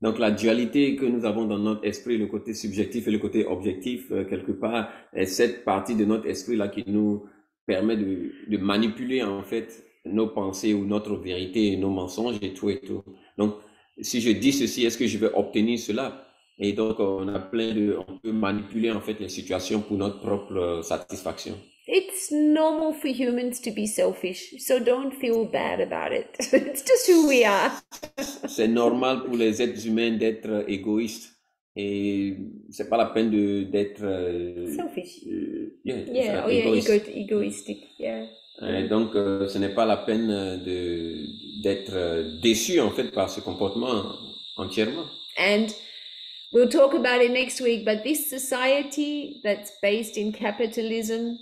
Donc la dualité que nous avons dans notre esprit, le côté subjectif et le côté objectif, quelque part, est cette partie de notre esprit-là qui nous permet de manipuler en fait nos pensées ou notre vérité et nos mensonges et tout et tout. Donc, si je dis ceci, est-ce que je vais obtenir cela? Et donc, on peut manipuler en fait les situations pour notre propre satisfaction. it's normal for humans to be selfish, so don't feel bad about it. It's just who we are. C'est normal pour les êtres humains d'être égoïstes. Et c'est pas la peine d'être selfish. Égoïstic. Yeah. Donc, ce n'est pas la peine d'être déçu en fait par ce comportement entièrement. And we'll talk about it next week, but this society that's based in capitalism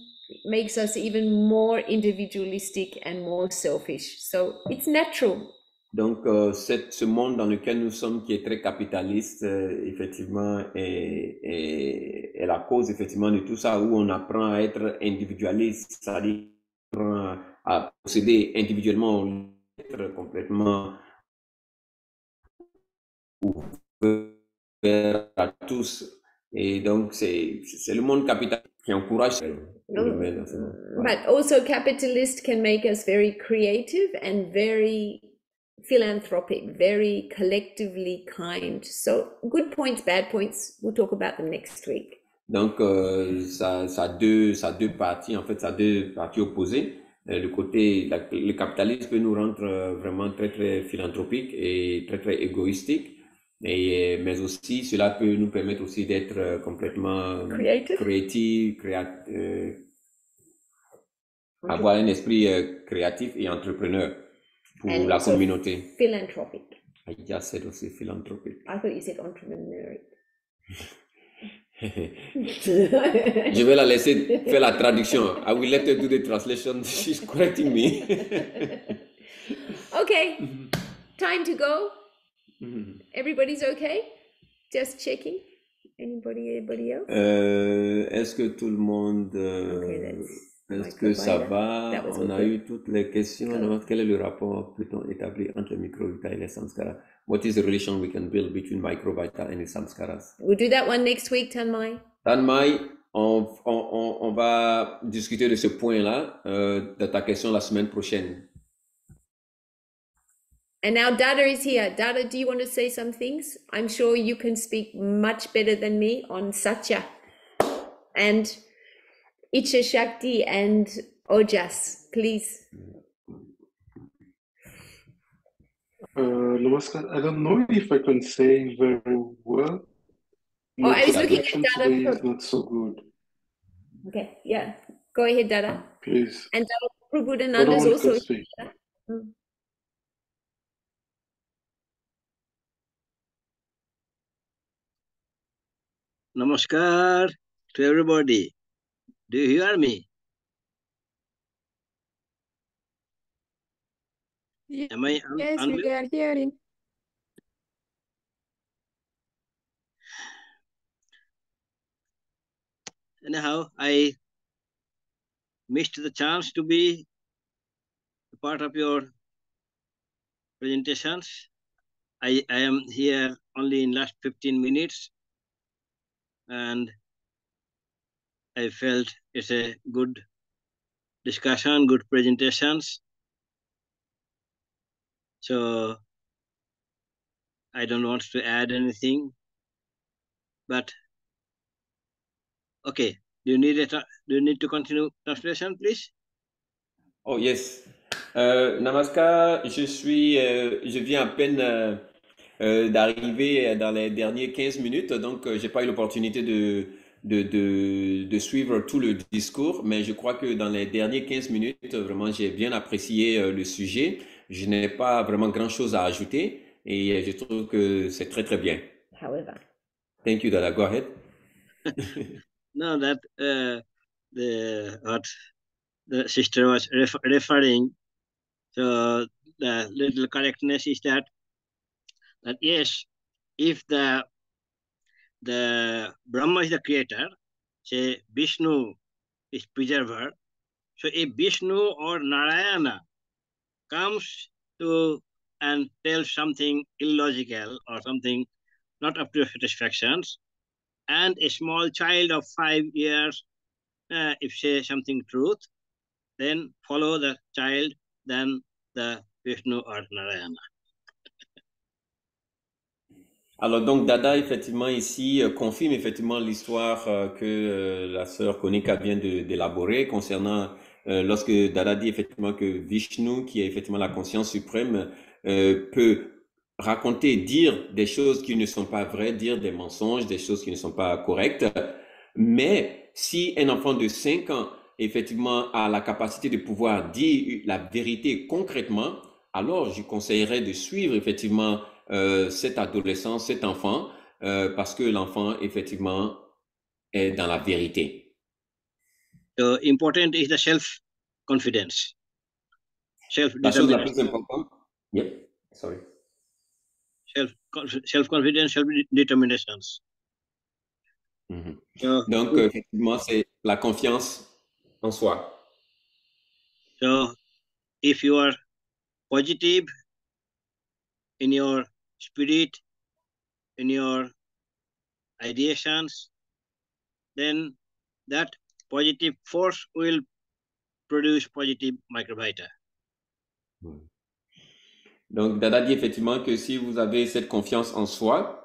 makes us even more individualistic and more selfish. So it's natural. Donc, ce monde dans lequel nous sommes, qui est très capitaliste, effectivement, est la cause, effectivement, de tout ça, où on apprend à être individualiste, c'est-à-dire à posséder individuellement, être complètement ouvert à tous. Et donc, c'est le monde capitaliste qui encourage. But also, capitalists can make us very creative and very philanthropic, very collectively kind. So, good points, bad points, we'll talk about them next week. Donc, ça a deux parties, en fait, ça a deux parties opposées. Le côté, le capitalisme peut nous rendre vraiment très, très philanthropiques et très, très égoïstiques. Mais aussi, cela peut nous permettre aussi d'être complètement créatifs, avoir un esprit créatif et entrepreneur pour la communauté. Philanthropic. I just said aussi philanthropic. I thought you said entrepreneur. Je vais la laisser faire la traduction. I will let her do the translation. She's correcting me. Okay, time to go. Everybody's okay? Just checking. Anybody else? Est-ce que tout le monde... est-ce que ça va? On a eu toutes les questions. Quel est le rapport peut-on établir entre le Microvita et les samskaras? What is the relation we can build between Microvita and the samskaras? We'll do that one next week, Tanmai. Tanmai, on va discuter de ce point-là, de ta question la semaine prochaine. And now Dada is here. Dada, do you want to say some things? I'm sure you can speak much better than me on Satya and Icha Shakti and Ojas, please. Namaskar. I don't know if I can say very well. I was looking at Dada. Today is not so good. Okay, yeah. Go ahead, Dada. Please. And Dada Prabhudananda is also here. Namaskar to everybody. Do you hear me? Yes, we are hearing. Anyhow, I missed the chance to be a part of your presentations. I am here only in last 15 minutes. And I felt it's a good discussion, good presentations. So I don't want to add anything, but okay. Do you need to continue translation, please? Oh yes. Namaskar, je viens à peine d'arriver dans les derniers 15 minutes, donc j'ai pas eu l'opportunité de suivre tout le discours, mais je crois que dans les derniers 15 minutes, vraiment, j'ai bien apprécié le sujet. Je n'ai pas vraiment grand-chose à ajouter et je trouve que c'est très, très bien. However. Thank you, Dada. Go ahead. No, that what the sister was referring, so the little correctness is that yes, if the Brahma is the creator, say Vishnu is preserver, so if Vishnu or Narayana comes to and tells something illogical or something not up to your satisfactions, and a small child of 5 years, if say something truth, then follow the child, then the Vishnu or Narayana. Alors donc Dada effectivement ici confirme effectivement l'histoire que la sœur Kanika vient d'élaborer concernant lorsque Dada dit effectivement que Vishnu, qui est effectivement la conscience suprême, peut raconter, dire des choses qui ne sont pas vraies, dire des mensonges, des choses qui ne sont pas correctes. Mais si un enfant de 5 ans effectivement a la capacité de pouvoir dire la vérité concrètement, alors je conseillerais de suivre effectivement cet adolescent, cet enfant, parce que l'enfant, effectivement, est dans la vérité. So important is the self-confidence, La chose la self-determination. plus importante, yep, sorry. Self-confidence, self-determinations. Donc, effectivement, c'est la confiance en soi. So, if you are positive in your spirit, in your ideations, then that positive force will produce positive microvita. Donc, Dada dit effectivement que si vous avez cette confiance en soi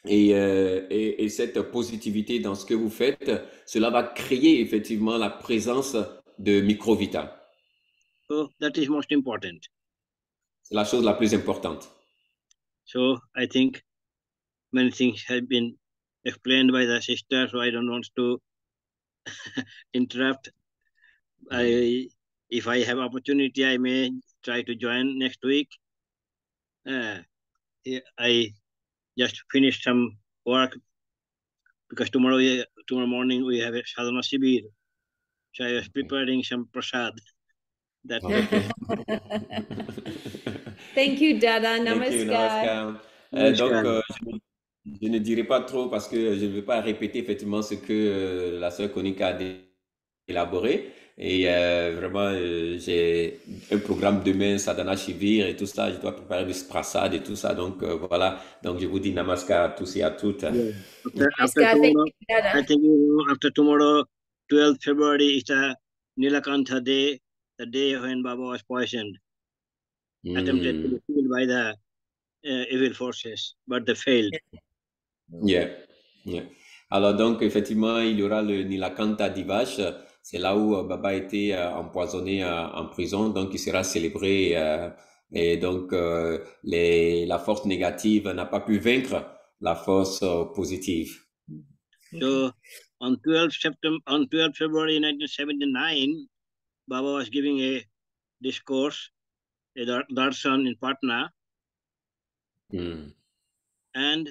et cette positivité dans ce que vous faites, cela va créer effectivement la présence de Microvita. So, that is most important. C'est la chose la plus importante. So, I think many things have been explained by the sister, so I don't want to interrupt. If I have opportunity, I may try to join next week. I just finished some work because tomorrow morning we have a sadhana shibir. So I was preparing some prasad. That Thank you, Dada. Thank you, Namaskar. Donc, je ne dirai pas trop parce que je ne veux pas répéter effectivement ce que la sœur Kanika a élaboré. Et vraiment, j'ai un programme demain, Sadhana Shivir et tout ça. Je dois préparer du prasad et tout ça. Donc, voilà. Donc, je vous dis namaskar à tous et à toutes. After tomorrow, 12th February is the Nilakantha Day, the day when Baba was poisoned, attempted to be killed by the evil forces, but they failed. Yeah. Alors donc, effectivement, il y aura le Nilakantha Divash. C'est là où Baba a été empoisonné en prison. Donc, il sera célébré. Et donc, la force négative n'a pas pu vaincre la force positive. So, on 12 February 1979, Baba was giving a discourse, a darshan in Patna. And,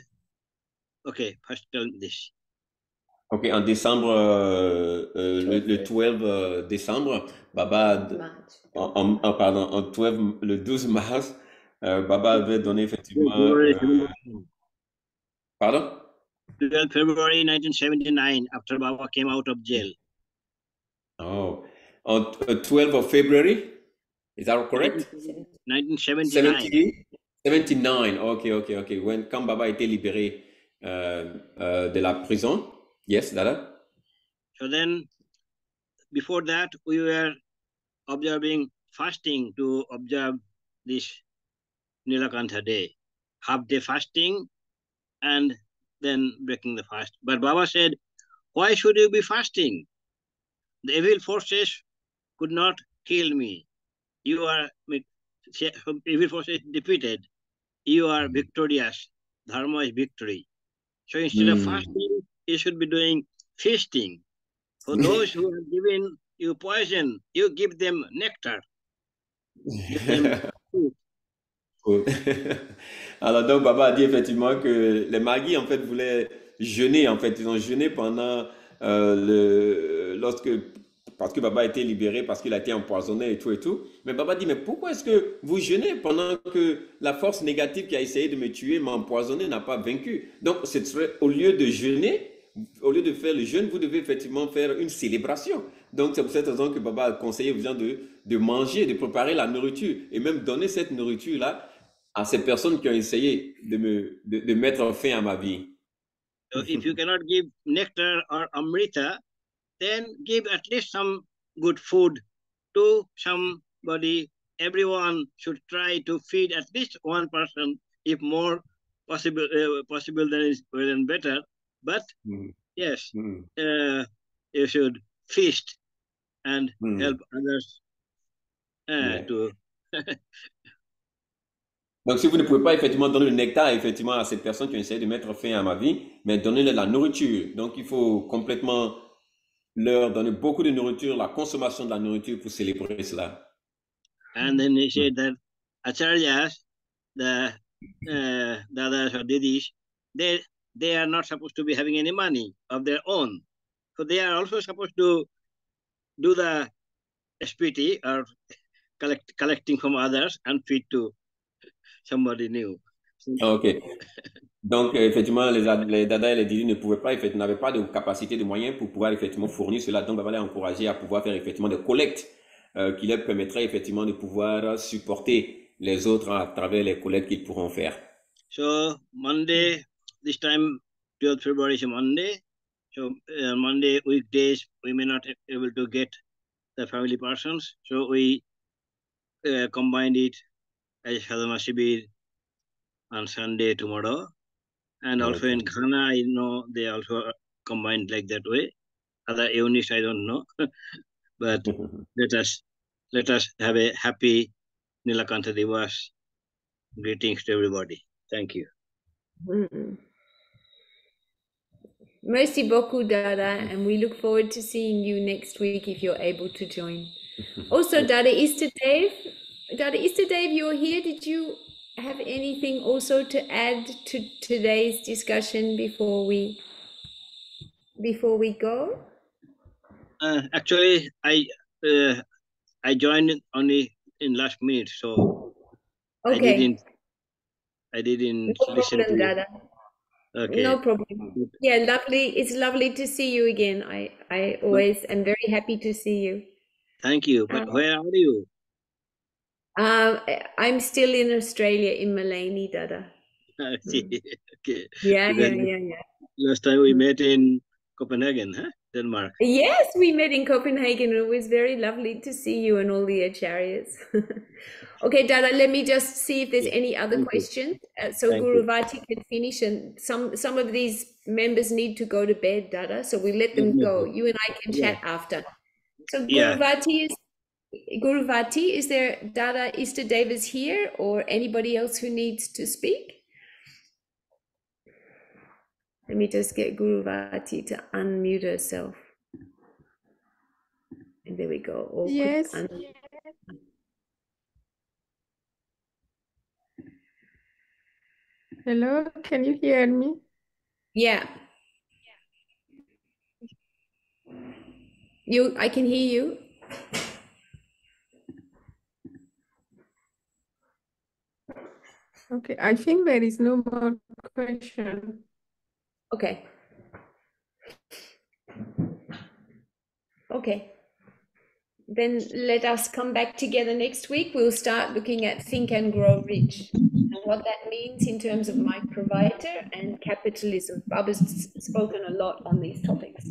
okay, first tell me this. Ok, en décembre, le 12 décembre, Baba, le 12 mars, Baba avait donné effectivement... pardon? 12 February 1979, after Baba came out of jail. Oh, on 12 of February, is that correct? 1979. 79, ok. Quand Baba a été libéré de la prison. Yes, Dada. So then, before that, we were observing fasting to observe this Nilakantha Day. Half-day fasting and then breaking the fast. But Baba said, why should you be fasting? The evil forces could not kill me. You are evil forces defeated. You are victorious. Dharma is victory. So instead of fasting, you should be doing feasting. For those who have given you poison, you give them nectar. Give them food. Alors donc Baba a dit effectivement que les Magis en fait voulaient jeûner, en fait ils ont jeûné pendant parce que Baba a été libéré, parce qu'il a été empoisonné et tout. Mais Baba dit, mais pourquoi est-ce que vous jeûnez pendant que la force négative qui a essayé de me tuer, m'a empoisonné, n'a pas vaincu? Donc, au lieu de jeûner, au lieu de faire le jeûne, vous devez effectivement faire une célébration. Donc, c'est pour cette raison que Baba a conseillé aux gens de manger, de préparer la nourriture et même donner cette nourriture-là à ces personnes qui ont essayé de mettre fin à ma vie. So if you cannot give nectar or amrita, then give at least some good food to somebody. Everyone should try to feed at least one person. If more, possible then is well and better. But yes, you should feast and help others to. Donc, si vous ne pouvez pas effectivement donner le nectar effectivement à cette personne qui essaie de mettre fin à ma vie, mais donnez-leur la nourriture. Donc, il faut complètement leur donner beaucoup de nourriture, la consommation de la nourriture pour célébrer cela. And then he said that acharyas, the dadas or didis, they are not supposed to be having any money of their own. So they are also supposed to do the SPT or collecting from others and feed to somebody new. OK. Donc, effectivement, les dadas et les didis ne pouvaient pas, n'avaient pas de capacité, de moyens pour pouvoir effectivement fournir cela. Donc, on va les encourager à pouvoir faire effectivement des collectes qui leur permettraient effectivement de pouvoir supporter les autres à travers les collectes qu'ils pourront faire. So, Monday, this time, 12th February is Monday. So, Monday weekdays, we may not be able to get the family persons. So, we combined it as Sadhana Shibir on Sunday tomorrow. And also in Ghana, I know they also combined like that way. Other units, I don't know. But let us have a happy Nilakanta Divas. Greetings to everybody. Thank you. Merci beaucoup, Dada, and we look forward to seeing you next week if you're able to join. Also, Dada Easter Dave, you're here. Did you have anything also to add to today's discussion before we go? Actually, I joined only in last minute, so okay. I didn't no listen problem, to Dada. Okay. No problem. Yeah, lovely. It's lovely to see you again. I always am very happy to see you. Thank you. But where are you? I'm still in Australia, in Malini, Dada. Okay. Yeah. Last time we met in Copenhagen, huh? Denmark. Yes, we met in Copenhagen. It was very lovely to see you and all the Acharyas. Okay, Dada, let me just see if there's any other questions. So Guru Vati can finish, and some of these members need to go to bed, Dada, so we let them go. You and I can chat after. So Guru Vati, is there Dada Easter Davis here or anybody else who needs to speak? Let me just get Guru Vati to unmute herself. And there we go. Or yes. Hello, can you hear me? Yeah. I can hear you. Okay, I think there is no more question. Okay. Okay. Then let us come back together next week. We'll start looking at Think and Grow Rich and what that means in terms of Microvita and capitalism. Baba's spoken a lot on these topics.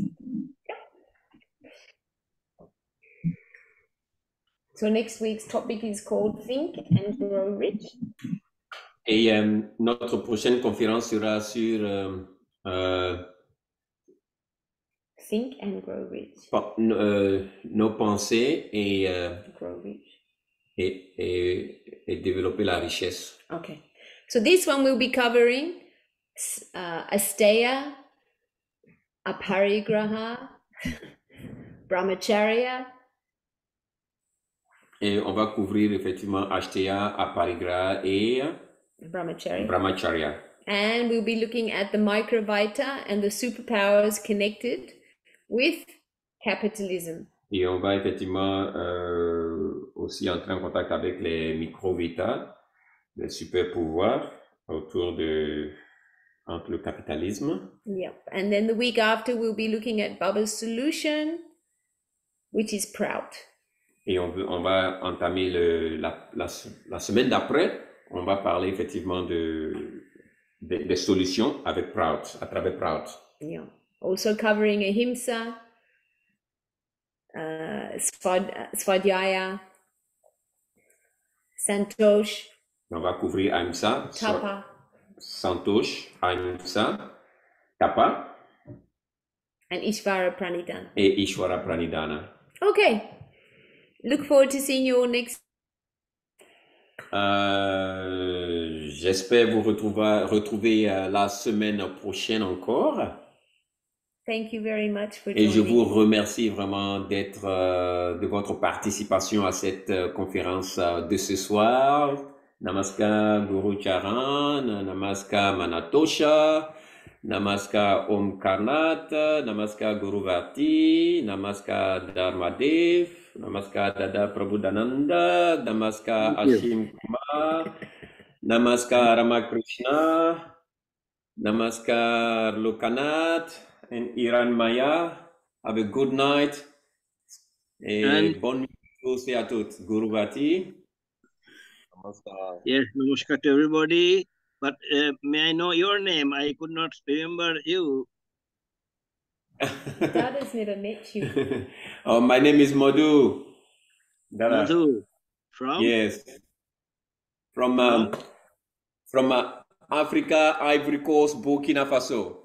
So next week's topic is called Think and Grow Rich. Et notre prochaine conférence sera sur Think and Grow Rich. Nos pensées et, grow rich. Et développer la richesse. Okay. So this one will be covering Asteya, Aparigraha, Brahmacharya. Et on va couvrir effectivement Asteya, Aparigraha et Brahmacharya. And we'll be looking at the Microvita and the superpowers connected with capitalism. Et on va effectivement aussi entrer en contact avec les Microvita, les superpouvoirs entre le capitalisme. Yep. And then the week after, we'll be looking at Baba's solution, which is proud. Et on va entamer la semaine d'après, on va parler effectivement des solutions avec Proud, à travers Proud. Yeah. Also covering Ahimsa, Svadhyaya, Santosh. On va couvrir Ahimsa, Tapa. Santosh, Ahimsa, Tapa, and Ishvara Pranidhana. et Ishvara Pranidhana. Okay. Look forward to seeing you all next. J'espère vous retrouver la semaine prochaine encore. Thank you very much for Et je joining. vous remercie vraiment de votre participation à cette conférence de ce soir. Namaskar Guru Charan, Namaskar Manatosha, Namaskar Om Karnat, Namaskar Guru Vati, Namaskar Dharmadev, Namaskar Dada Prabhudananda, Namaskar Ashim Kumar, Namaskar Ramakrishna, Namaskar Lokanath and Iran Maya. Have a good night. Et bonne nuit aussi à toutes. Guru Vati. Namaskar. Yes, namaskar to everybody. But may I know your name? I could not remember you. Dada's never met you. Oh, my name is Madhu. Dada. Madhu. From? Yes. From Africa, Ivory Coast, Burkina Faso.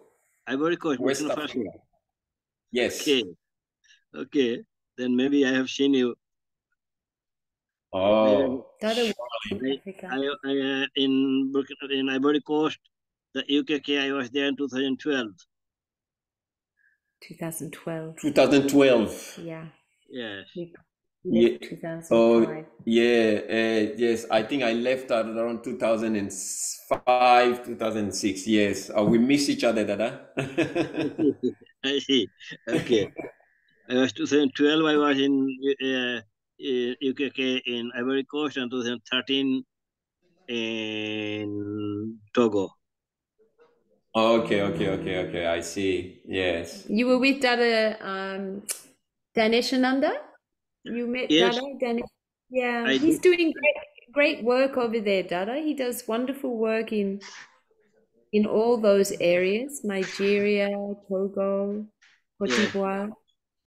Ivory Coast, West Burkina Africa. Faso. Yes. Okay. Okay. Then maybe I have seen you. Oh. Dada was in I, Africa. in Ivory Coast, the UKK, I was there in 2012. 2012. 2012. Yeah. Yes. We left 2005. Yes. I think I left around 2005, 2006. Yes. We miss each other, Dada. I see. Okay. I was 2012. I was in UKK in Ivory Coast, and 2013 in Togo. Okay. I see. Yes. You were with Dada Daneshananda? You met Yes. Dada? Yeah, I he's did. doing great work over there, Dada. He does wonderful work in all those areas, Nigeria, Togo, Cote Yes. d'Ivoire.